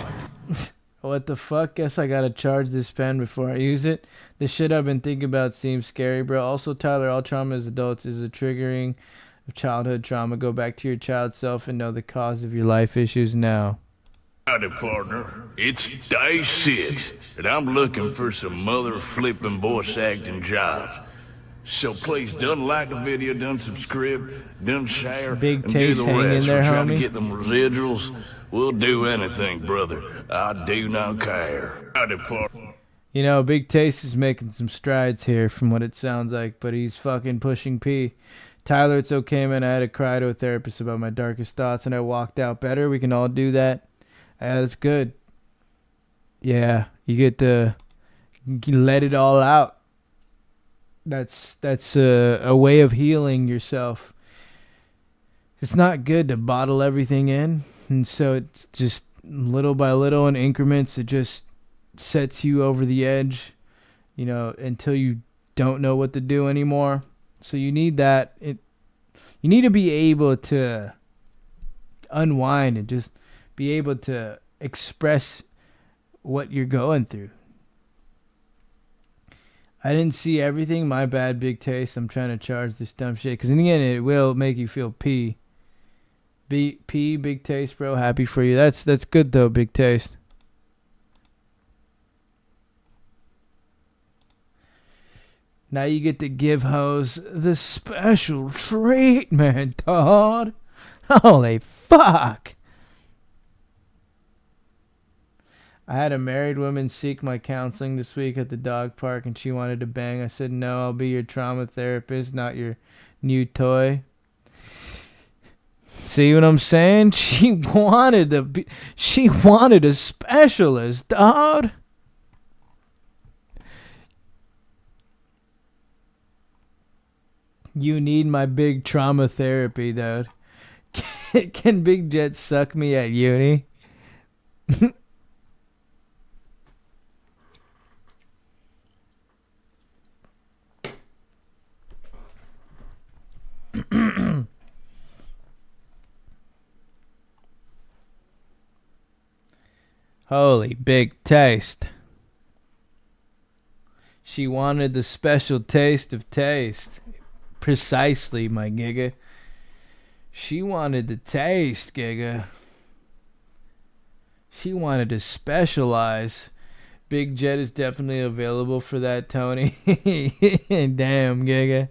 What the fuck? Guess I gotta charge this pen before I use it. The shit I've been thinking about seems scary, bro. Also, Tyler, all trauma as adults is a triggering of childhood trauma. Go back to your child self and know the cause of your life issues now. Howdy, partner. It's day 6, and I'm looking for some mother-flipping voice acting jobs. So please, done like the video, done subscribe, done share, Big and do taste the hanging rest. there, We're trying homie. to get them residuals. We'll do anything, brother. I do not care. Howdy, partner. You know, Big Taste is making some strides here from what it sounds like, but he's fucking pushing P. Tyler, it's okay, man. I had to cry to a therapist about my darkest thoughts, and I walked out better. We can all do that. That's good. Yeah, you get to let it all out. That's a way of healing yourself. It's not good to bottle everything in, and so it's just little by little in increments. It just sets you over the edge, you know, until you don't know what to do anymore. So you need that. You need to be able to unwind and just be able to express what you're going through. I didn't see everything. My bad, Big Taste. I'm trying to charge this dumb shit because in the end it will make you feel pee. Big Taste, bro. Happy for you. That's good though, Big Taste. Now you get to give hoes the special treatment, Todd. Holy fuck. I had a married woman seek my counseling this week at the dog park and she wanted to bang. I said, no, I'll be your trauma therapist, not your new toy. See what I'm saying? She wanted a specialist, dog. You need my big trauma therapy, dude. Can Big Jet suck me at uni? Holy Big Taste. She wanted the special taste of taste. Precisely, my Giga. She wanted the taste, Giga. She wanted to specialize. Big Jet is definitely available for that, Tony. Damn, Giga.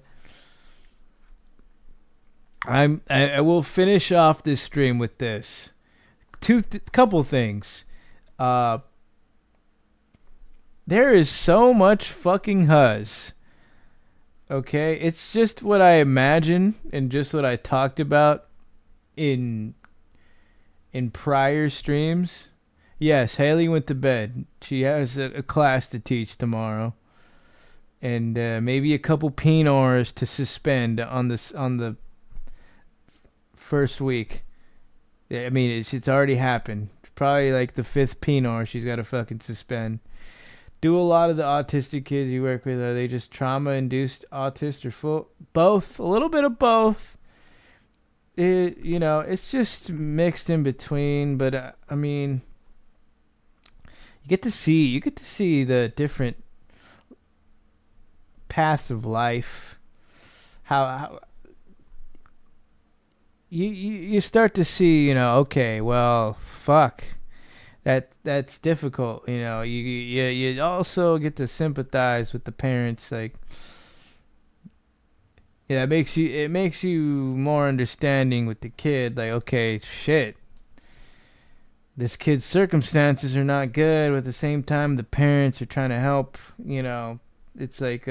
I will finish off this stream with this. Couple things. There is so much fucking huzz. Okay, it's just what I imagine and just what I talked about in prior streams. Yes, Haley went to bed. She has a class to teach tomorrow, and maybe a couple Pinors to suspend on the first week. I mean, it's already happened. Probably like the 5th Pinor she's got to fucking suspend. Do a lot of the autistic kids you work with, are they just trauma-induced autist or full? Both. A little bit of both. It's just mixed in between. But, I mean, you get to see the different paths of life. How you start to see, okay, well, fuck. That's difficult, you also get to sympathize with the parents, like, yeah, it makes you more understanding with the kid, like, okay, shit, this kid's circumstances are not good, but at the same time the parents are trying to help, it's like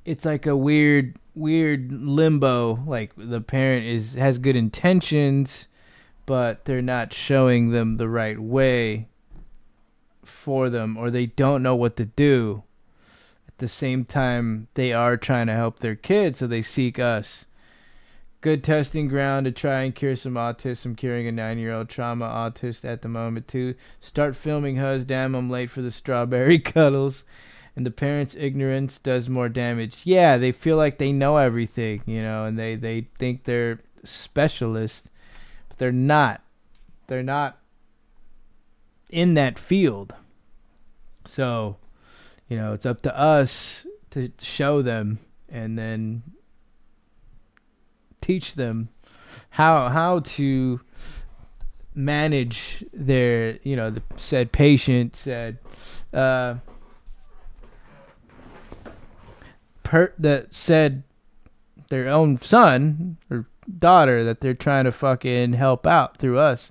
it's like a weird limbo. Like the parent has good intentions, but they're not showing them the right way for them, or they don't know what to do. At the same time, they are trying to help their kids, so they seek us. Good testing ground to try and cure some autism, curing a 9-year-old trauma autist at the moment, too. Start filming Huz, damn, I'm late for the strawberry cuddles. And the parents' ignorance does more damage. Yeah, they feel like they know everything, you know, and they think they're specialists, but they're not. They're not in that field. So, you know, it's up to us to show them and then teach them how to manage their, you know, the said patient, said that said their own son or daughter that they're trying to fucking help out through us.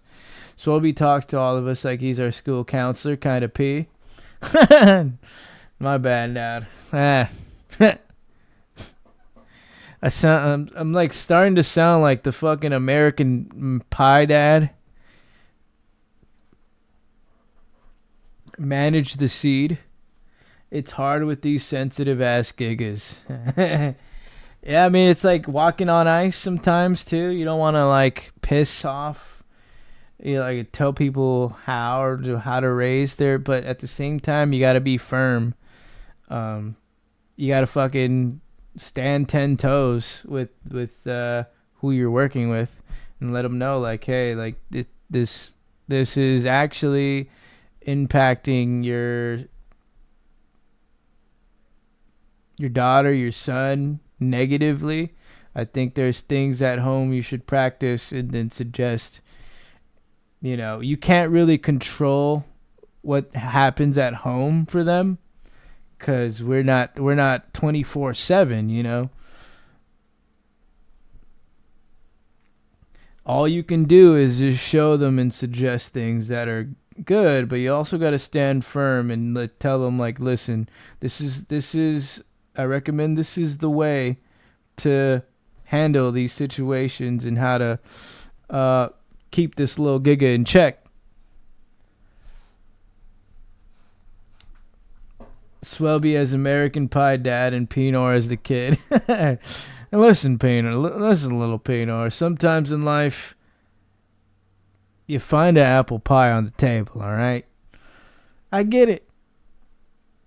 Swobie talks to all of us like he's our school counselor, kind of P. My bad, Dad. I'm like starting to sound like the fucking American Pie dad. Manage the seed. It's hard with these sensitive ass gigas. Yeah, I mean, it's like walking on ice sometimes too. You don't want to like piss off, you know, like tell people how to raise their, but at the same time you got to be firm. You got to fucking stand 10 toes with who you're working with and let them know like, hey, like this is actually impacting your daughter, your son negatively. I think there's things at home you should practice and then suggest. You know, you can't really control what happens at home for them because we're not 24/7, you know. All you can do is just show them and suggest things that are good, but you also got to stand firm and tell them like, listen, this is I recommend this is the way to handle these situations and how to keep this little giga in check. Swelby as American Pie dad and Pinor as the kid. And listen, Pinor, listen, little Pinor. Sometimes in life, you find an apple pie on the table, all right? I get it.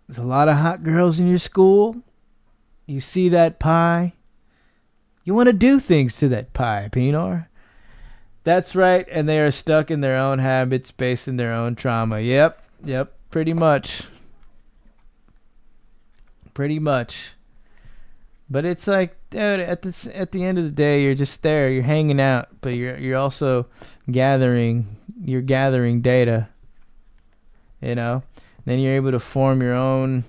There's a lot of hot girls in your school. You see that pie. You want to do things to that pie, Pinor. That's right, and they are stuck in their own habits based in their own trauma. Yep, pretty much. Pretty much. But it's like, dude, at the end of the day, you're just there, you're hanging out, but you're also gathering data. You know? Then you're able to form your own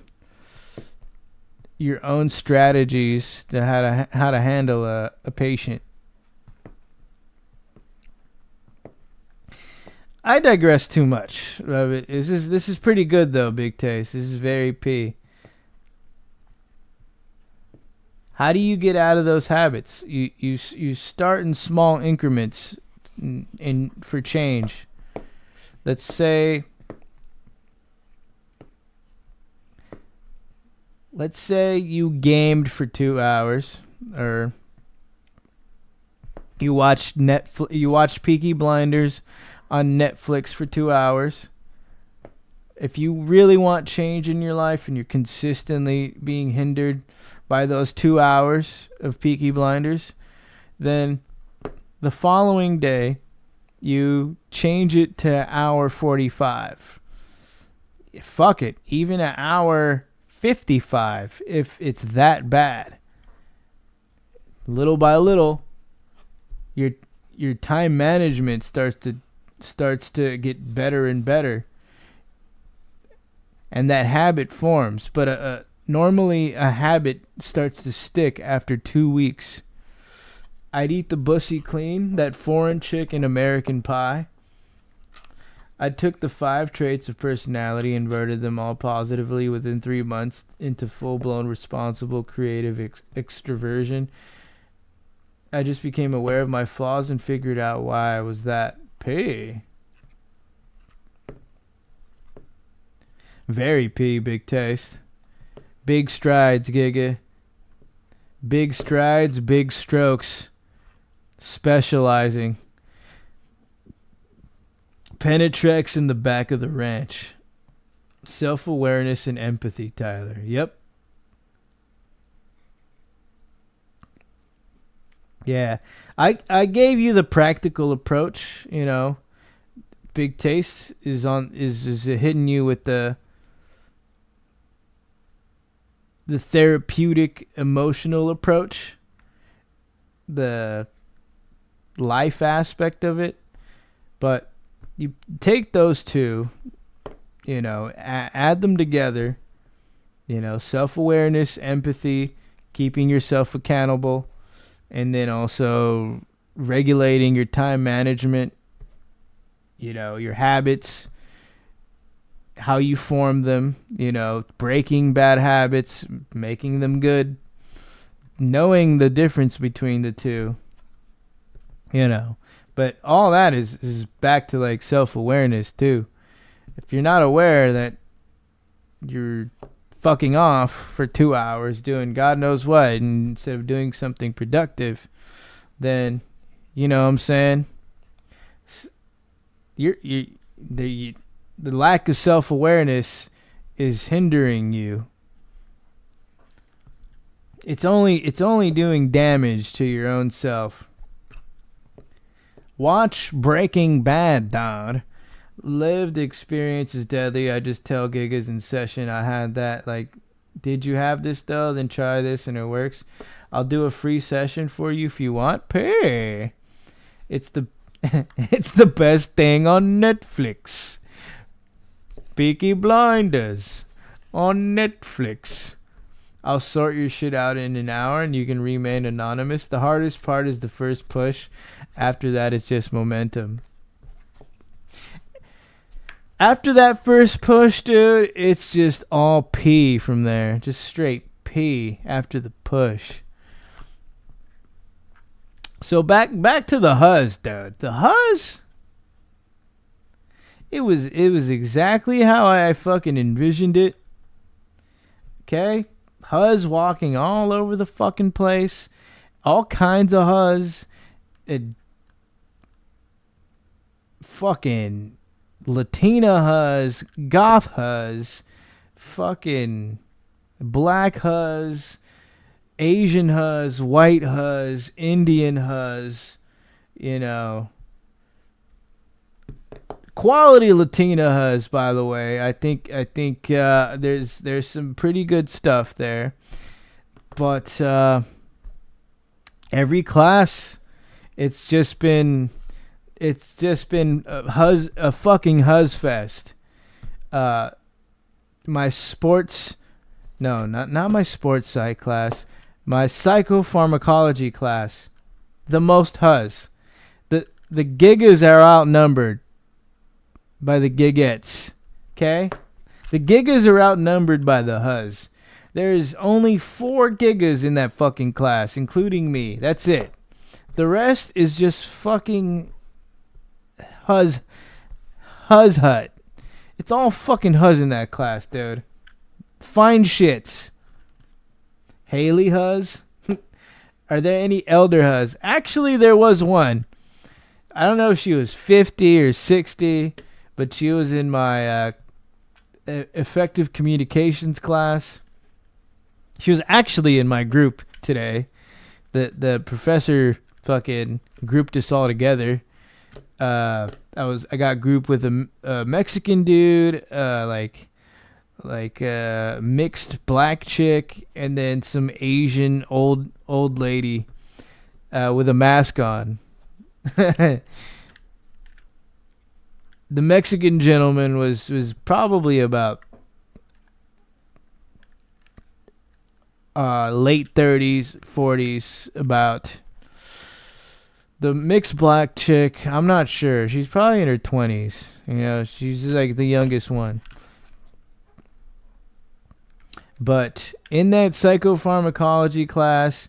strategies to how to handle a patient. I digress too much. This is pretty good though, Big Taste. This is very P. How do you get out of those habits? You start in small increments for change. Let's say you gamed for 2 hours, or you watched Peaky Blinders on Netflix for 2 hours. If you really want change in your life and you're consistently being hindered by those 2 hours of Peaky Blinders, then the following day you change it to hour 45. Fuck it, even an hour 55 if it's that bad. Little by little, your time management starts to get better and better, and that habit forms. But normally a habit starts to stick after 2 weeks. I'd eat the bussy clean, that foreign chick in American Pie. I took the 5 traits of personality, inverted them all positively within 3 months into full-blown responsible creative extroversion. I just became aware of my flaws and figured out why I was that P. Very P, Big Taste. Big strides, Giga. Big strides, big strokes. specializing. Penetrex in the back of the ranch. Self-awareness and empathy, Tyler. Yep. Yeah. I gave you the practical approach, you know. Big Taste is hitting you with the therapeutic emotional approach, the life aspect of it. But you take those two, you know, add them together, you know, self-awareness, empathy, keeping yourself accountable, and then also regulating your time management, you know, your habits, how you form them, you know, breaking bad habits, making them good, knowing the difference between the two, you know. But all that is back to like self-awareness too. If you're not aware that you're fucking off for 2 hours doing God knows what instead of doing something productive, then, you know what I'm saying, the lack of self-awareness is hindering you. It's only doing damage to your own self. Watch Breaking Bad, dog. Lived experience is deadly. I just tell Gigas in session I had that. Like, did you have this though? Then try this and it works. I'll do a free session for you if you want. Pay. It's the it's the best thing on Netflix. Peaky Blinders on Netflix. I'll sort your shit out in an hour and you can remain anonymous. The hardest part is the first push. After that, it's just momentum. After that first push, dude, it's just all P from there. Just straight P after the push. So back to the Huzz, dude. The Huzz, it was exactly how I fucking envisioned it. Okay? Huzz walking all over the fucking place. All kinds of Huzz. Fucking Latina Huzz, goth Huzz, fucking black Huzz, Asian Huzz, white Huzz, Indian Huzz, you know. Quality Latina Huzz, by the way. I think there's some pretty good stuff there. But every class, it's just been a fucking Huzz fest. Not my sports psych class. My psychopharmacology class, the most Huzz. The gigas are outnumbered by the gigettes. Okay? The gigas are outnumbered by the Huzz. There's only 4 gigas in that fucking class, including me. That's it. The rest is just fucking Huzz hut. It's all fucking Huzz in that class, dude. Fine shits. Haley Huzz? Are there any elder Huzz? Actually, there was one. I don't know if she was 50 or 60, but she was in my effective communications class. She was actually in my group today. The professor fucking grouped us all together. I got grouped with a Mexican dude, like mixed black chick, and then some Asian old lady with a mask on. The Mexican gentleman was probably about late 30s, 40s, about. The mixed black chick, I'm not sure. She's probably in her 20s. You know, she's like the youngest one. But in that psychopharmacology class,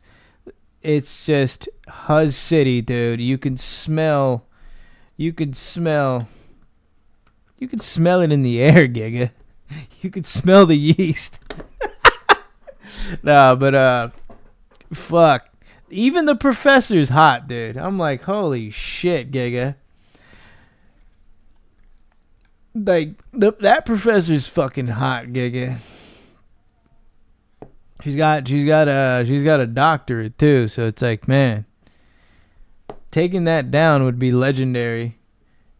it's just Huzz City, dude. You can smell it in the air, Giga. You can smell the yeast. Nah, but fuck. Even the professor's hot, dude. I'm like, holy shit, Giga. Like, that professor's fucking hot, Giga. She's got a doctorate too, so it's like, man, taking that down would be legendary.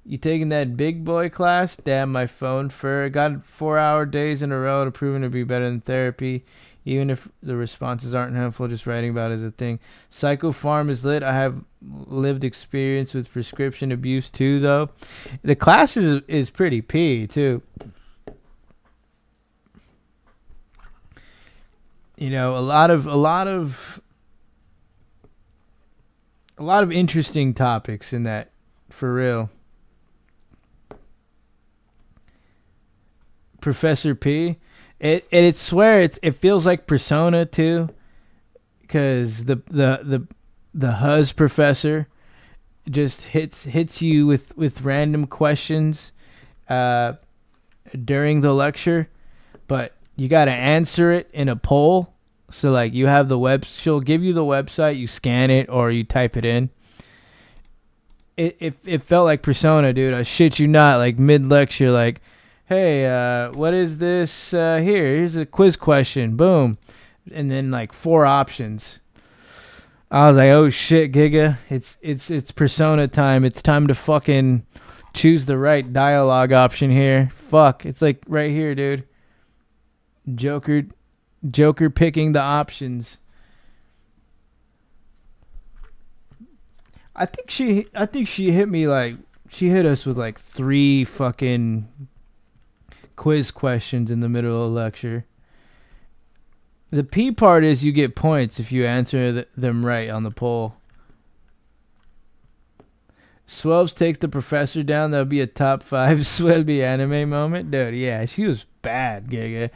You taking that big boy class? Damn, my phone for got 4-hour days in a row to proving to be better than therapy. Even if the responses aren't helpful, just writing about it is a thing. Psycho Farm is lit. I have lived experience with prescription abuse too, though. The class is pretty P too. You know, a lot of interesting topics in that, for real. Professor P. It feels like Persona too, because the Huz professor just hits you with random questions during the lecture, but you got to answer it in a poll. So like you have she'll give you the website, you scan it or you type it in. It felt like Persona, dude. I shit you not. Like mid lecture, like, hey, what is this here's a quiz question, boom, and then like 4 options. I was like, oh shit, Giga, it's Persona time. It's time to fucking choose the right dialogue option here. Fuck, it's like right here, dude. Joker picking the options. I think she hit me like, she hit us with like 3 fucking quiz questions in the middle of the lecture. The P part is you get points if you answer them right on the poll. Swells takes the professor down. That'll be a top 5 Swelby anime moment. Dude, yeah, she was bad, Giga.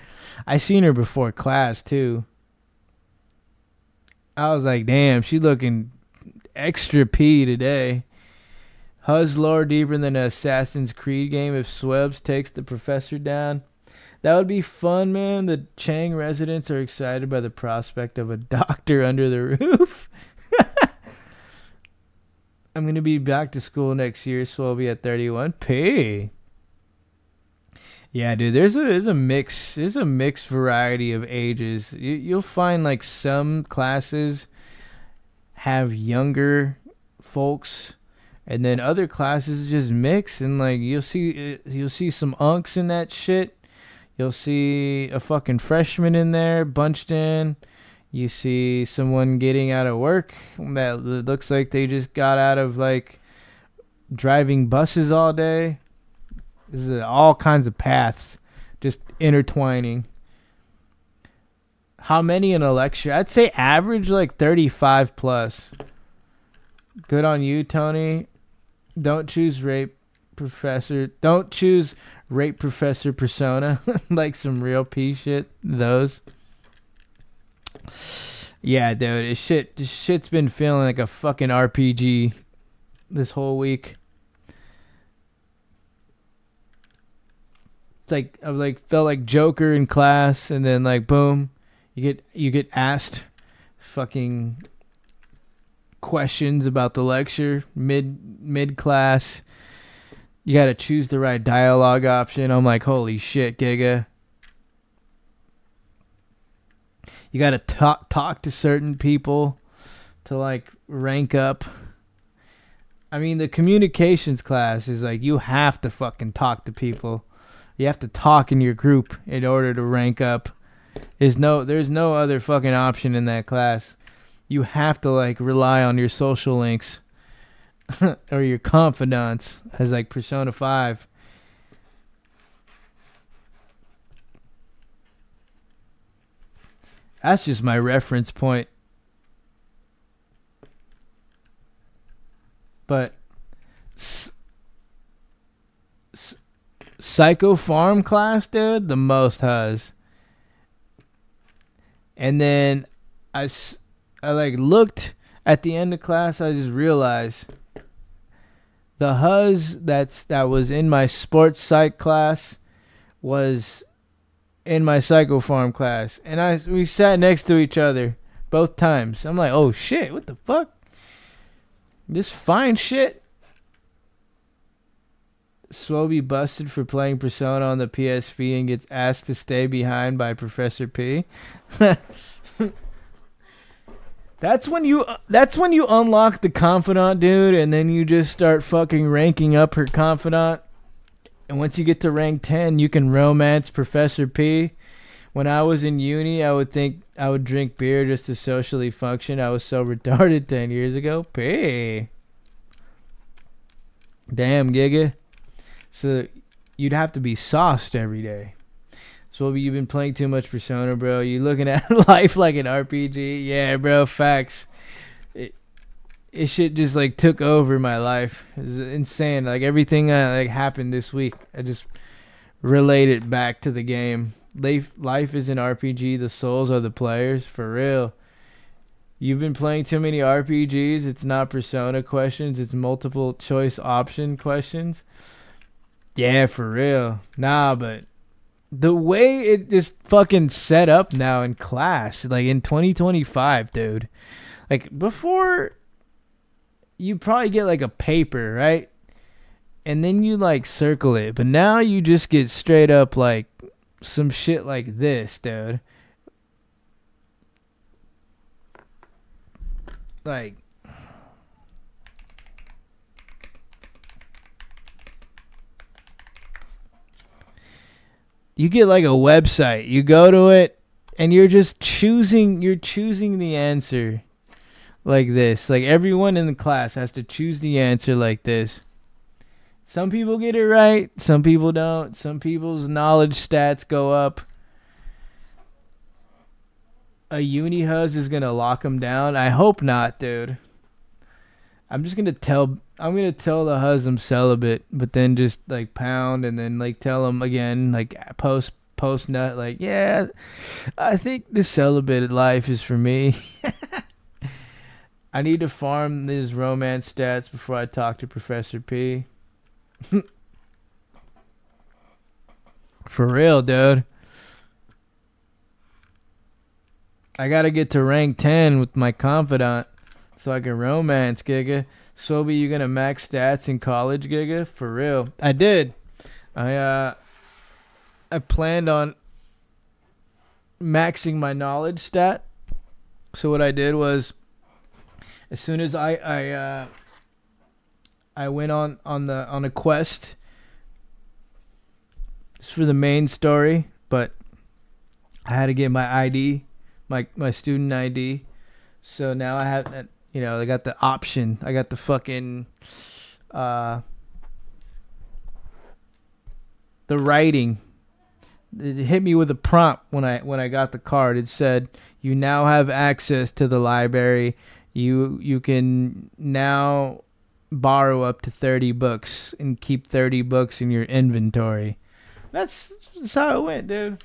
I seen her before class, too. I was like, damn, she looking extra P today. Huz lore deeper than an Assassin's Creed game if Swebs takes the professor down. That would be fun, man. The Chang residents are excited by the prospect of a doctor under the roof. I'm going to be back to school next year, so I'll be at 31P. Yeah, dude, there's a mixed variety of ages. You'll find like some classes have younger folks, and then other classes just mix, and like you'll see some unks in that shit. You'll see a fucking freshman in there bunched in. You see someone getting out of work that looks like they just got out of like driving buses all day. This is all kinds of paths just intertwining. How many in a lecture? I'd say average like 35 plus. Good on you, Tony. Don't choose rape professor. Don't choose rape professor persona. Like some real P shit. Those. Yeah, dude. This shit's been feeling like a fucking RPG this whole week. It's like I like felt like Joker in class, and then like boom, you get asked fucking questions about the lecture mid class. You got to choose the right dialogue option. I'm like, holy shit, Giga. You got to talk to certain people to like rank up. I mean, the communications class is like you have to fucking talk to people. You have to talk in your group in order to rank up. There's no other fucking option in that class. You have to like rely on your social links or your confidants as like Persona 5. That's just my reference point. But Psycho Farm class, dude, the most Huz. And then I like looked at the end of class. I just realized the Huz that was in my sports psych class was in my Psycho Farm class, and we sat next to each other both times. I'm like, oh shit, what the fuck? This fine shit. Swoby busted for playing Persona on the PSP and gets asked to stay behind by Professor P. That's when you unlock the confidant, dude, and then you just start fucking ranking up her confidant. And once you get to rank 10, you can romance Professor P. When I was in uni, I would think I would drink beer just to socially function. I was so retarded 10 years ago. P. Damn, Giga. So you'd have to be sauced every day. So you've been playing too much Persona, bro. You looking at life like an RPG? Yeah, bro. Facts. It shit just like took over my life. It was insane. Like everything like happened this week, I just relate it back to the game. Life is an RPG. The souls are the players. For real. You've been playing too many RPGs. It's not Persona questions. It's multiple choice option questions. Yeah, for real. Nah, but the way it just fucking set up now in class, like in 2025, dude. Like before, you probably get like a paper, right? And then you like circle it. But now you just get straight up like some shit like this, dude. Like, you get like a website. You go to it and you're just choosing the answer like this. Like everyone in the class has to choose the answer like this. Some people get it right, some people don't. Some people's knowledge stats go up. A uni huzz is gonna lock them down. I hope not, dude. I'm gonna tell the huzz I'm celibate, but then just like pound and then like tell them again, like post nut, like, yeah, I think the celibate life is for me. I need to farm these romance stats before I talk to Professor P. For real, dude. I gotta get to rank 10 with my confidant so I can romance, Giga. Sobi, you gonna max stats in college, Giga? For real. I did. I planned on maxing my knowledge stat. So what I did was, as soon as I went on a quest. It's for the main story, but I had to get my ID. My student ID. So now I have that, I got the option. I got the fucking the writing. It hit me with a prompt when I got the card. It said, "You now have access to the library. You can now borrow up to 30 books and keep 30 books in your inventory." That's how it went, dude.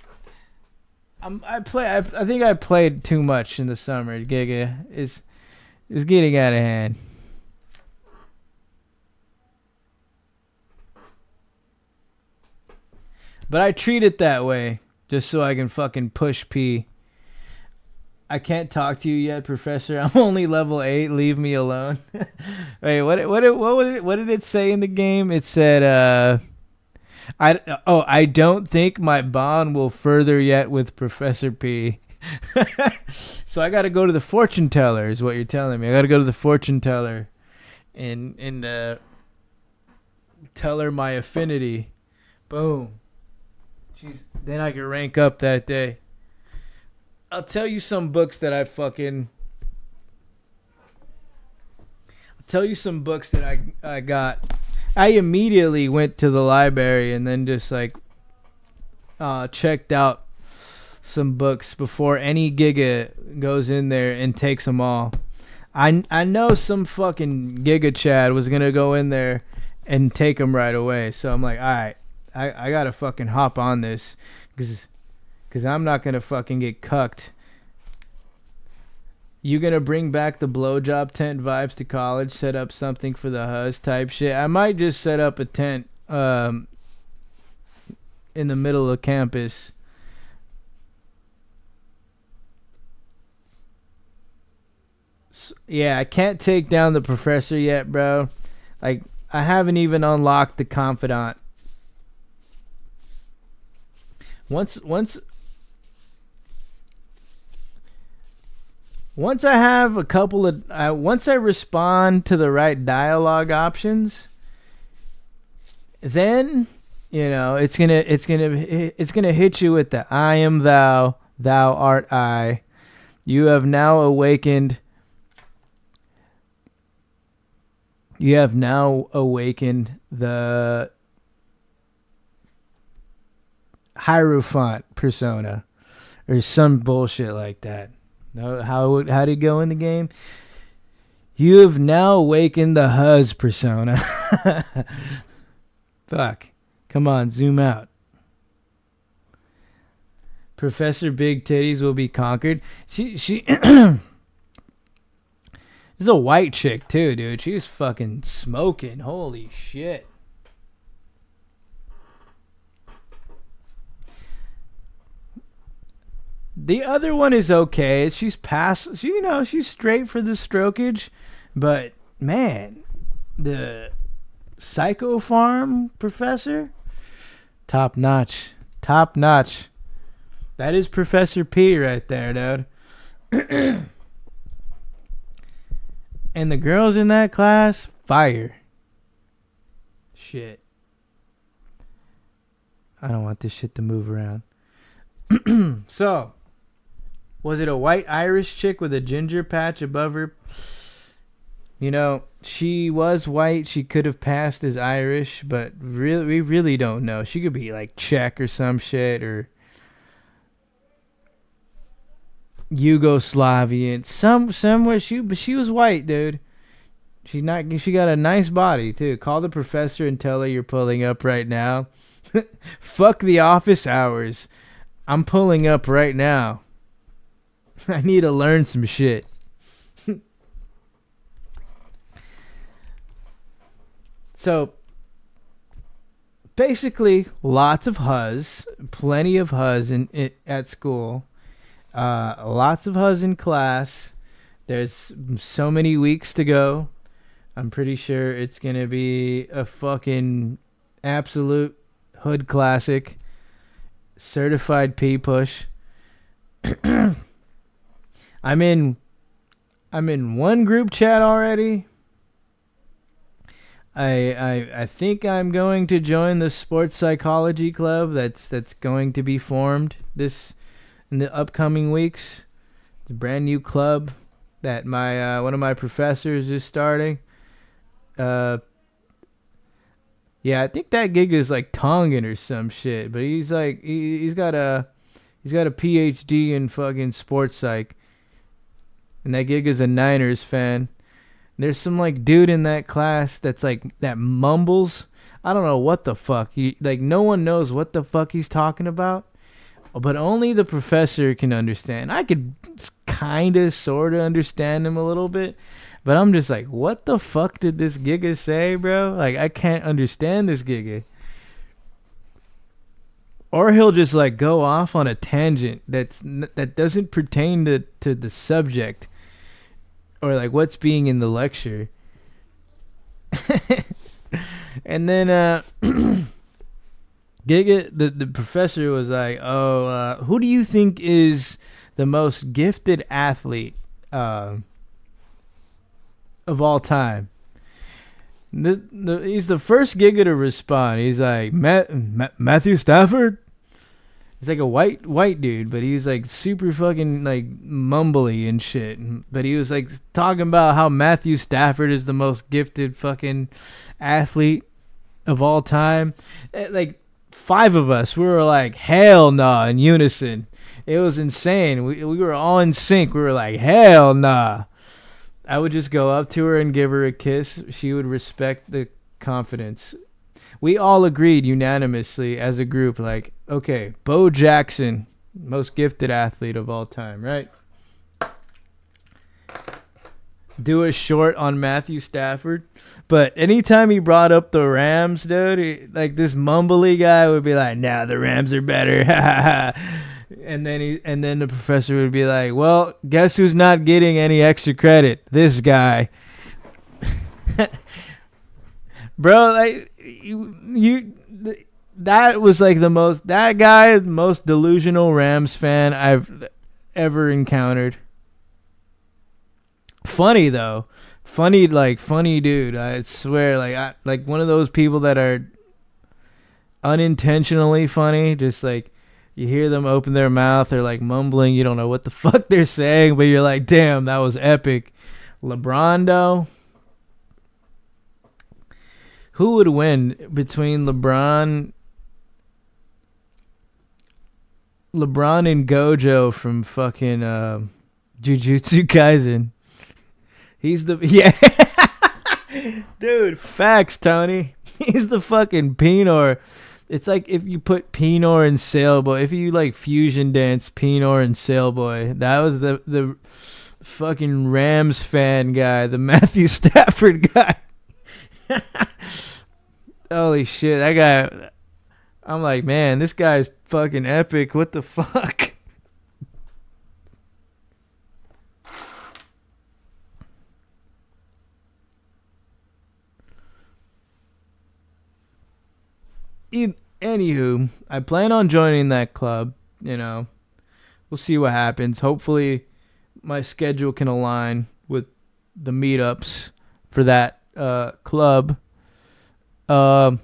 I think I played too much in the summer. Giga is getting out of hand. But I treat it that way just so I can fucking push P. I can't talk to you yet, Professor. I'm only level 8. Leave me alone. Wait, what was it? What did it say in the game? It said, I don't think my bond will further yet with Professor P. So I got to go to the fortune teller, is what you're telling me. I got to go to the fortune teller and tell her my affinity. Boom. Then I can rank up that day. I'll tell you some books that I got. I immediately went to the library and then just like checked out some books before any Giga goes in there and takes them all. I know some fucking Giga Chad was gonna go in there and take them right away. So I'm like, all right, I gotta fucking hop on this because I'm not gonna fucking get cucked. You gonna bring back the blowjob tent vibes to college? Set up something for the huzz type shit? I might just set up a tent in the middle of campus. Yeah, I can't take down the professor yet, bro. Like, I haven't even unlocked the confidant. Once I have a couple of once I respond to the right dialogue options, then it's gonna hit you with the I am thou, thou art I. You have now awakened. You have now awakened the Hierophant persona, or some bullshit like that. How did it go in the game? You have now awakened the Huz persona. Fuck. Come on, zoom out. Professor Big Titties will be conquered. She is a white chick too, dude. She was fucking smoking. Holy shit. The other one is okay. She's she's straight for the strokage, but man, the Psycho Farm professor, top notch. That is Professor P right there, dude. And the girls in that class, fire. Shit. I don't want this shit to move around. So, was it a white Irish chick with a ginger patch above her? She was white. She could have passed as Irish, but we really don't know. She could be like Czech or some shit, or Yugoslavian, somewhere. She was white, dude. She got a nice body too. Call the professor and tell her you're pulling up right now. Fuck the office hours. I'm pulling up right now. I need to learn some shit. So, basically, lots of Huz, plenty of Huz at school, lots of Huz in class. There's so many weeks to go. I'm pretty sure it's going to be a fucking absolute hood classic. Certified P push. I'm in one group chat already. I think I'm going to join the sports psychology club that's going to be formed in the upcoming weeks. It's a brand new club that my one of my professors is starting. Yeah, I think that gig is like Tongan or some shit, but he's like he's got a PhD in fucking sports psych, and that gig is a Niners fan. There's some like dude in that class that's like that mumbles. I don't know what the fuck. No one knows what the fuck he's talking about, but only the professor can understand. I could kind of sort of understand him a little bit, but I'm just like, what the fuck did this Giga say, bro? Like, I can't understand this Giga. Or he'll just like go off on a tangent that doesn't pertain to the subject, or like what's being in the lecture. And then Giga, the professor was like, who do you think is the most gifted athlete of all time? He's the first Giga to respond. He's like, Matthew Stafford? He's like a white dude, but he's like super fucking like mumbly and shit. But he was like talking about how Matthew Stafford is the most gifted fucking athlete of all time. Like 5 of us, we were like, hell nah, in unison. It was insane. We were all in sync. We were like, hell nah. I would just go up to her and give her a kiss. She would respect the confidence. We all agreed unanimously as a group, like, okay, Bo Jackson, most gifted athlete of all time, right? Do a short on Matthew Stafford. But anytime he brought up the Rams, dude, like this mumbly guy would be like, nah, the Rams are better. And then the professor would be like, "Well, guess who's not getting any extra credit? This guy." Bro, like that was like that guy, the most delusional Rams fan I've ever encountered. Funny though. Funny dude. I swear, like one of those people that are unintentionally funny, just like you hear them open their mouth, they're like mumbling, you don't know what the fuck they're saying, but you're like, damn, that was epic. LeBron though, who would win between LeBron and Gojo from fucking Jujutsu Kaisen? He's the dude, facts, Tony. He's the fucking Pinor. It's like if you put Pinor and Sailboy, if you like fusion dance Pinor and Sailboy, that was the fucking Rams fan guy, the Matthew Stafford guy. Holy shit, that guy. I'm like, man, this guy's fucking epic. What the fuck? Anywho, I plan on joining that club. You know, we'll see what happens. Hopefully, my schedule can align with the meetups for that club. On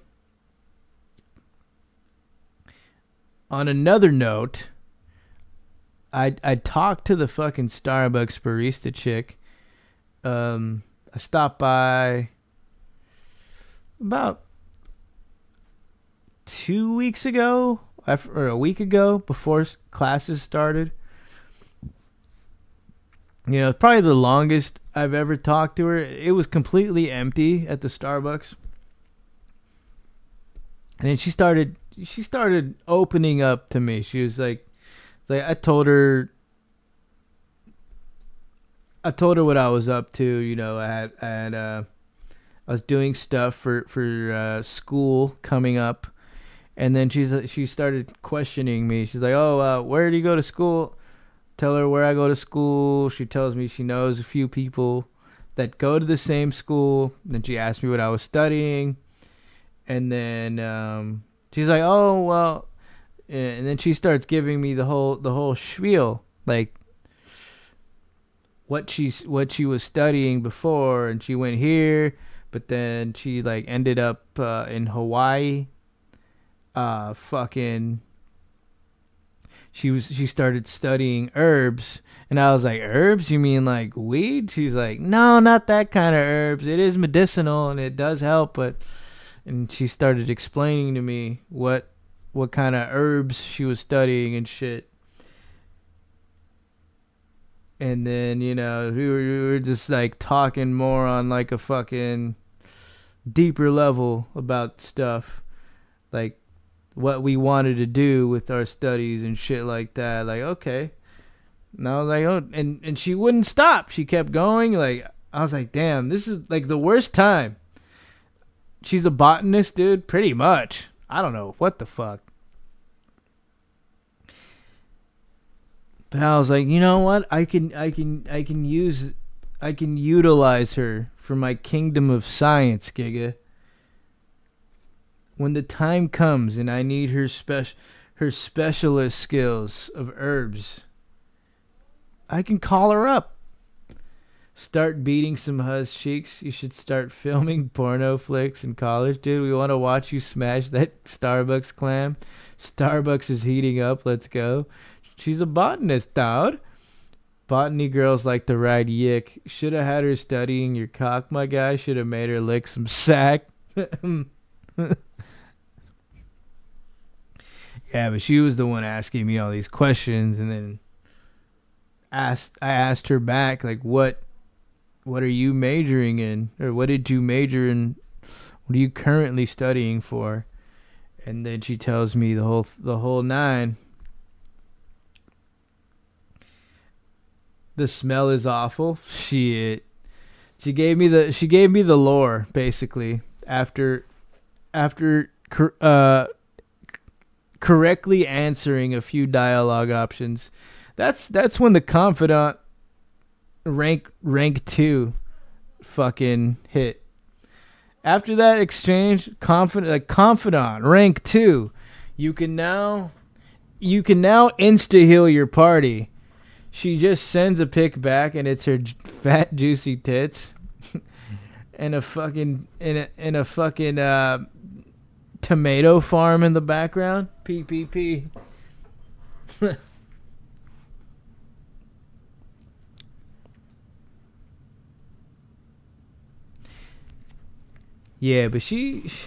another note, I talked to the fucking Starbucks barista chick. I stopped by about 2 weeks ago, or a week ago, before classes started. You know, probably the longest I've ever talked to her. It was completely empty at the Starbucks. And then she started opening up to me. She was like I told her what I was up to. You know, I was doing stuff for school coming up. And then she started questioning me. She's like, "Oh, where do you go to school?" Tell her where I go to school. She tells me she knows a few people that go to the same school. Then she asked me what I was studying. And then she's like, "Oh, well," and then she starts giving me the whole spiel, like what she was studying before, and she went here, but then she like ended up in Hawaii. She started studying herbs, and I was like, "Herbs? You mean like weed?" She's like, "No, not that kind of herbs. It is medicinal and it does help, but." And she started explaining to me what kind of herbs she was studying and shit. And then, you know, we were just like talking more on like a fucking deeper level about stuff, like what we wanted to do with our studies and shit like that. Like, okay. And I was like, oh, and she wouldn't stop. She kept going. Like, I was like, damn, this is like the worst time. She's a botanist, dude, pretty much. I don't know what the fuck. But I was like, you know what? I can utilize her for my kingdom of science, Giga. When the time comes and I need her specialist skills of herbs, I can call her up. Start beating some huzz cheeks. You should start filming porno flicks in college, dude. We want to watch you smash that Starbucks clam. Starbucks is heating up. Let's go. She's a botanist, dude. Botany girls like to ride yick. Should have had her studying your cock, my guy. Should have made her lick some sack. Yeah, but she was the one asking me all these questions, and then I asked her back, like, what are you majoring in? Or what did you major in? What are you currently studying for? And then she tells me the whole nine. The smell is awful. Shit. She gave me the lore, basically. After correctly answering a few dialogue options. That's when the confidant rank 2 fucking hit. After that exchange, confidant rank 2, you can now insta heal your party. She just sends a pic back and it's her fat juicy tits and a fucking tomato farm in the background. PPP. Yeah, but she's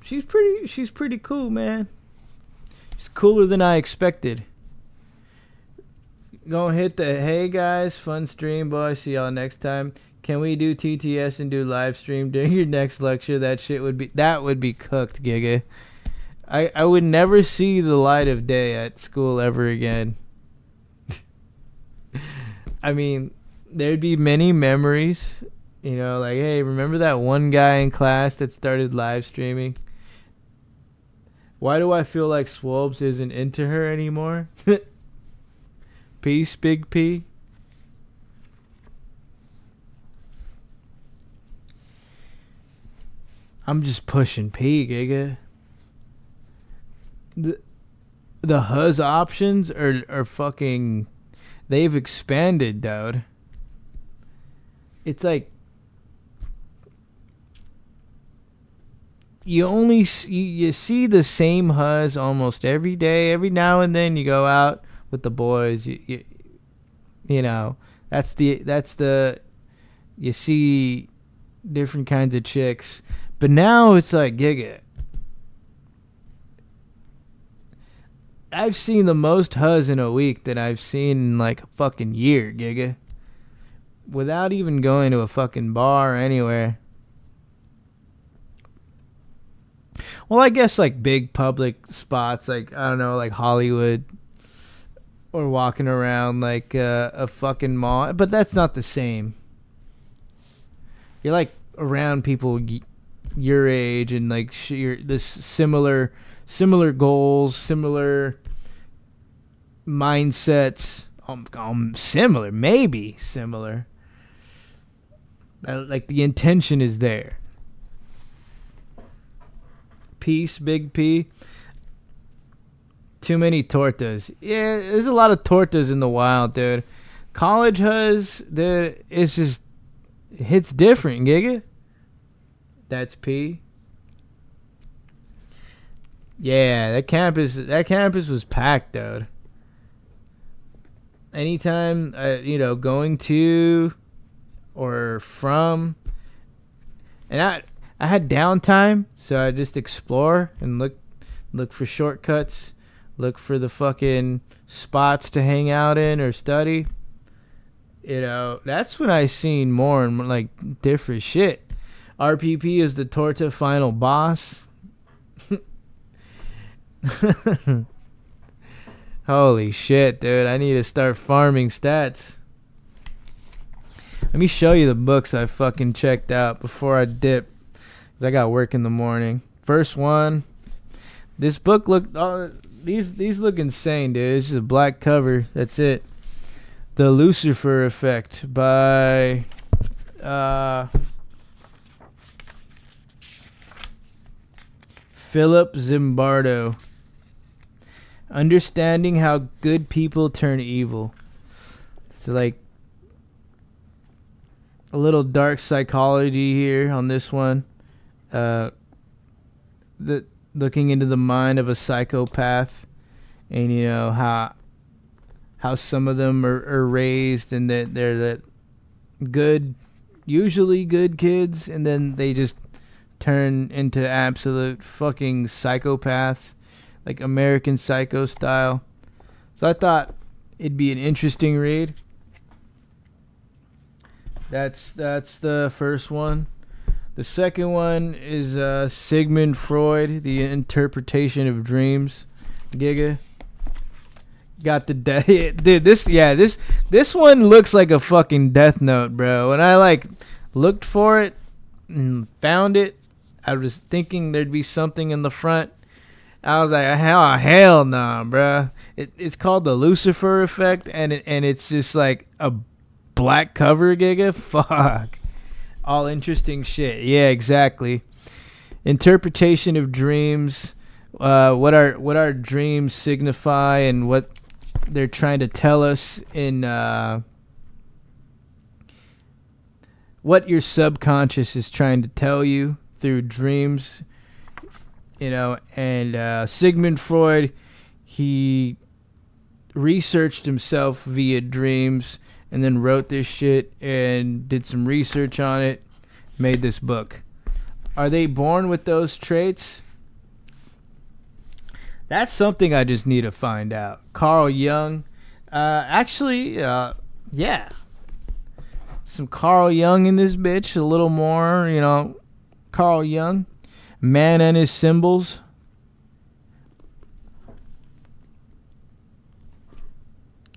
pretty cool, man. She's cooler than I expected. Gonna hit the hey guys, fun stream, boy. See y'all next time. Can we do TTS and do live stream during your next lecture? That would be cooked, Giga. I would never see the light of day at school ever again. I mean, there'd be many memories. You know, like, hey, remember that one guy in class that started live streaming? Why do I feel like Swobes isn't into her anymore? Peace, Big P. I'm just pushing P, Giga. The Huz options are fucking... They've expanded, dude. It's like... You see the same Huz almost every day. Every now and then you go out with the boys. You know, that's the you see different kinds of chicks. But now it's like, Giga, I've seen the most Huz in a week that I've seen in like a fucking year, Giga. Without even going to a fucking bar or anywhere. Well, I guess like big public spots, like, I don't know, like Hollywood, or walking around like a fucking mall. But that's not the same. You're like around people your age and like this similar goals, similar mindsets. Similar, maybe similar. Like the intention is there. Peace, Big P. Too many tortas. Yeah, there's a lot of tortas in the wild, dude. College Huz, dude, it hits different, Giga. That's P. Yeah, that campus was packed, dude. Anytime, going to or from, and I had downtime, so I just explore and look for shortcuts, look for the fucking spots to hang out in or study. You know, that's when I seen more and more, like, different shit. RPP is the Torta final boss. Holy shit, dude. I need to start farming stats. Let me show you the books I fucking checked out before I dip. I got work in the morning. First one. This book these look insane, dude. It's just a black cover. That's it. The Lucifer Effect by Philip Zimbardo. Understanding how good people turn evil. It's like a little dark psychology here on this one. Looking into the mind of a psychopath, and you know how some of them are raised, and that they're that good, usually good kids, and then they just turn into absolute fucking psychopaths, like American Psycho style. So I thought it'd be an interesting read. That's the first one. The second one is Sigmund Freud, The Interpretation of Dreams. Giga. Got the dude. This one looks like a fucking Death Note, bro. When I like looked for it and found it, I was thinking there'd be something in the front, I was like, hell nah, bruh. It's called the Lucifer effect, and it's just like a black cover, Giga. Fuck. All interesting shit. Yeah, exactly. Interpretation of dreams. What our dreams signify and what they're trying to tell us in what your subconscious is trying to tell you through dreams. And Sigmund Freud, he researched himself via dreams and then wrote this shit and did some research on it, made this book. Are they born with those traits? That's something I just need to find out. Carl Jung. Yeah. Some Carl Jung in this bitch. A little more, Carl Jung. Man and his symbols.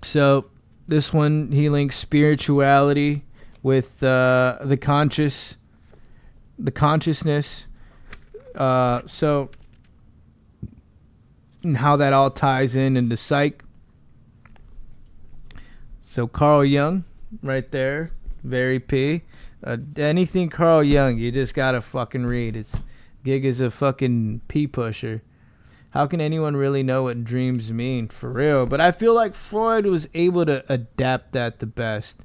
So this one, he links spirituality with the consciousness. So and how that all ties into psych. So Carl Jung, right there, very P. Anything Carl Jung, you just gotta fucking read. Gig is a fucking P pusher. How can anyone really know what dreams mean for real? But I feel like Freud was able to adapt that the best.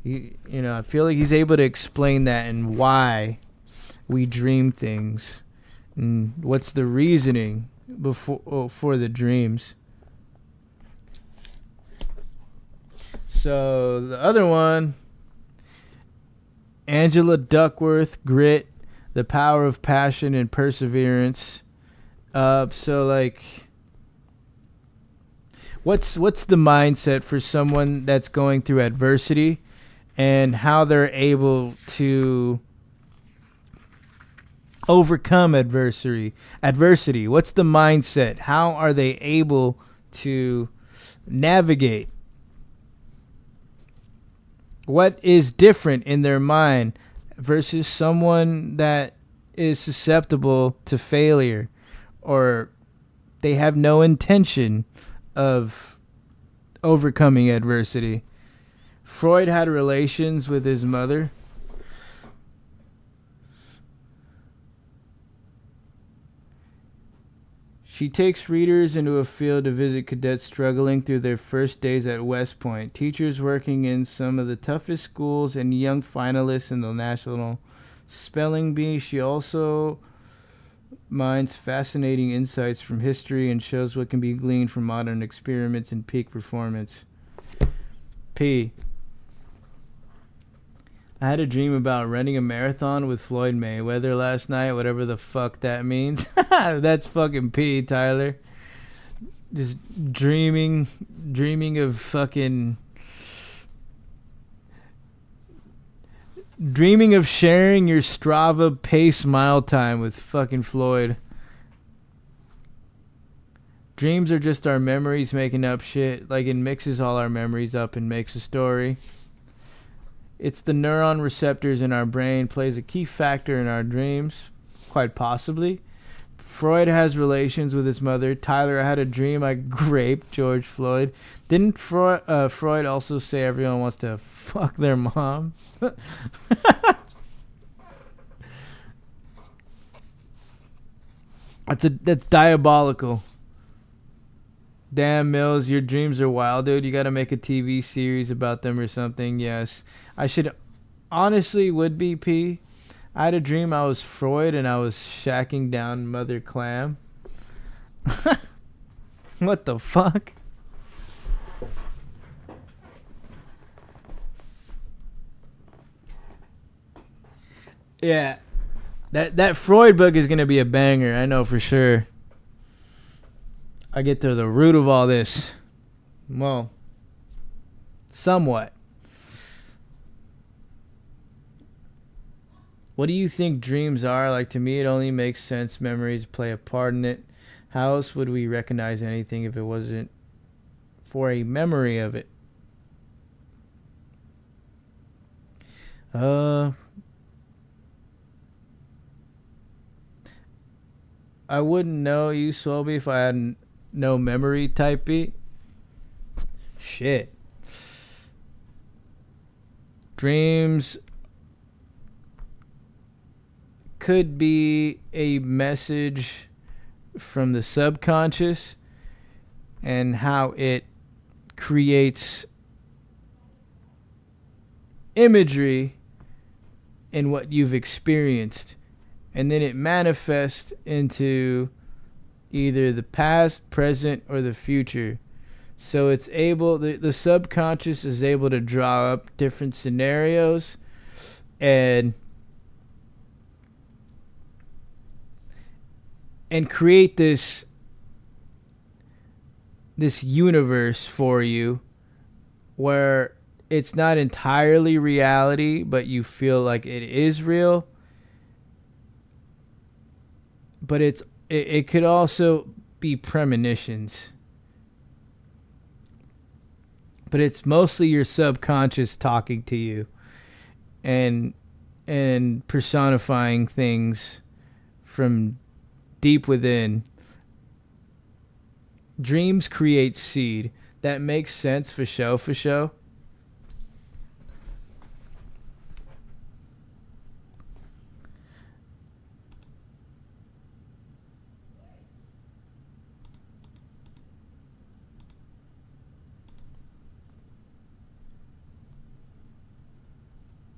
I feel like he's able to explain that and why we dream things and what's the reasoning for the dreams. So the other one, Angela Duckworth, Grit, The Power of Passion and Perseverance. So like, what's the mindset for someone that's going through adversity and how they're able to overcome adversity? What's the mindset? How are they able to navigate? What is different in their mind versus someone that is susceptible to failure, or they have no intention of overcoming adversity? Freud had relations with his mother. She takes readers into a field to visit cadets struggling through their first days at West Point, teachers working in some of the toughest schools, and young finalists in the National Spelling Bee. She also mines fascinating insights from history and shows what can be gleaned from modern experiments in peak performance. P. I had a dream about running a marathon with Floyd Mayweather last night, whatever the fuck that means. That's fucking P, Tyler. Just dreaming of fucking... Dreaming of sharing your Strava pace mile time with fucking Floyd. Dreams are just our memories making up shit. Like, it mixes all our memories up and makes a story. It's the neuron receptors in our brain plays a key factor in our dreams, quite possibly. Freud has relations with his mother. Tyler, I had a dream I raped George Floyd. Didn't Freud also say everyone wants to fuck their mom? That's diabolical. Damn, Mills, your dreams are wild, dude. You gotta make a TV series about them or something. Yes. I should honestly would be P. I had a dream I was Freud and I was shacking down Mother Clam. What the fuck? Yeah. That Freud book is gonna be a banger, I know for sure. I get to the root of all this. Well, somewhat. What do you think dreams are? Like, to me, it only makes sense memories play a part in it. How else would we recognize anything if it wasn't for a memory of it? I wouldn't know you, Swelby, if I had no memory type beat. Shit. Dreams could be a message from the subconscious and how it creates imagery in what you've experienced, and then it manifests into either the past, present, or the future. So it's able, the subconscious is able to draw up different scenarios and create this universe for you where it's not entirely reality, but you feel like it is real. But it could also be premonitions. But it's mostly your subconscious talking to you and personifying things from deep within. Dreams create seed. That makes sense for show.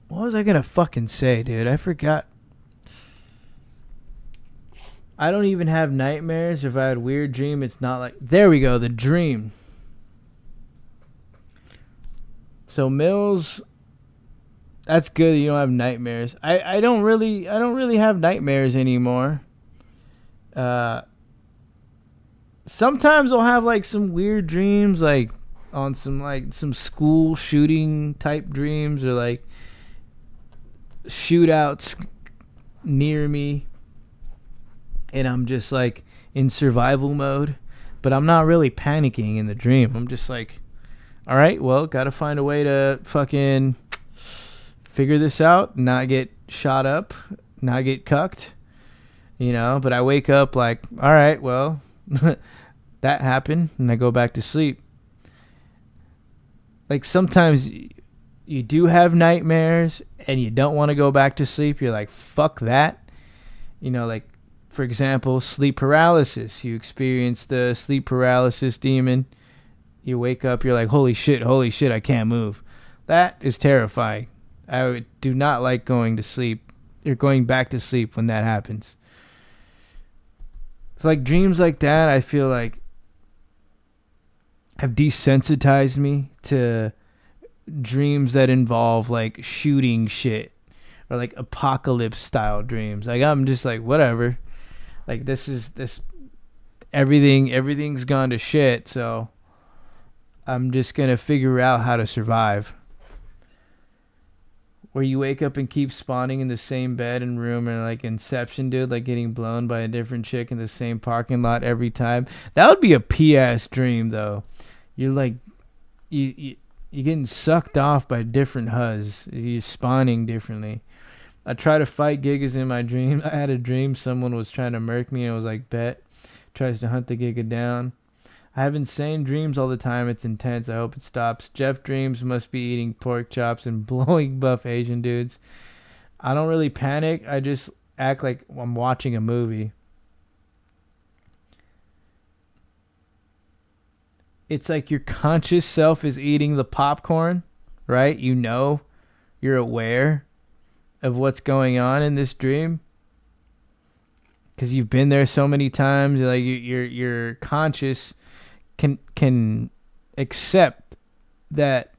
What was I gonna fucking say, dude? I forgot. I don't even have nightmares. If I had a weird dream, it's not like... There we go, the dream. So Mills, that's good that you don't have nightmares. I don't really have nightmares anymore. Sometimes I'll have like some weird dreams, like on some school shooting type dreams, or like shootouts near me, and I'm just like in survival mode, but I'm not really panicking in the dream. I'm just like, all right, well, gotta find a way to fucking figure this out, not get shot up, not get cucked, you know. But I wake up like, all right, well, that happened, and I go back to sleep. Like sometimes you do have nightmares and you don't want to go back to sleep. You're like, fuck that. You know, like, for example, sleep paralysis. You experience the sleep paralysis demon. You wake up, you're like, holy shit, I can't move. That is terrifying. I do not like going to sleep or going back to sleep when that happens. It's like dreams like that, I feel like, have desensitized me to dreams that involve like shooting shit or like apocalypse style dreams. Like I'm just like, whatever. Like everything's gone to shit, so I'm just gonna figure out how to survive. Where you wake up and keep spawning in the same bed and room, and like Inception, dude, like getting blown by a different chick in the same parking lot every time. That would be a PS dream, though. You're like, you're getting sucked off by different Huz. You're spawning differently. I try to fight Gigas in my dream. I had a dream someone was trying to murk me, and I was like, bet. Tries to hunt the Giga down. I have insane dreams all the time. It's intense. I hope it stops. Jeff dreams must be eating pork chops and blowing buff Asian dudes. I don't really panic. I just act like I'm watching a movie. It's like your conscious self is eating the popcorn, right? You know, you're aware of what's going on in this dream because you've been there so many times. Like your conscious can accept that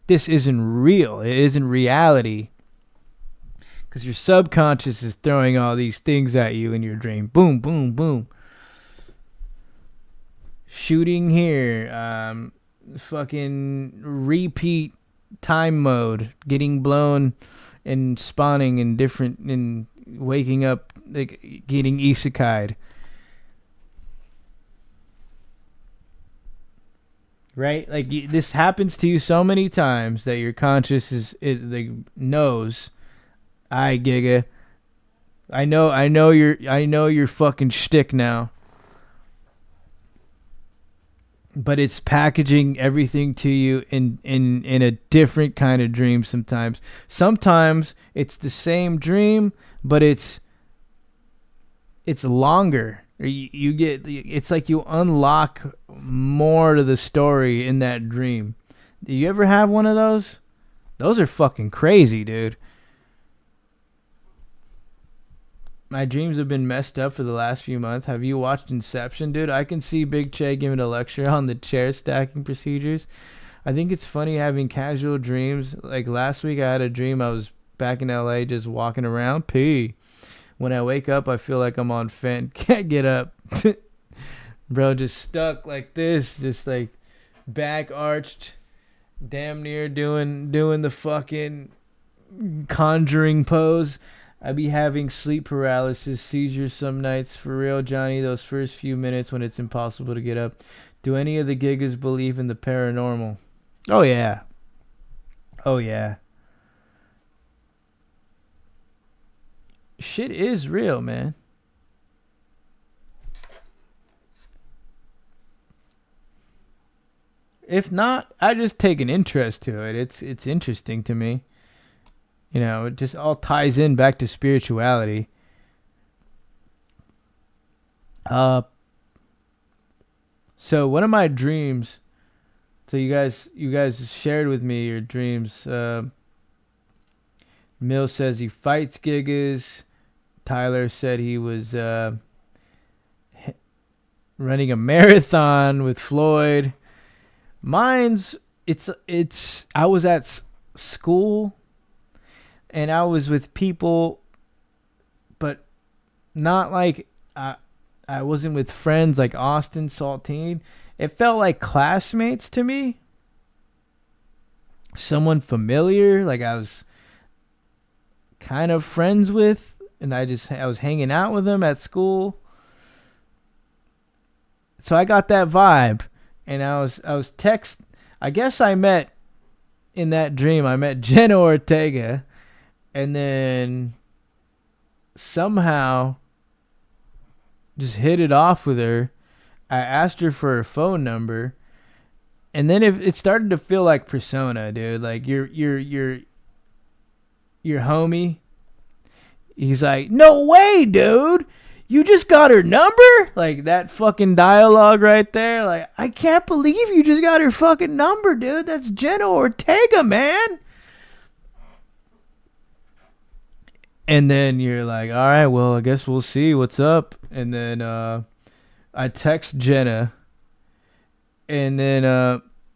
this isn't real. It isn't reality. Because your subconscious is throwing all these things at you in your dream. Boom, boom, boom. Shooting here. Fucking repeat time mode. Getting blown and spawning in different... and waking up, like getting isekai'd. Right? Like this happens to you so many times that your conscious knows, I Giga, I know your fucking shtick now. But it's packaging everything to you in a different kind of dream sometimes. Sometimes it's the same dream, but it's longer. You get, it's like you unlock more to the story in that dream. Do you ever have one of those? Those are fucking crazy, dude. My dreams have been messed up for the last few months. Have you watched Inception, dude? I can see Big Che giving a lecture on the chair stacking procedures. I think it's funny having casual dreams. Like last week I had a dream I was back in LA just walking around. Pee. When I wake up, I feel like I'm on fent. Can't get up. Bro, just stuck like this. Just like back arched. Damn near doing the fucking conjuring pose. I be having sleep paralysis, seizures some nights. For real, Johnny, those first few minutes when it's impossible to get up. Do any of the giggers believe in the paranormal? Oh, yeah. Oh, yeah. Shit is real, man. If not, I just take an interest to it. It's interesting to me. You know, it just all ties in back to spirituality. So one of my dreams. So you guys shared with me your dreams. Mill says he fights gigas. Tyler said he was running a marathon with Floyd. Mine's I was at school. And I was with people, but not like I wasn't with friends like Austin, Saltine. It felt like classmates to me. Someone familiar, like I was kind of friends with, and I was hanging out with them at school. So I got that vibe, and I guess I met in that dream. I met Jenna Ortega. And then somehow just hit it off with her. I asked her for her phone number. And then it started to feel like Persona, dude. Like your homie. He's like, no way, dude. You just got her number? Like that fucking dialogue right there. Like, I can't believe you just got her fucking number, dude. That's Jenna Ortega, man. And then you're like, all right, well, I guess we'll see what's up. And then I text Jenna. And then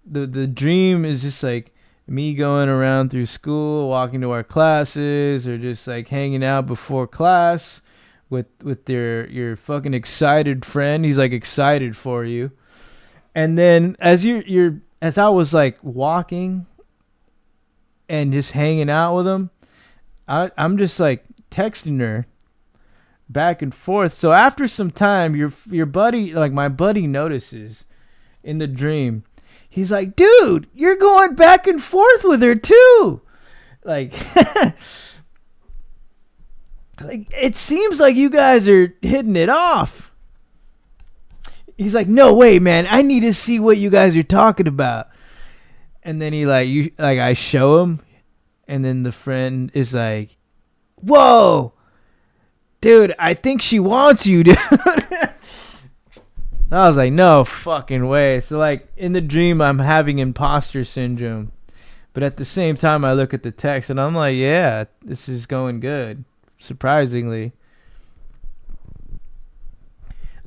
the dream is just like me going around through school, walking to our classes, or just like hanging out before class with your fucking excited friend. He's like excited for you. And then as I was like walking and just hanging out with him, I'm just like texting her back and forth. So after some time, your buddy, like my buddy, notices in the dream. He's like, dude, you're going back and forth with her too. Like, like it seems like you guys are hitting it off. He's like, no way, man. I need to see what you guys are talking about. And then I show him. And then the friend is like, whoa, dude, I think she wants you, dude. I was like, no fucking way. So like in the dream, I'm having imposter syndrome. But at the same time, I look at the text and I'm like, yeah, this is going good. Surprisingly.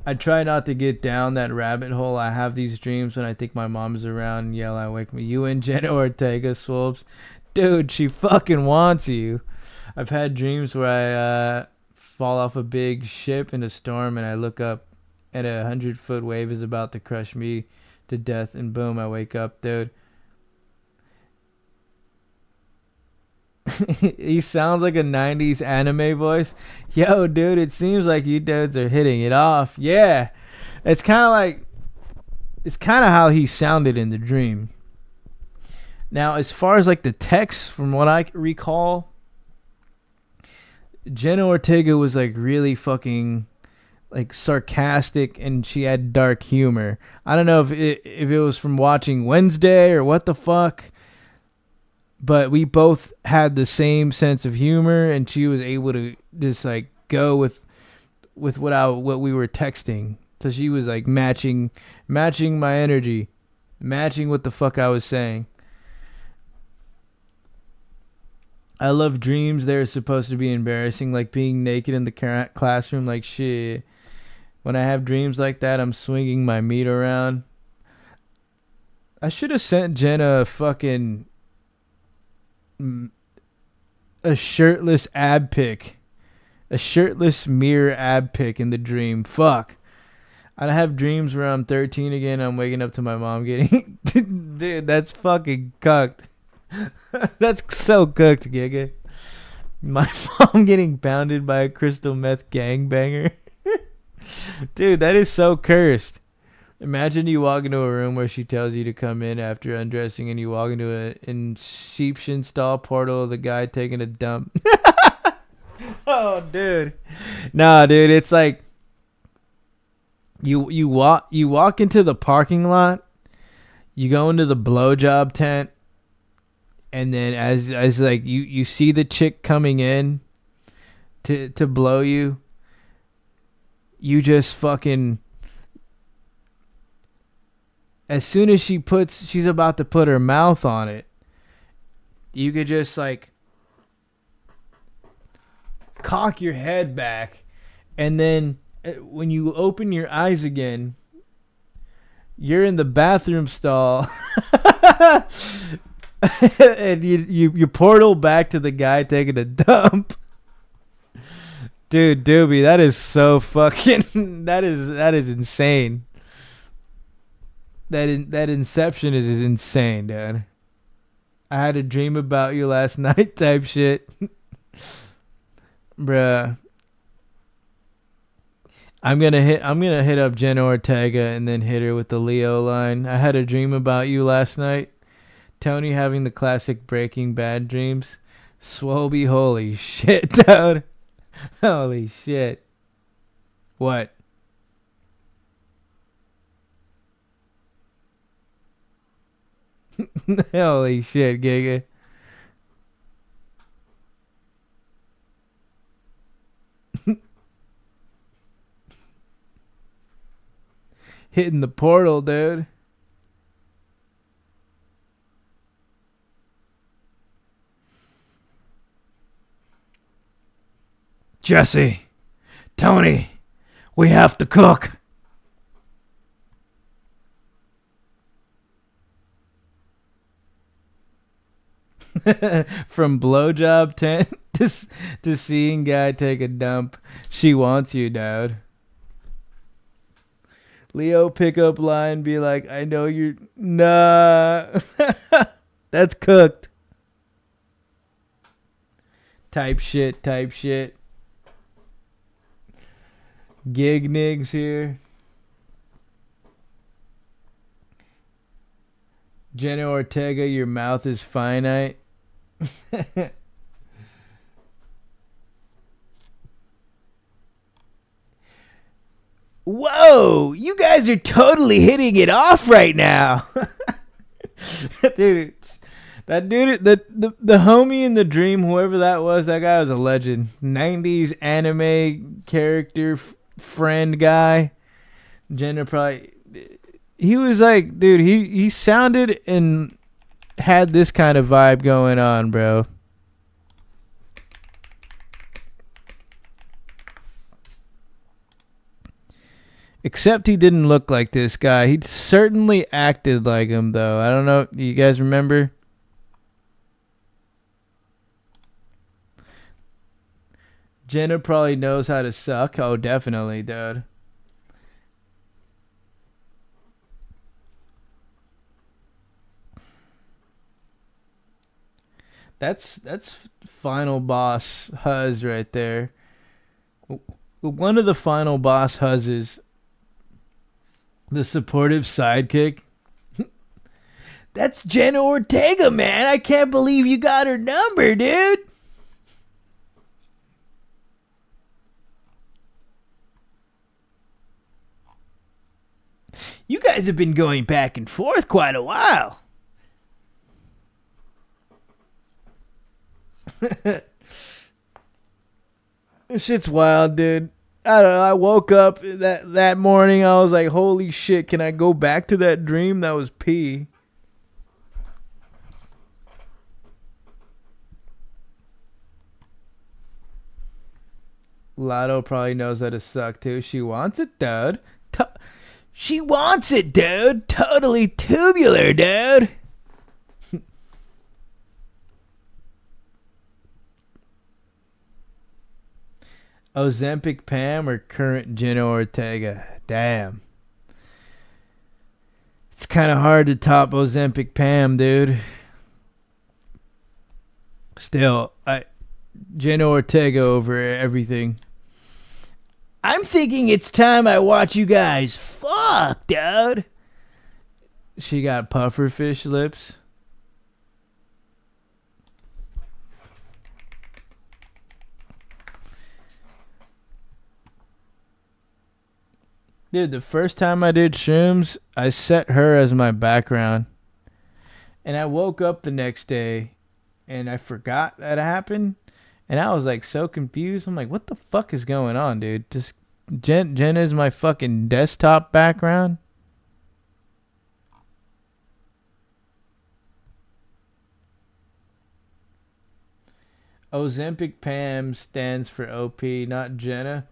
I try not to get down that rabbit hole. I have these dreams when I think my mom's around and yell, I wake me. You and Jenna Ortega, Swoops. Dude, she fucking wants you. I've had dreams where I fall off a big ship in a storm and I look up and 100-foot wave is about to crush me to death and boom, I wake up, dude. He sounds like a 90s anime voice. Yo, dude, it seems like you dudes are hitting it off. Yeah. It's kind of how he sounded in the dream. Now, as far as like the text, from what I recall, Jenna Ortega was like really fucking like sarcastic, and she had dark humor. I don't know if it was from watching Wednesday or what the fuck, but we both had the same sense of humor, and she was able to just like go with what we were texting. So she was like matching my energy, matching what the fuck I was saying. I love dreams. They're supposed to be embarrassing, like being naked in the classroom. Like shit. When I have dreams like that, I'm swinging my meat around. I should have sent Jenna a shirtless ab pic. A shirtless mirror ab pic in the dream. Fuck. I have dreams where I'm 13 again. I'm waking up to my mom getting... Dude, that's fucking cucked. That's so cooked, Giga. My mom getting pounded by a crystal meth gangbanger. Dude, that is so cursed. Imagine you walk into a room where she tells you to come in after undressing, and you walk into a sheepskin stall portal of the guy taking a dump. Oh, dude. Nah, dude, it's like you walk into the parking lot, you go into the blowjob tent, and then as like you see the chick coming in to blow you, you just fucking, as soon as she's about to put her mouth on it, you could just like cock your head back, and then when you open your eyes again, you're in the bathroom stall. And you portal back to the guy taking a dump. Dude, Doobie, that is so fucking that is insane. That inception is insane, dude. I had a dream about you last night type shit. Bruh. I'm gonna hit up Jenna Ortega and then hit her with the Leo line. I had a dream about you last night. Tony having the classic Breaking Bad dreams. Swoby, holy shit, dude. Holy shit. What? Holy shit, Giga. Hitting the portal, dude. Jesse, Tony, we have to cook. From blowjob tent to seeing guy take a dump. She wants you, dude. Leo pickup line be like, I know you're... Nah. That's cooked. Type shit. Gig Nigs here. Jenna Ortega, your mouth is finite. Whoa, you guys are totally hitting it off right now. Dude, that dude, the homie in the dream, whoever that guy was a legend. 90s anime character friend guy. Jenna probably, he was like, dude, he sounded and had this kind of vibe going on, bro. Except he didn't look like this guy. He certainly acted like him, though. I don't know. Do you guys remember? Jenna probably knows how to suck. Oh, definitely, dude. That's final boss Huz right there. One of the final boss Huzzes. The supportive sidekick. That's Jenna Ortega, man. I can't believe you got her number, dude. You guys have been going back and forth quite a while. This shit's wild, dude. I don't know. I woke up that morning. I was like, holy shit, can I go back to that dream? That was pee. Lotto probably knows how to suck too. She wants it, dude. She wants it, dude. Totally tubular, dude. Ozempic Pam or current Jenna Ortega? Damn. It's kind of hard to top Ozempic Pam, dude. Still, Jenna Ortega over everything. I'm thinking it's time I watch you guys fuck, dude. She got pufferfish lips. Dude, the first time I did shrooms, I set her as my background. And I woke up the next day and I forgot that happened. And I was like so confused. I'm like, what the fuck is going on, dude? Just Jen is my fucking desktop background. Ozempic Pam stands for OP, not Jenna.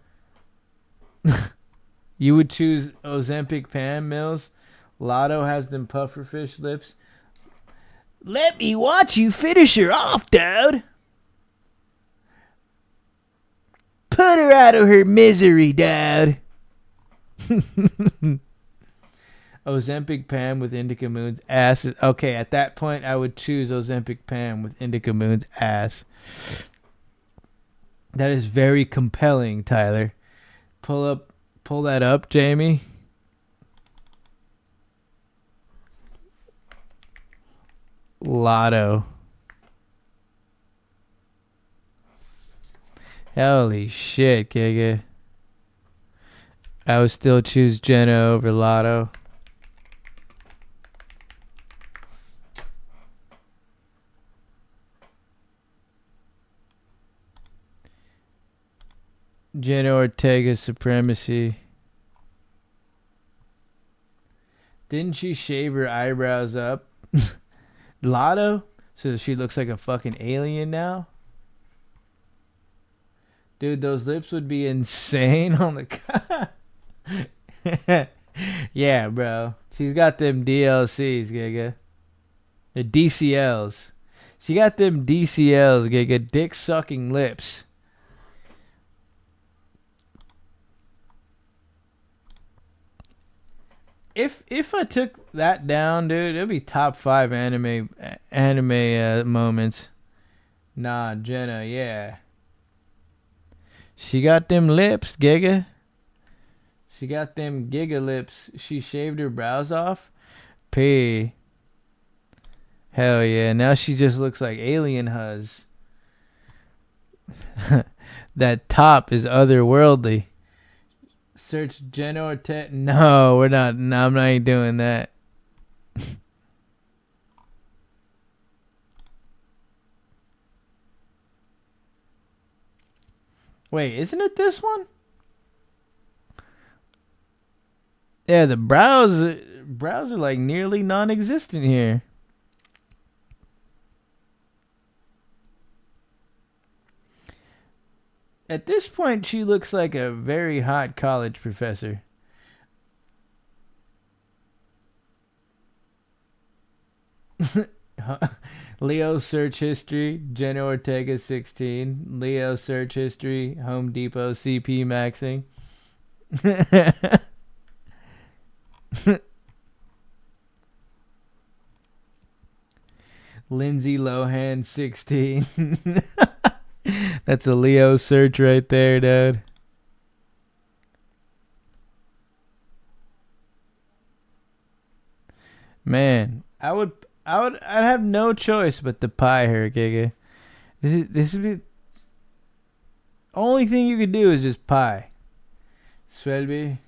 You would choose Ozempic Pam, Mills? Lotto has them pufferfish lips. Let me watch you finish her off, dude. Put her out of her misery, dude. Ozempic Pam with Indica Moon's ass. Okay, at that point, I would choose Ozempic Pam with Indica Moon's ass. That is very compelling, Tyler. Pull that up, Jamie. Lotto. Holy shit, Giga. I would still choose Jenna over Lotto. Jenna Ortega supremacy. Didn't she shave her eyebrows up? Lotto? So she looks like a fucking alien now? Dude, those lips would be insane on the... Yeah, bro. She's got them DLCs, Giga. The DCLs. She got them DCLs, Giga. Dick-sucking lips. If I took that down, dude, it'd be top 5 anime moments. Nah, Jenna, yeah. She got them lips, Giga. She got them Giga lips. She shaved her brows off. P. Hell yeah. Now she just looks like Alien Huz. That top is otherworldly. Search Jenna Ortega. No, we're not. No, I'm not doing that. Wait, isn't it this one? Yeah, the brows are like nearly non-existent here. At this point, she looks like a very hot college professor. Leo search history, Jenna Ortega 16. Leo search history, Home Depot CP maxing. Lindsay Lohan 16. That's a Leo search right there, dude. Man, I'd have no choice but to pie her, Giga. This would be only thing you could do is just pie. Swelby.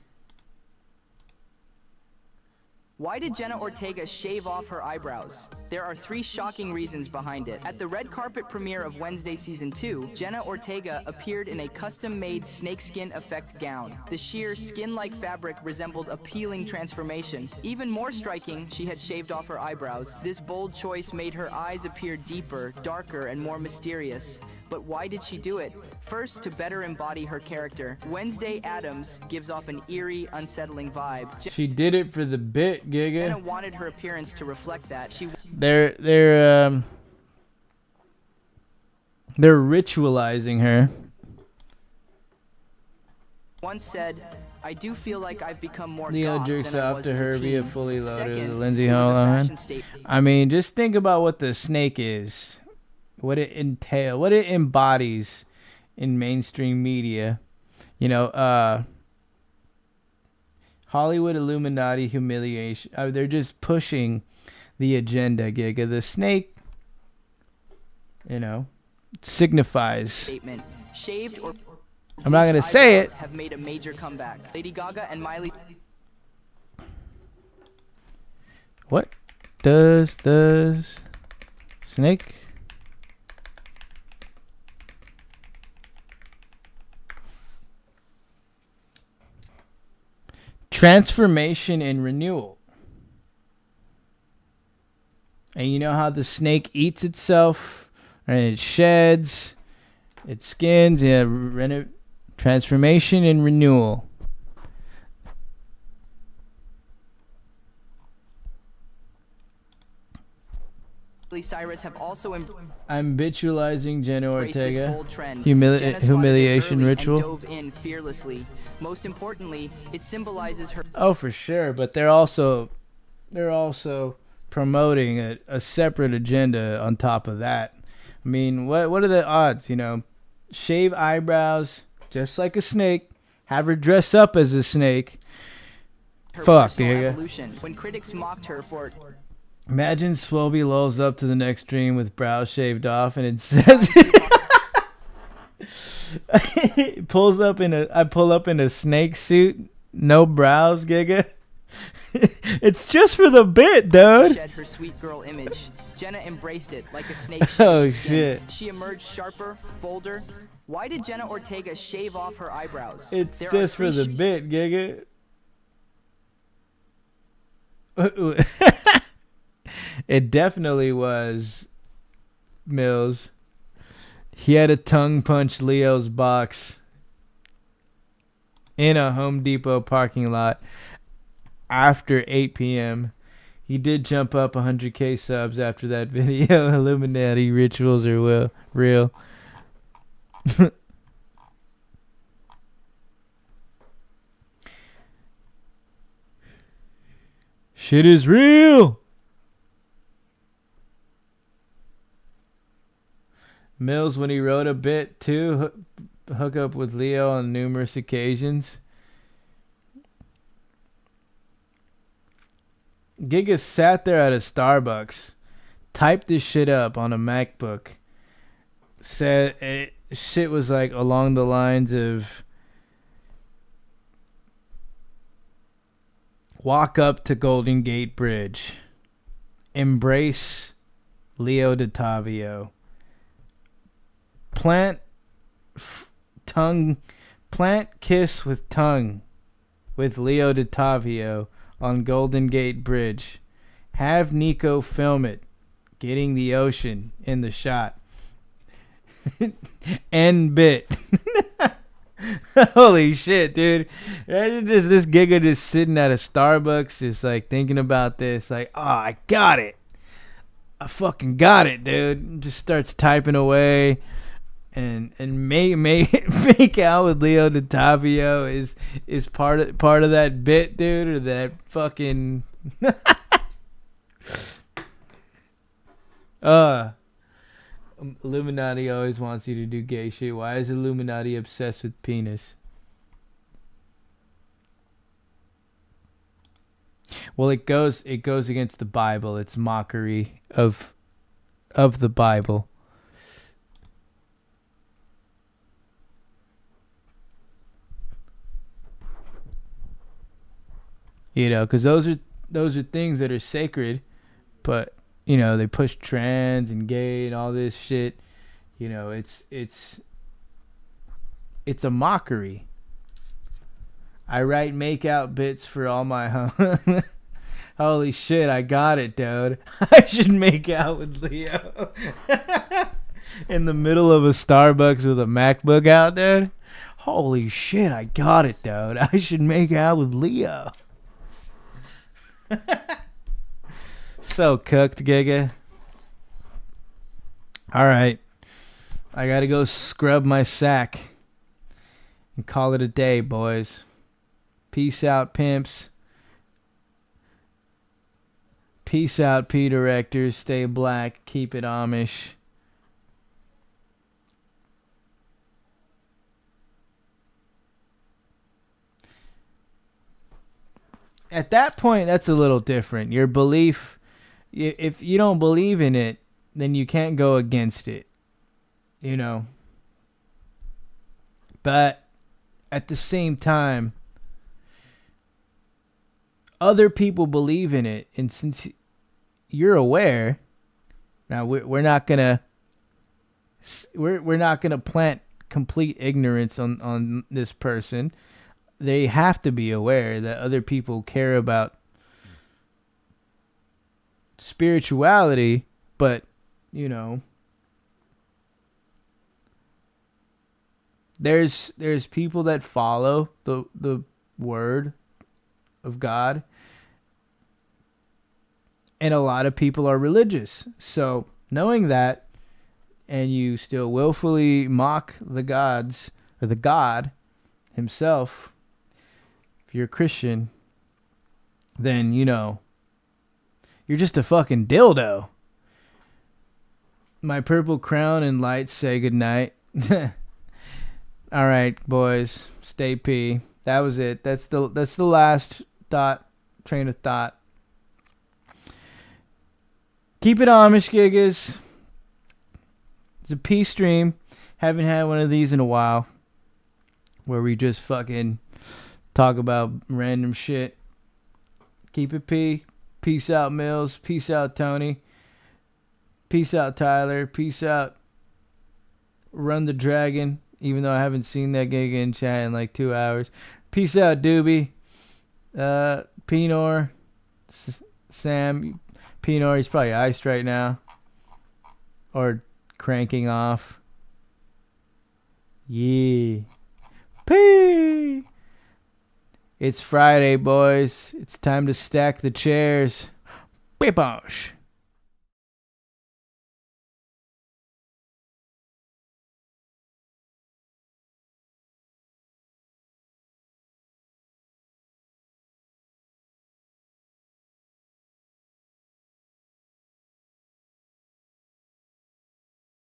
Why did Jenna Ortega shave off her eyebrows? There are 3 shocking reasons behind it. At the red carpet premiere of Wednesday Season 2, Jenna Ortega appeared in a custom-made snakeskin effect gown. The sheer skin-like fabric resembled a peeling transformation. Even more striking, she had shaved off her eyebrows. This bold choice made her eyes appear deeper, darker, and more mysterious. But why did she do it? First, to better embody her character. Wednesday Addams gives off an eerie, unsettling vibe. She did it for the bit, Giga. Jenna wanted her appearance to reflect that. They're ritualizing her. Once said, I do feel like I've become more Leo goth jerks than I off was to as a her via teen. fully loaded Second, Lindsay it was a Lohan. fashion statement. I mean, just think about what the snake is, what it entails, what it embodies in mainstream media. You know, Hollywood Illuminati humiliation. They're just pushing the agenda, Giga. The snake, you know, signifies. Statement. Shaved or I'm not gonna say it. have made a major comeback. Lady Gaga and Miley. What does the snake? Transformation and renewal. And you know how the snake eats itself, and it sheds, it skins, yeah, transformation and renewal. Cyrus have also I'm bitchalizing Jenna embraced this Ortega. bold trend. Humiliation Jenna ritual. and dove in fearlessly. Most importantly, it symbolizes her. Oh, for sure, but they're also promoting a separate agenda on top of that. I mean, what are the odds? You know, shave eyebrows just like a snake. Have her dress up as a snake. Her Fuck, personal nigga. evolution. When critics mocked her for Imagine Swelby lulls up to the next stream with brows shaved off, and it says, I pull up in a snake suit, no brows, Giga. It's just for the bit, dude. shed her sweet girl image. Jenna embraced it like a snake. Oh, shedding its skin. shit. She emerged sharper, bolder. Why did Jenna Ortega shave off her eyebrows? It's There are just for 3 the bit, Giga. It definitely was Mills. He had a tongue punch Leo's box in a Home Depot parking lot after 8 p.m. He did jump up 100K subs after that video. Illuminati rituals are real. Shit is real. Mills, when he wrote a bit too, hook up with Leo on numerous occasions. Giga sat there at a Starbucks, typed this shit up on a MacBook. Said shit was like along the lines of, walk up to Golden Gate Bridge, embrace Leo DiTavio, plant kiss with tongue with Leo DiTavio on Golden Gate Bridge. Have Nico film it, getting the ocean in the shot. End bit. Holy shit, dude. Imagine just this Giga just sitting at a Starbucks just like thinking about this. Like, oh, I got it. I fucking got it, dude. Just starts typing away. And make out with Leo DiTavio is part of that bit, dude, or that fucking Illuminati always wants you to do gay shit. Why is Illuminati obsessed with penis? Well, it goes against the Bible. It's mockery of the Bible. You know, because those are those are things that are sacred, but you know, they push trans and gay and all this shit. You know, it's a mockery. I write make out bits for all my holy shit, I got it, dude. I should make out with Leo. In the middle of a Starbucks with a MacBook out, dude. Holy shit, I got it, dude. I should make out with Leo. So cooked, Giga. Alright. I gotta go scrub my sack and call it a day, boys. Peace out, pimps. Peace out, P-Directors. Stay black. Keep it Amish. At that point, that's a little different. Your belief, if you don't believe in it, then you can't go against it. You know. But at the same time, other people believe in it, and since you're aware, now we're not gonna plant complete ignorance on this person. They have to be aware that other people care about spirituality, but you know, there's people that follow the word of God, and a lot of people are religious. So knowing that, and you still willfully mock the gods or the God himself, if you're a Christian, then you know you're just a fucking dildo. My purple crown and lights say goodnight. All right, boys, stay P. That was it. That's the last train of thought. Keep it Amish, Gigas. It's a P stream. Haven't had one of these in a while, where we just fucking talk about random shit. Keep it P. Peace out, Mills. Peace out, Tony. Peace out, Tyler. Peace out, Run the Dragon. Even though I haven't seen that gig in chat in like 2 hours. Peace out, Doobie. Pinor. Sam. Pinor, he's probably iced right now. Or cranking off. Yeah. P. It's Friday, boys. It's time to stack the chairs. Biposh.